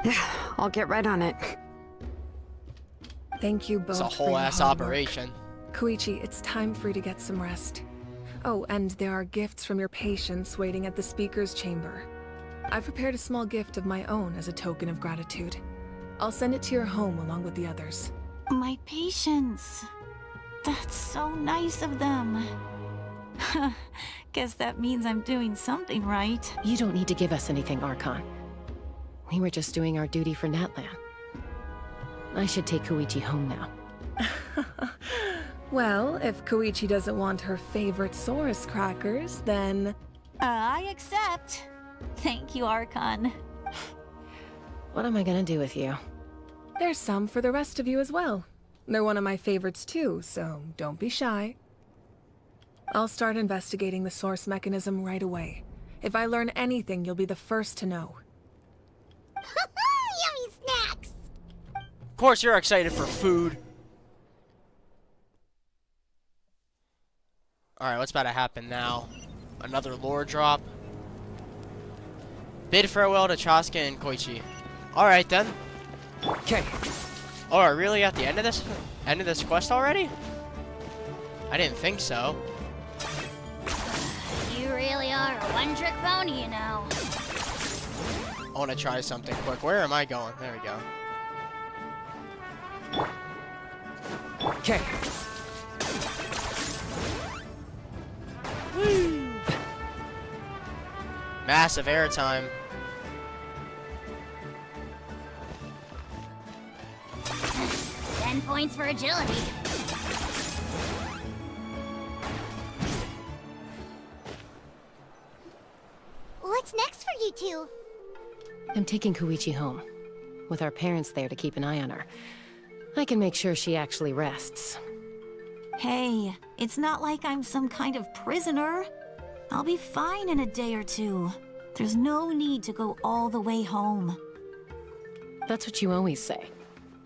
I'll get right on it. Thank you both. It's a for whole your ass hard work. operation. Koichi, it's time for you to get some rest. Oh, and there are gifts from your patients waiting at the speaker's chamber. I've prepared a small gift of my own as a token of gratitude. I'll send it to your home along with the others. My patience. That's so nice of them. Guess that means I'm doing something right. You don't need to give us anything, Archon. We were just doing our duty for Natlan. I should take Koichi home now. Well, if Koichi doesn't want her favorite Saurus crackers, then... I accept. Thank you, Archon. What am I gonna do with you? There's some for the rest of you as well. They're one of my favorites too, so don't be shy. I'll start investigating the source mechanism right away. If I learn anything, you'll be the first to know. Yummy snacks! Of course, you're excited for food. Alright, what's about to happen now? Another lore drop. Bid farewell to Chaska and Koichi. Alright then. Okay. Oh, are we really at the end of this quest already? I didn't think so. You really are a one-trick pony, you know. I want to try something quick. Where am I going? There we go. Okay. Woo! Massive airtime. Points for agility. What's next for you two? I'm taking Koichi home. With our parents there to keep an eye on her. I can make sure she actually rests. Hey, it's not like I'm some kind of prisoner. I'll be fine in a day or two. There's no need to go all the way home. That's what you always say.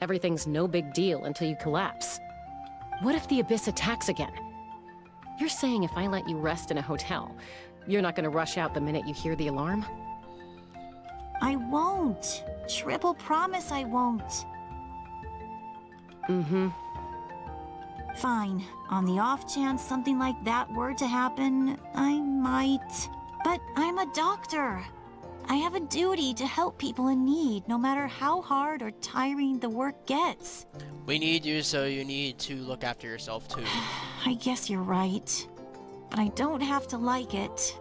Everything's no big deal until you collapse. What if the Abyss attacks again? You're saying if I let you rest in a hotel, you're not gonna rush out the minute you hear the alarm? I won't. Triple promise I won't. Mm-hmm. Fine. On the off chance something like that were to happen, I might. But I'm a doctor. I have a duty to help people in need, no matter how hard or tiring the work gets. We need you, so you need to look after yourself too. I guess you're right. But I don't have to like it.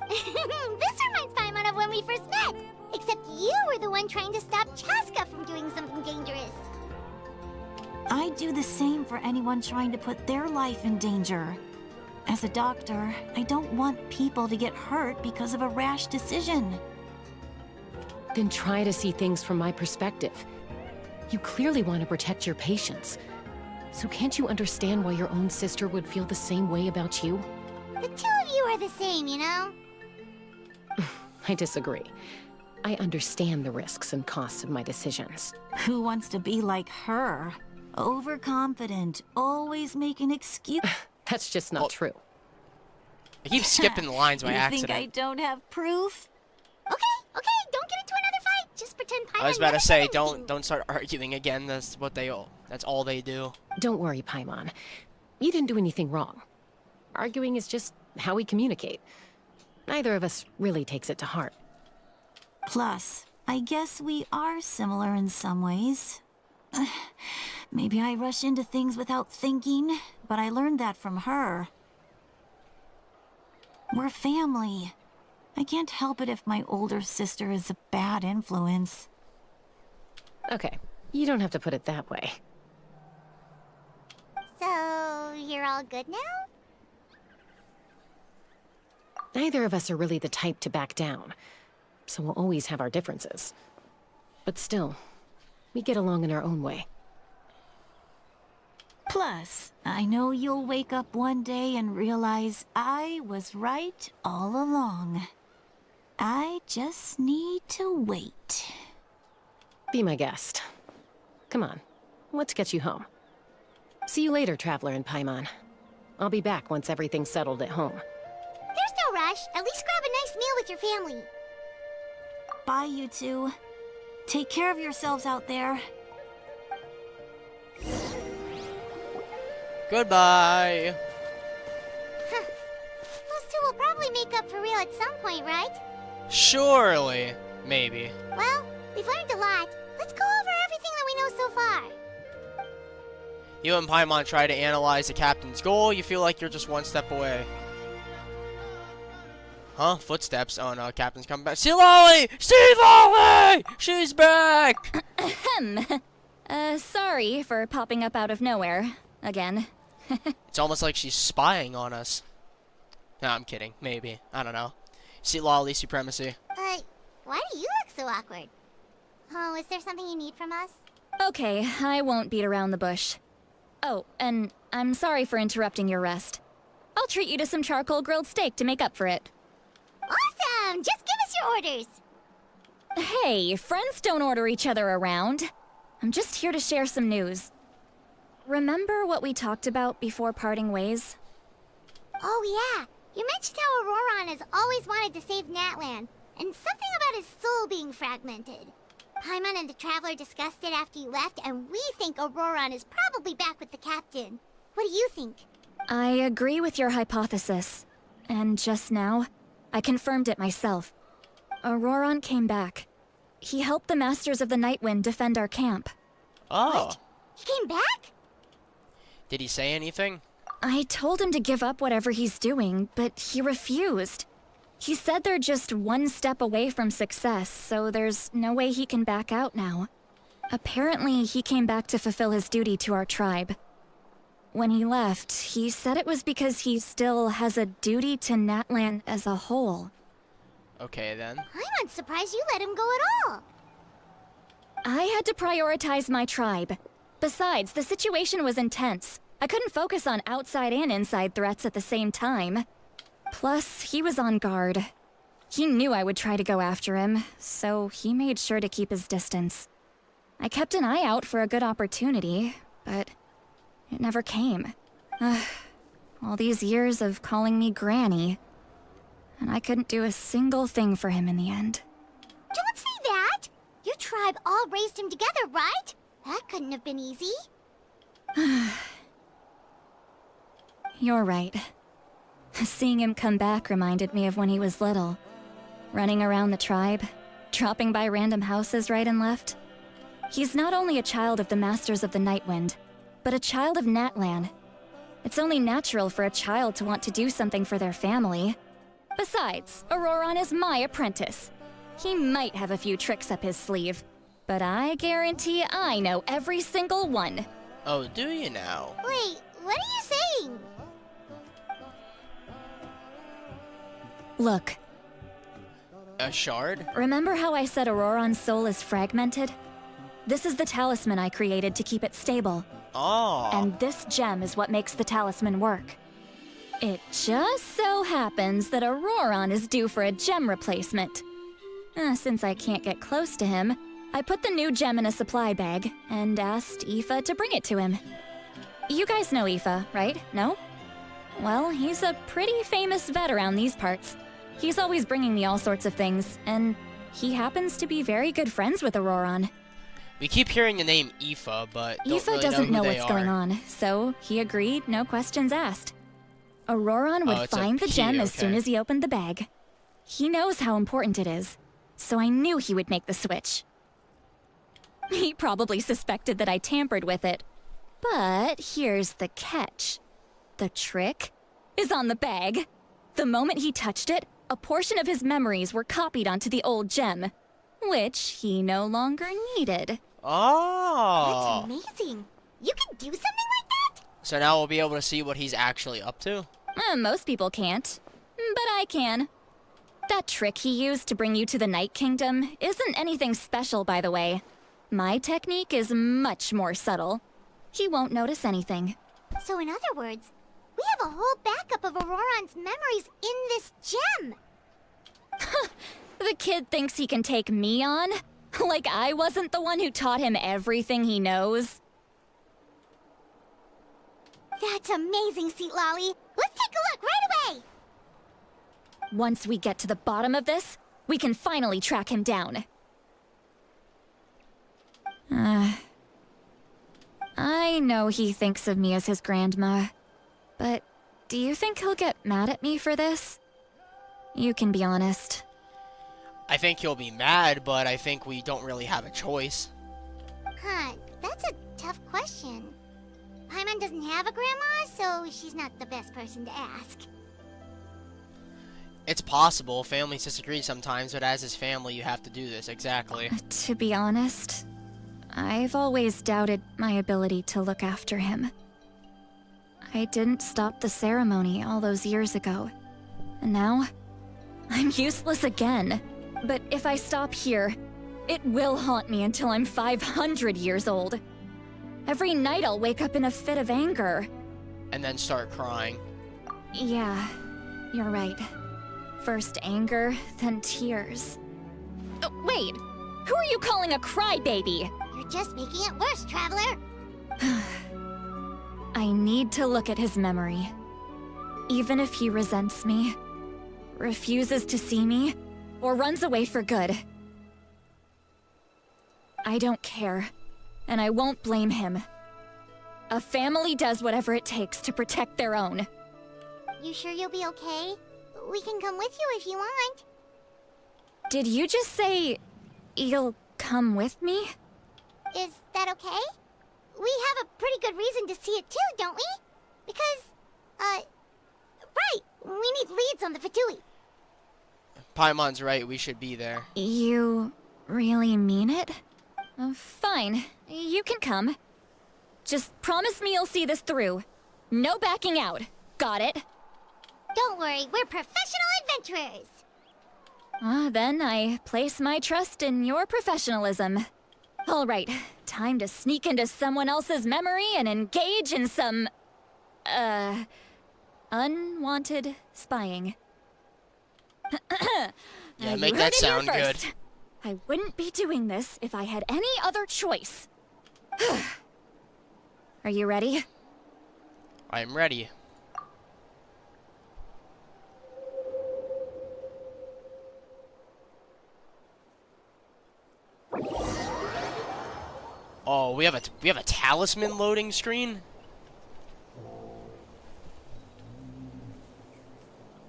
This reminds Paimon of when we first met. Except you were the one trying to stop Chaska from doing something dangerous. I do the same for anyone trying to put their life in danger. As a doctor, I don't want people to get hurt because of a rash decision. Then try to see things from my perspective. You clearly want to protect your patients. So can't you understand why your own sister would feel the same way about you? The two of you are the same, you know? I disagree. I understand the risks and costs of my decisions. Who wants to be like her? Overconfident, always making excuses. That's just not true. I keep skipping the lines by accident. You think I don't have proof? Okay, don't get into another fight. Just pretend Paimon I was about to never say, said anything. don't start arguing again. That's all they do. Don't worry, Paimon. You didn't do anything wrong. Arguing is just how we communicate. Neither of us really takes it to heart. Plus, I guess we are similar in some ways. Maybe I rush into things without thinking, but I learned that from her. We're family. I can't help it if my older sister is a bad influence. Okay, you don't have to put it that way. So, you're all good now? Neither of us are really the type to back down, so we'll always have our differences. But still, we get along in our own way. Plus, I know you'll wake up one day and realize I was right all along. I just need to wait. Be my guest. Come on, let's get you home. See you later, Traveler and Paimon. I'll be back once everything's settled at home. There's no rush. At least grab a nice meal with your family. Bye, you two. Take care of yourselves out there. Goodbye. Huh. Those two will probably make up for real at some point, right? Surely. Maybe. Well, we've learned a lot. Let's go over everything that we know so far. You and Paimon try to analyze the captain's goal. You feel like you're just one step away. Huh? Footsteps. Oh no, captain's coming back. See Lolly! See Lolly! She's back! Sorry for popping up out of nowhere. Again. It's almost like she's spying on us. No, I'm kidding. Maybe. I don't know. See Lolly supremacy. Why do you look so awkward? Oh, is there something you need from us? Okay, I won't beat around the bush. Oh, and I'm sorry for interrupting your rest. I'll treat you to some charcoal grilled steak to make up for it. Awesome! Just give us your orders. Hey, friends don't order each other around. I'm just here to share some news. Remember what we talked about before parting ways? Oh yeah, you mentioned how Auroron has always wanted to save Natlan, and something about his soul being fragmented. Paimon and the Traveler discussed it after you left, and we think Auroron is probably back with the captain. What do you think? I agree with your hypothesis. And just now, I confirmed it myself. Auroron came back. He helped the Masters of the Nightwind defend our camp. Oh. What? He came back? Did he say anything? I told him to give up whatever he's doing, but he refused. He said they're just one step away from success, so there's no way he can back out now. Apparently, he came back to fulfill his duty to our tribe. When he left, he said it was because he still has a duty to Natlan as a whole. Okay, then. I'm not surprised you let him go at all. I had to prioritize my tribe. Besides, the situation was intense. I couldn't focus on outside and inside threats at the same time. Plus, he was on guard. He knew I would try to go after him, so he made sure to keep his distance. I kept an eye out for a good opportunity, but it never came. All these years of calling me Granny. And I couldn't do a single thing for him in the end. Don't say that! Your tribe all raised him together, right? That couldn't have been easy. You're right. Seeing him come back reminded me of when he was little. Running around the tribe, dropping by random houses right and left. He's not only a child of the Masters of the Nightwind, but a child of Natlan. It's only natural for a child to want to do something for their family. Besides, Auroron is my apprentice. He might have a few tricks up his sleeve, but I guarantee I know every single one. Oh, do you now? Wait, what are you saying? Look. A shard? Remember how I said Auroron's soul is fragmented? This is the talisman I created to keep it stable. Oh. And this gem is what makes the talisman work. It just so happens that Auroron is due for a gem replacement. Since I can't get close to him, I put the new gem in a supply bag and asked Aoife to bring it to him. You guys know Aoife, right? No? Well, he's a pretty famous vet around these parts. He's always bringing me all sorts of things, and he happens to be very good friends with Auroron. We keep hearing the name Aoife, but don't Aoife really doesn't know who what's they going are. on, so he agreed, no questions asked. Auroron Oh, would it's a find the key, gem as soon okay. as he opened the bag. He knows how important it is, so I knew he would make the switch. He probably suspected that I tampered with it. But here's the catch. The trick is on the bag. The moment he touched it, a portion of his memories were copied onto the old gem, which he no longer needed. Oh. That's amazing. You can do something like that? So now we'll be able to see what he's actually up to? Most people can't, but I can. That trick he used to bring you to the Night Kingdom isn't anything special, by the way. My technique is much more subtle. He won't notice anything. So in other words, we have a whole backup of Auroron's memories in this gem. The kid thinks he can take me on? Like I wasn't the one who taught him everything he knows? That's amazing, Seat Lolly. Let's take a look right away. Once we get to the bottom of this, we can finally track him down. I know he thinks of me as his grandma, but do you think he'll get mad at me for this? You can be honest. I think he'll be mad, but I think we don't really have a choice. Huh, that's a tough question. Paimon doesn't have a grandma, so she's not the best person to ask. It's possible. Families disagree sometimes, but as his family, you have to do this. Exactly. To be honest, I've always doubted my ability to look after him. I didn't stop the ceremony all those years ago, and now I'm useless again. But if I stop here, it will haunt me until I'm 500 years old. Every night I'll wake up in a fit of anger. And then start crying. Yeah, you're right. First anger, then tears. Wait, who are you calling a crybaby? You're just making it worse, Traveler. I need to look at his memory. Even if he resents me, refuses to see me, or runs away for good. I don't care, and I won't blame him. A family does whatever it takes to protect their own. You sure you'll be okay? We can come with you if you want. Did you just say you'll come with me? Is that okay? We have a pretty good reason to see it too, don't we? Because, right, we need leads on the Fatui. Paimon's right, we should be there. You really mean it? Fine, you can come. Just promise me you'll see this through. No backing out. Got it? Don't worry, we're professional adventurers. Then I place my trust in your professionalism. All right, time to sneak into someone else's memory and engage in some, unwanted spying. Yeah, You make heard that it here sound good. first. I wouldn't be doing this if I had any other choice. Are you ready? I am ready. Oh, we have a talisman loading screen?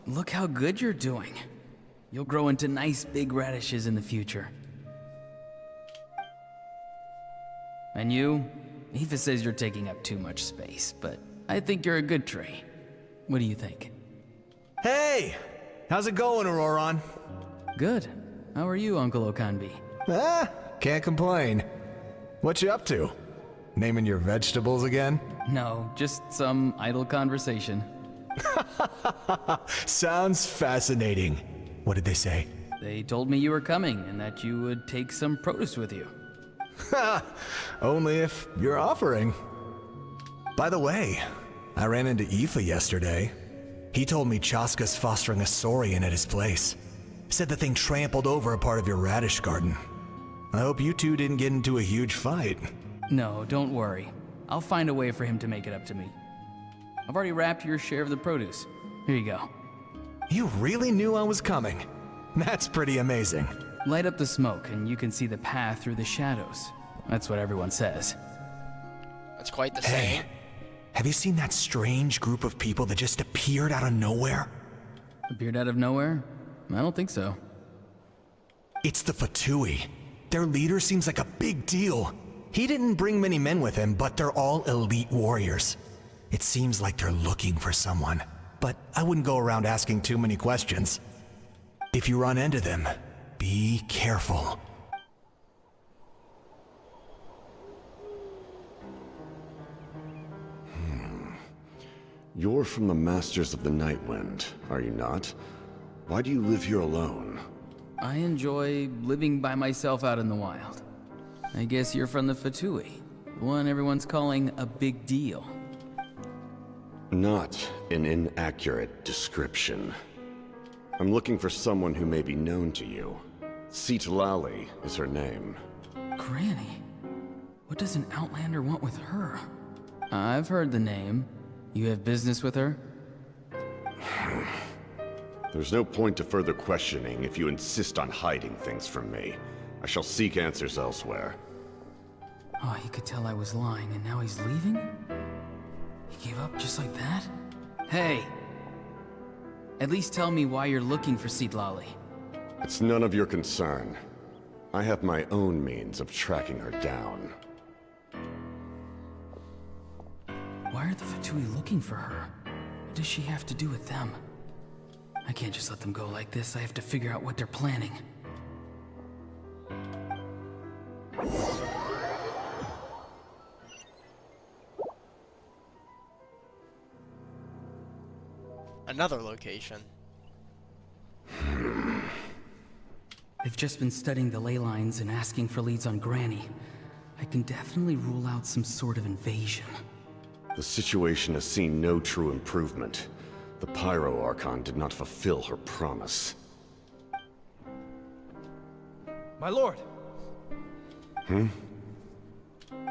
Look how good you're doing. You'll grow into nice big radishes in the future. And you? Aoife says you're taking up too much space, but I think you're a good tree. What do you think? Hey! How's it going, Auroron? Good. How are you, Uncle Okanbi? Can't complain. What you up to? Naming your vegetables again? No, just some idle conversation. Sounds fascinating. What did they say? They told me you were coming and that you would take some produce with you. Ha! Only if you're offering. By the way, I ran into Aoife yesterday. He told me Chaska's fostering a saurian at his place. Said the thing trampled over a part of your radish garden. I hope you two didn't get into a huge fight. No, don't worry. I'll find a way for him to make it up to me. I've already wrapped your share of the produce. Here you go. You really knew I was coming. That's pretty amazing. Light up the smoke and you can see the path through the shadows. That's what everyone says. That's quite the Hey, same. have you seen that strange group of people that just appeared out of nowhere? Appeared out of nowhere? I don't think so. It's the Fatui. Their leader seems like a big deal. He didn't bring many men with him, but they're all elite warriors. It seems like they're looking for someone, but I wouldn't go around asking too many questions. If you run into them, be careful. You're from the Masters of the Nightwind, are you not? Why do you live here alone? I enjoy living by myself out in the wild. I guess you're from the Fatui, the one everyone's calling a big deal. Not an inaccurate description. I'm looking for someone who may be known to you. Citlali is her name. Granny? What does an Outlander want with her? I've heard the name. You have business with her? There's no point to further questioning if you insist on hiding things from me. I shall seek answers elsewhere. Oh, he could tell I was lying and now he's leaving? He gave up just like that? Hey! At least tell me why you're looking for Citlali. It's none of your concern. I have my own means of tracking her down. Why are the Fatui looking for her? What does she have to do with them? I can't just let them go like this. I have to figure out what they're planning. Another location. I've just been studying the ley lines and asking for leads on Granny. I can definitely rule out some sort of invasion. The situation has seen no true improvement. The Pyro Archon did not fulfill her promise. My lord!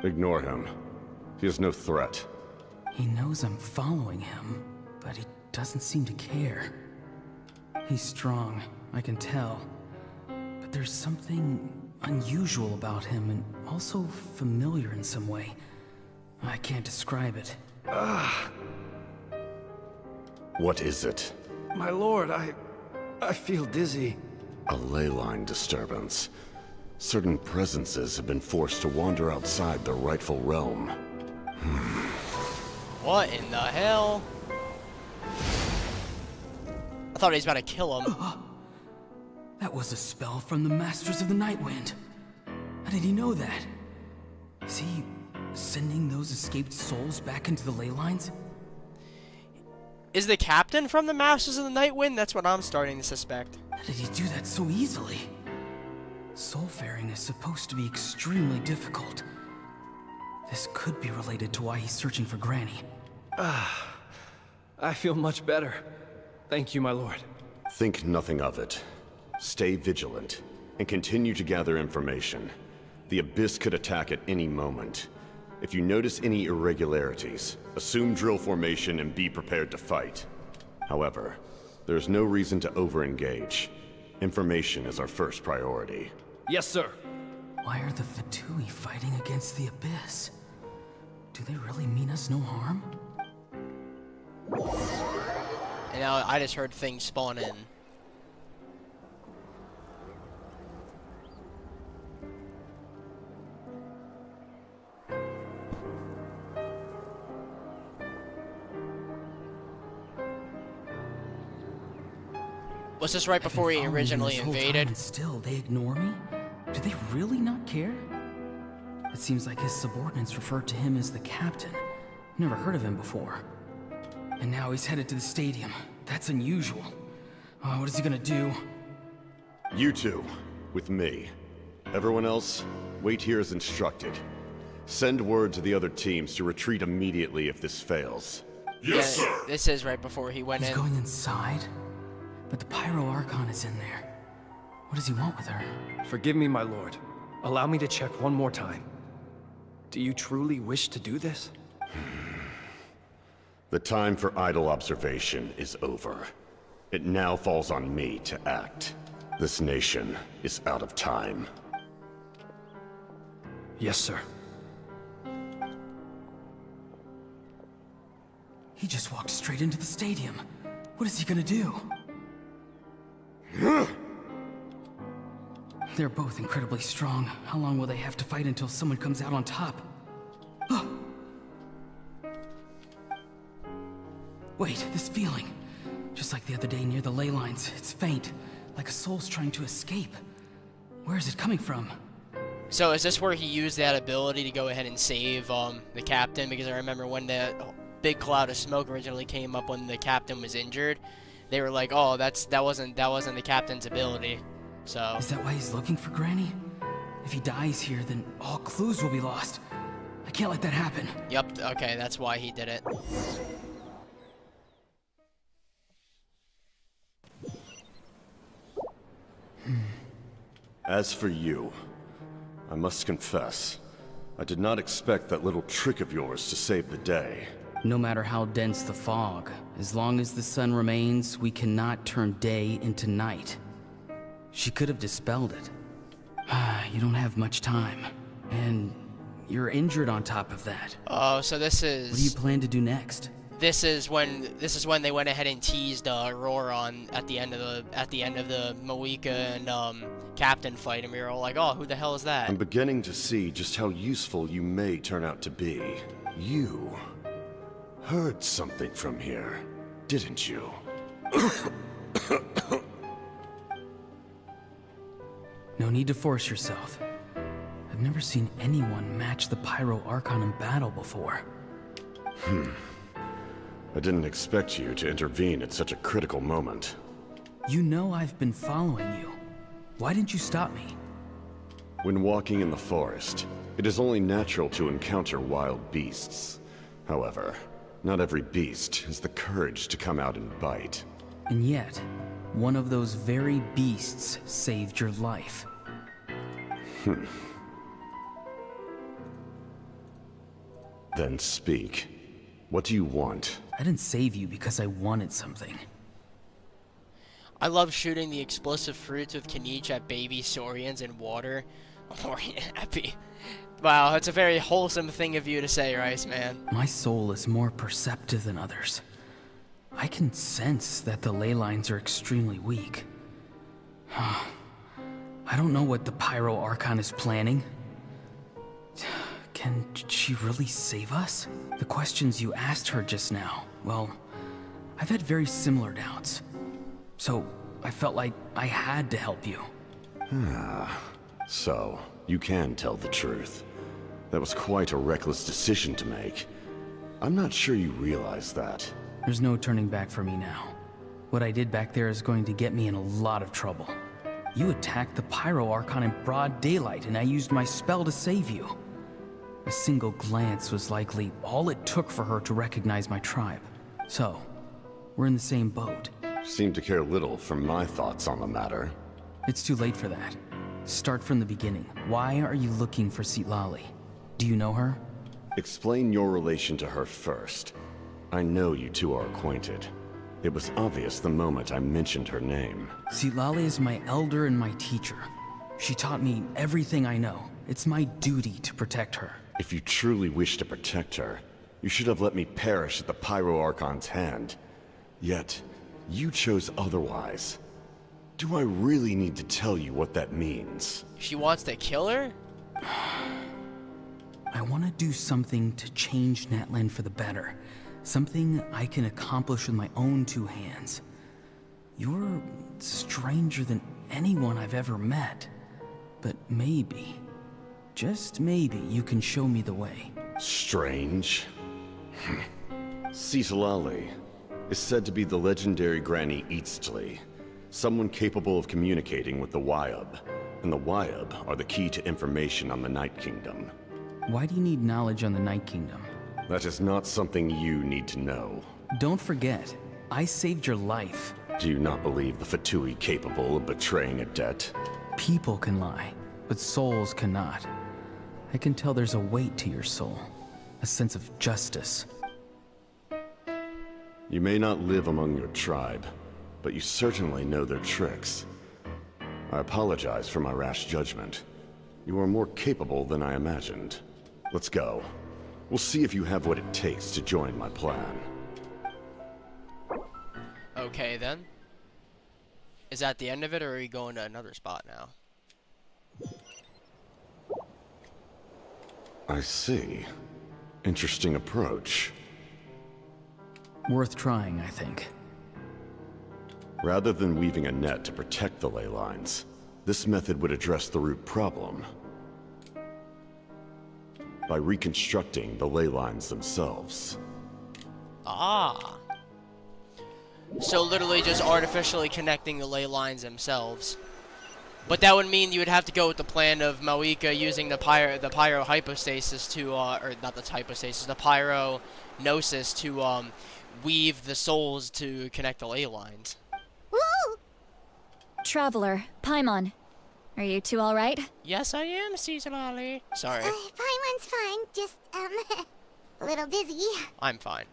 Ignore him. He is no threat. He knows I'm following him, but he doesn't seem to care. He's strong, I can tell. But there's something unusual about him and also familiar in some way. I can't describe it. What is it? My lord, I feel dizzy. A ley line disturbance. Certain presences have been forced to wander outside their rightful realm. What in the hell? I thought he was about to kill him. That was a spell from the Masters of the Nightwind. How did he know that? Is he sending those escaped souls back into the ley lines? Is the captain from the Masters of the Nightwind? That's what I'm starting to suspect. How did he do that so easily? Soulfaring is supposed to be extremely difficult. This could be related to why he's searching for Granny. I feel much better. Thank you, my lord. Think nothing of it. Stay vigilant, and continue to gather information. The Abyss could attack at any moment. If you notice any irregularities, assume drill formation and be prepared to fight. However, there's no reason to over-engage. Information is our first priority. Yes, sir. Why are the Fatui fighting against the Abyss? Do they really mean us no harm? And now I just heard things spawn in. Was this right before he originally invaded? And still, they ignore me? Do they really not care? It seems like his subordinates referred to him as the captain. Never heard of him before. And now he's headed to the stadium. That's unusual. Oh, what is he gonna do? You two, with me. Everyone else, wait here as instructed. Send word to the other teams to retreat immediately if this fails. Yes, sir. This is right before he went in. He's going inside? But the Pyro Archon is in there. What does he want with her? Forgive me, my lord. Allow me to check one more time. Do you truly wish to do this? The time for idle observation is over. It now falls on me to act. This nation is out of time. Yes, sir. He just walked straight into the stadium. What is he gonna do? They're both incredibly strong. How long will they have to fight until someone comes out on top? Oh. Wait, this feeling. Just like the other day near the ley lines, it's faint, like a soul's trying to escape. Where is it coming from? So is this where he used that ability to go ahead and save the captain? Because I remember when that big cloud of smoke originally came up when the captain was injured, they were like, "Oh, that wasn't the captain's ability." So is that why he's looking for Granny? If he dies here, then all clues will be lost. I can't let that happen. Yep. Okay, that's why he did it. As for you, I must confess, I did not expect that little trick of yours to save the day. No matter how dense the fog, as long as the sun remains, we cannot turn day into night. She could have dispelled it. You don't have much time, and you're injured on top of that. Oh, so this is... What do you plan to do next? This is when they went ahead and teased Aurora at the end of the Moeka and Captain fight, and we were all like, "Oh, who the hell is that?" I'm beginning to see just how useful you may turn out to be. You heard something from here, didn't you? No need to force yourself. I've never seen anyone match the Pyro Archon in battle before. I didn't expect you to intervene at such a critical moment. You know I've been following you. Why didn't you stop me? When walking in the forest, it is only natural to encounter wild beasts. However, not every beast has the courage to come out and bite. And yet, one of those very beasts saved your life. Then speak. What do you want? I didn't save you because I wanted something. I love shooting the explosive fruits with Kaniche at baby saurians in water. Or happy. Wow, that's a very wholesome thing of you to say, Rice Man. My soul is more perceptive than others. I can sense that the ley lines are extremely weak. I don't know what the Pyro Archon is planning. Can she really save us? The questions you asked her just now, well, I've had very similar doubts. So, I felt like I had to help you. So, you can tell the truth. That was quite a reckless decision to make. I'm not sure you realize that. There's no turning back for me now. What I did back there is going to get me in a lot of trouble. You attacked the Pyro Archon in broad daylight, and I used my spell to save you. A single glance was likely all it took for her to recognize my tribe. So, we're in the same boat. Seem to care little for my thoughts on the matter. It's too late for that. Start from the beginning. Why are you looking for Citlali? Do you know her? Explain your relation to her first. I know you two are acquainted. It was obvious the moment I mentioned her name. Silale is my elder and my teacher. She taught me everything I know. It's my duty to protect her. If you truly wish to protect her, you should have let me perish at the Pyro Archon's hand. Yet, you chose otherwise. Do I really need to tell you what that means? She wants to kill her? I want to do something to change Natlan for the better. Something I can accomplish with my own two hands. You're stranger than anyone I've ever met. But maybe, just maybe, you can show me the way. Strange? Cisalali is said to be the legendary Granny Eastly, someone capable of communicating with the Wyab. And the Wyab are the key to information on the Night Kingdom. Why do you need knowledge on the Night Kingdom? That is not something you need to know. Don't forget, I saved your life. Do you not believe the Fatui capable of betraying a debt? People can lie, but souls cannot. I can tell there's a weight to your soul, a sense of justice. You may not live among your tribe, but you certainly know their tricks. I apologize for my rash judgment. You are more capable than I imagined. Let's go. We'll see if you have what it takes to join my plan. Okay, then. Is that the end of it, or are we going to another spot now? I see. Interesting approach. Worth trying, I think. Rather than weaving a net to protect the ley lines, this method would address the root problem by reconstructing the ley lines themselves. Ah. So literally just artificially connecting the ley lines themselves. But that would mean you would have to go with the plan of Mawika using the pyro hypostasis to, or not the hypostasis, the pyro gnosis to weave the souls to connect the ley lines. Woo! Traveler, Paimon, are you two all right? Yes, I am, Cisalali. Sorry. Paimon's fine, just, a little dizzy. I'm fine.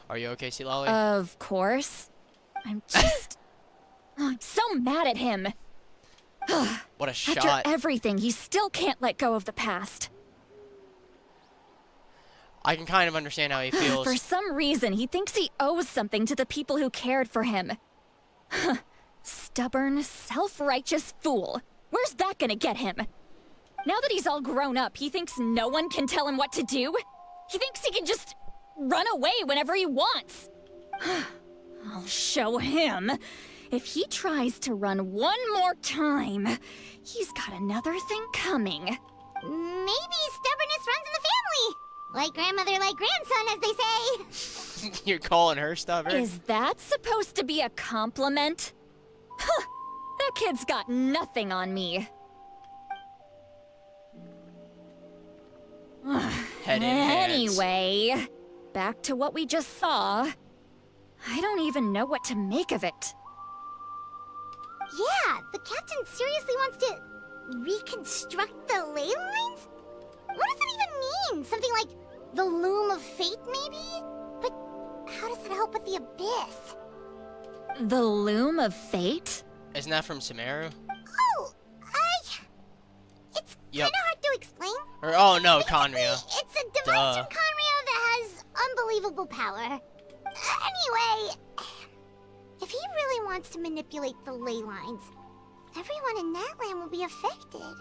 Are you okay, Silali? Of course. I'm just... oh, I'm so mad at him. What a shot. After everything, he still can't let go of the past. I can kind of understand how he feels. For some reason, he thinks he owes something to the people who cared for him. Stubborn, self-righteous fool. Where's that gonna get him? Now that he's all grown up, he thinks no one can tell him what to do? He thinks he can just run away whenever he wants. I'll show him. If he tries to run one more time, he's got another thing coming. Maybe stubbornness runs in the family. Like grandmother, like grandson, as they say. You're calling her stubborn? Is that supposed to be a compliment? Huh, that kid's got nothing on me. Head in hands. Anyway, back to what we just saw. I don't even know what to make of it. Yeah, the captain seriously wants to reconstruct the ley lines? What does that even mean? Something like the loom of fate, maybe? But how does that help with the abyss? The loom of fate? Isn't that from Sumeru? Oh, it's kind of hard to explain. Or, oh no, Conria. It's a device from Conria that has unbelievable power. Anyway, if he really wants to manipulate the ley lines, everyone in Natlan will be affected.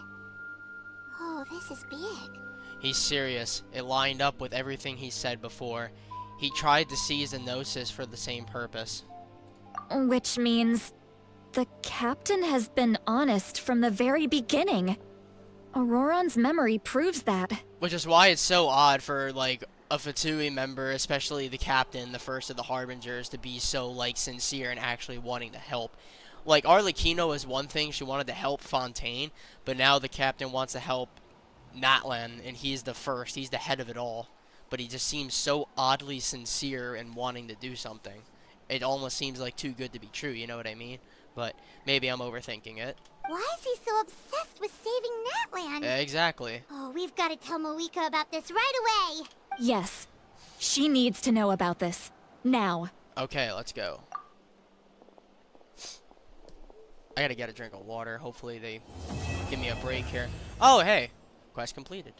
Oh, this is big. He's serious. It lined up with everything he said before. He tried to seize the Gnosis for the same purpose. Which means the captain has been honest from the very beginning. Auroron's memory proves that. Which is why it's so odd for, like, a Fatui member, especially the captain, the first of the Harbingers, to be so, like, sincere and actually wanting to help. Like, Arlecchino is one thing, she wanted to help Fontaine, but now the captain wants to help Natlan, and he's the first, he's the head of it all. But he just seems so oddly sincere in wanting to do something. It almost seems like too good to be true, you know what I mean? But maybe I'm overthinking it. Why is he so obsessed with saving Natlan? Exactly. Oh, we've got to tell Moika about this right away. Yes. She needs to know about this. Now. Okay, let's go. I gotta get a drink of water. Hopefully they give me a break here. Oh, hey. Quest completed.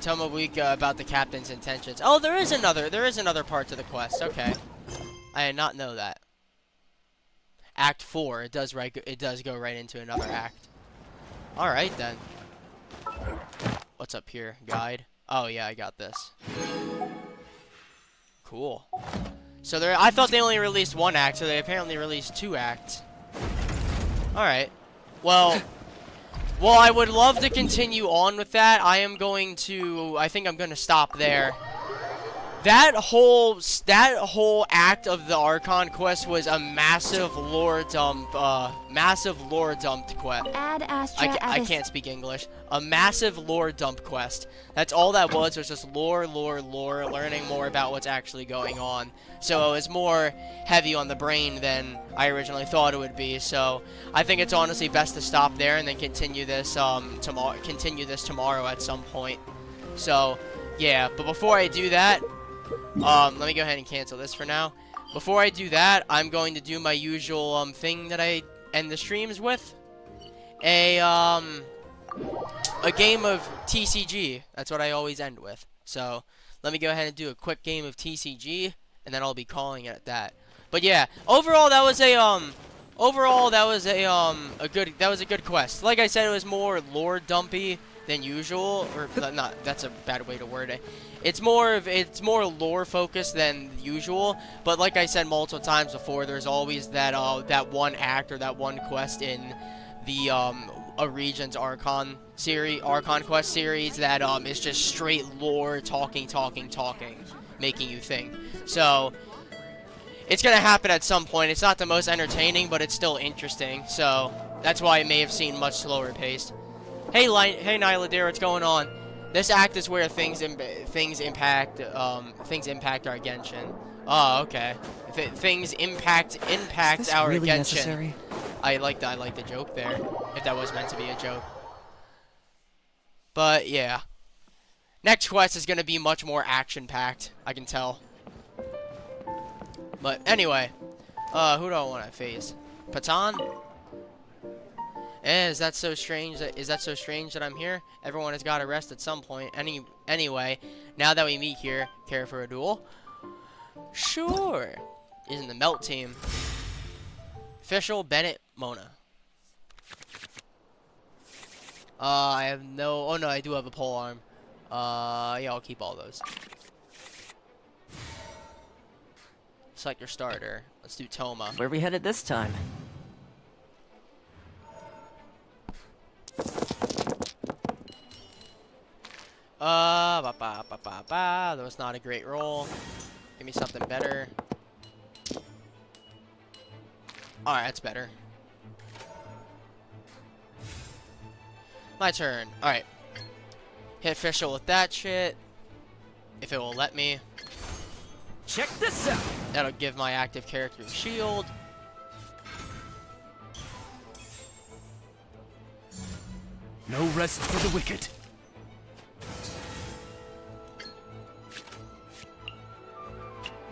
Tell Moika about the captain's intentions. Oh, there is another part to the quest. Okay. I did not know that. Act 4. It does go right into another act. All right then. What's up here? Guide. Oh yeah, I got this. Cool. So I thought they only released 1 act, so they apparently released 2 acts. All right. Well, I would love to continue on with that. I think I'm going to stop there. That whole act of the Archon quest was a massive lore dump quest. Ad Astra. I can't speak English. A massive lore dump quest. That's all that was just lore, learning more about what's actually going on. So it was more heavy on the brain than I originally thought it would be. So I think it's honestly best to stop there and then continue this tomorrow at some point. So yeah, but before I do that, let me go ahead and cancel this for now. Before I do that, I'm going to do my usual thing that I end the streams with. A game of TCG. That's what I always end with. So let me go ahead and do a quick game of TCG, and then I'll be calling it at that. But yeah, overall that was a good quest. Like I said, it was more lore dumpy than usual, or not. That's a bad way to word it. It's more lore focused than usual. But like I said multiple times before, there's always that one act or that one quest in the a region's Archon quest series that is just straight lore talking, making you think. So it's gonna happen at some point. It's not the most entertaining, but it's still interesting. So that's why it may have seemed much slower paced. Hey Nyla dear, what's going on? This act is where things impact our Genshin. Oh, okay. Things impact our really Genshin. Necessary? I like the joke there, if that was meant to be a joke. But yeah, next quest is gonna be much more action-packed. I can tell. But anyway, who do I want to face? Patan? Is that so strange that I'm here? Everyone has got to rest at some point. Anyway, now that we meet here, care for a duel? Sure. He's in the Melt team. Official Bennett Mona. I have no. Oh no, I do have a pole arm. Yeah, I'll keep all those. Select your starter. Let's do Toma. Where are we headed this time? That was not a great roll. Give me something better. Alright, that's better. My turn. Alright. Hit official with that shit. If it will let me. Check this out! That'll give my active character a shield. No rest for the wicked.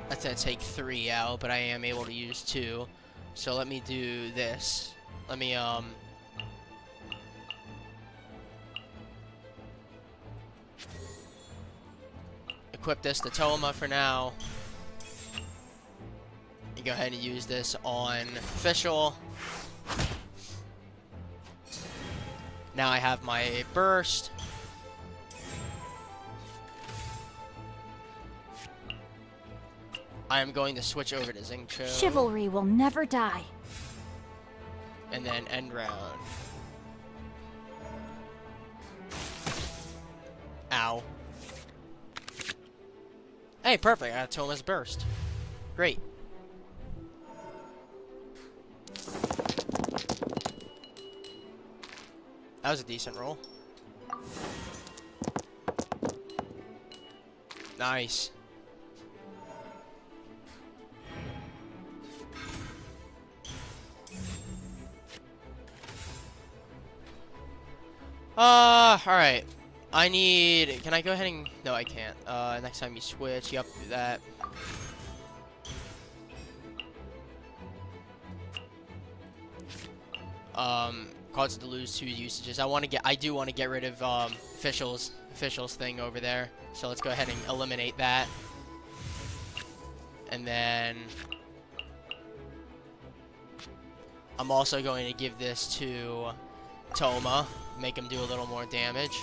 That's gonna take 3 out, but I am able to use 2. So let me do this. Let me equip this to Toma for now. And go ahead and use this on official. Now I have my burst. I am going to switch over to Xingqiu. Chivalry will never die. And then end round. Ow. Hey, perfect. I got Toma's burst. Great. That was a decent roll. Nice. Alright. I need... Can I go ahead and... No, I can't. Next time you switch, yep, do that. Causes to lose 2 usages. I do want to get rid of, officials thing over there. So let's go ahead and eliminate that. And then... I'm also going to give this to Toma. Make him do a little more damage.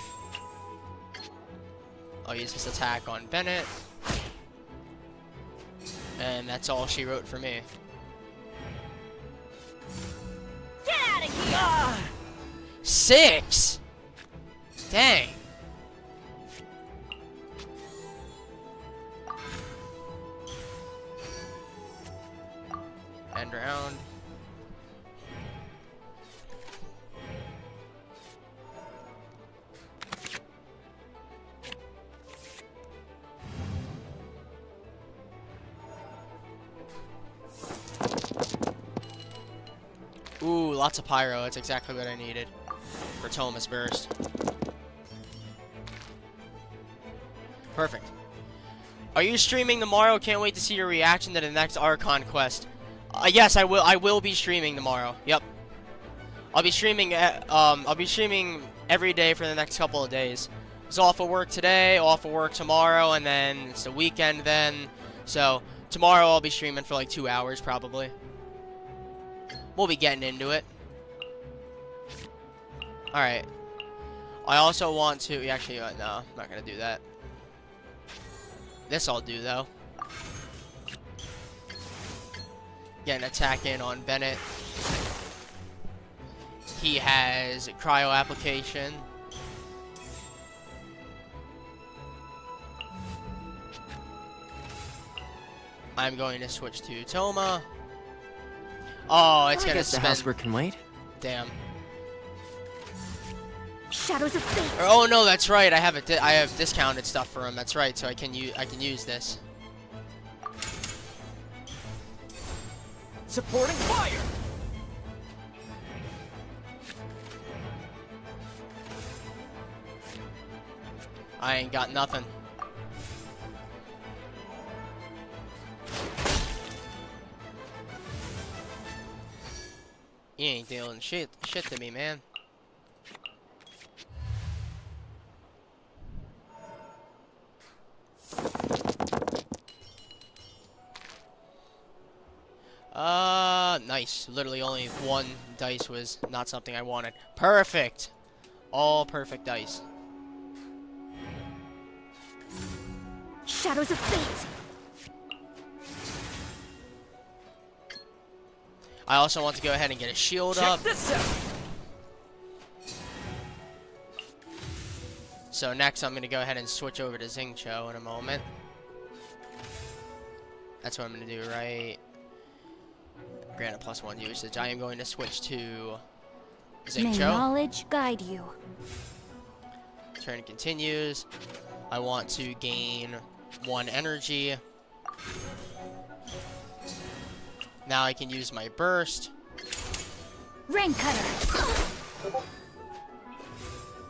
I'll use this attack on Bennett. And that's all she wrote for me. Get out of here! 6! Dang. End round. Ooh, lots of pyro. That's exactly what I needed for Toma's burst. Perfect. Are you streaming tomorrow? Can't wait to see your reaction to the next Archon quest. Yes, I will. I will be streaming tomorrow. Yep. I'll be streaming. I'll be streaming every day for the next couple of days. It's off of work today, off of work tomorrow, and then it's the weekend then. So tomorrow I'll be streaming for like 2 hours probably. We'll be getting into it. Alright. I also want to... Actually, no, I'm not going to do that. This I'll do, though. Get an attack in on Bennett. He has cryo application. I'm going to switch to Toma. Oh, it's gonna spin. The housework can wait. Damn. Shadows of fate. Oh no, that's right. I have discounted stuff for him. That's right. So I can use this. Supporting fire. I ain't got nothing. You ain't dealing shit to me, man. Nice. Literally only 1 dice was not something I wanted. Perfect. All perfect dice. Shadows of fate. I also want to go ahead and get a shield up. This out. So next I'm going to go ahead and switch over to Xingqiu in a moment. That's what I'm going to do, right? Grant a +1 usage. I am going to switch to Xingqiu. May knowledge guide you. Turn continues. I want to gain 1 energy. Now I can use my burst. Rain cutter.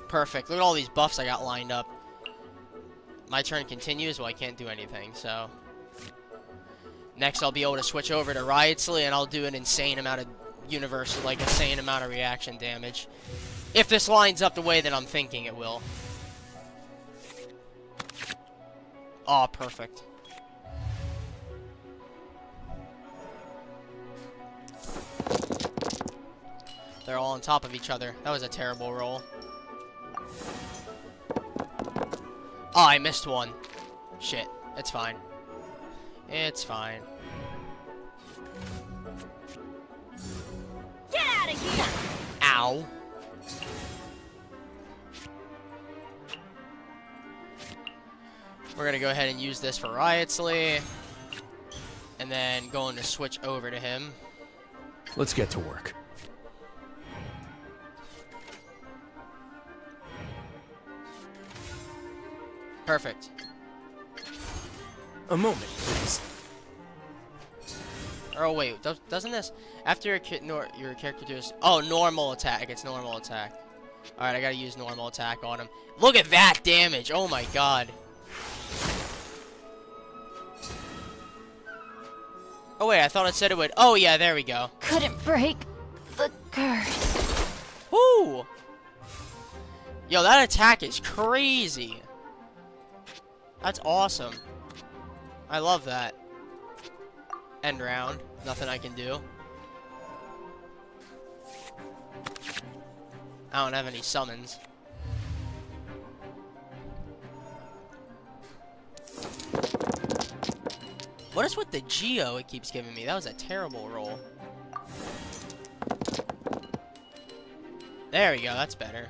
Perfect. Look at all these buffs I got lined up. My turn continues. Well, I can't do anything, so... Next, I'll be able to switch over to Riotsley, and I'll do an insane amount of universal, like, insane amount of reaction damage. If this lines up the way that I'm thinking it will. Aw, perfect. They're all on top of each other. That was a terrible roll. Oh, I missed one. Shit. It's fine. It's fine. Get out of here! Ow. We're gonna go ahead and use this for Riotsley. And then going to switch over to him. Let's get to work. Perfect. A moment, please. Oh wait, doesn't this after your character does? Oh, normal attack. It's normal attack. Alright, I gotta use normal attack on him. Look at that damage! Oh my god. Oh wait, I thought it said it would. Oh yeah, there we go. Couldn't break the curse. Woo! Yo, that attack is crazy. That's awesome. I love that. End round. Nothing I can do. I don't have any summons. What is with the Geo it keeps giving me? That was a terrible roll. There we go, that's better.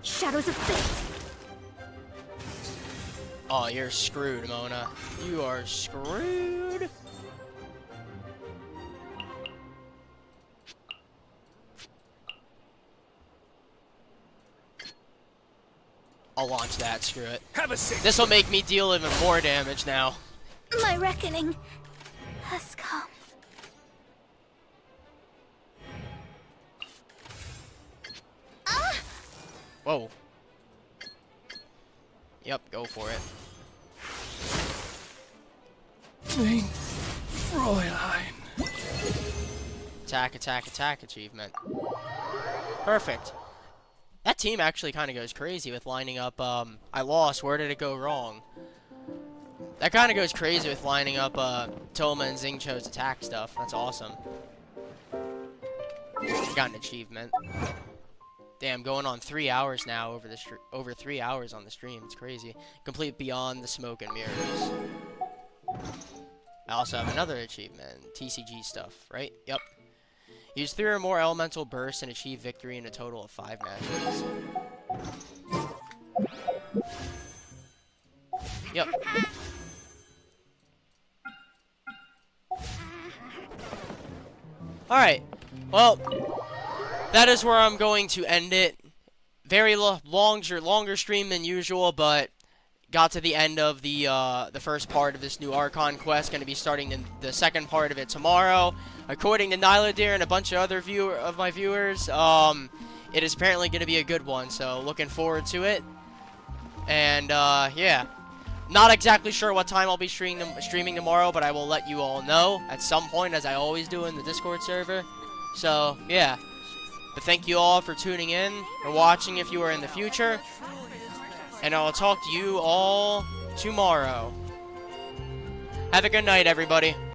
Shadows of Fate. Oh, you're screwed, Mona. You are screwed. I'll launch that, screw it. This will make me deal even more damage now. My reckoning has come. Whoa. Yep, go for it. Fräulein. Attack, attack, attack achievement. Perfect. That team actually kind of goes crazy with lining up, I lost, where did it go wrong? That kind of goes crazy with lining up, Toma and Xingqiu's attack stuff. That's awesome. Got an achievement. Damn, going on 3 hours now over 3 hours on the stream. It's crazy. Complete Beyond the Smoke and Mirrors. I also have another achievement. TCG stuff, right? Yep. Use 3 or more elemental bursts and achieve victory in a total of 5 matches. Yep. Alright. Well, that is where I'm going to end it. Very longer stream than usual, but got to the end of the first part of this new Archon quest. Going to be starting the second part of it tomorrow. According to Nyladir and a bunch of other my viewers, it is apparently going to be a good one. So looking forward to it. And yeah, not exactly sure what time I'll be streaming tomorrow, but I will let you all know at some point, as I always do in the Discord server. So yeah. But thank you all for tuning in or watching if you are in the future. And I'll talk to you all tomorrow. Have a good night, everybody.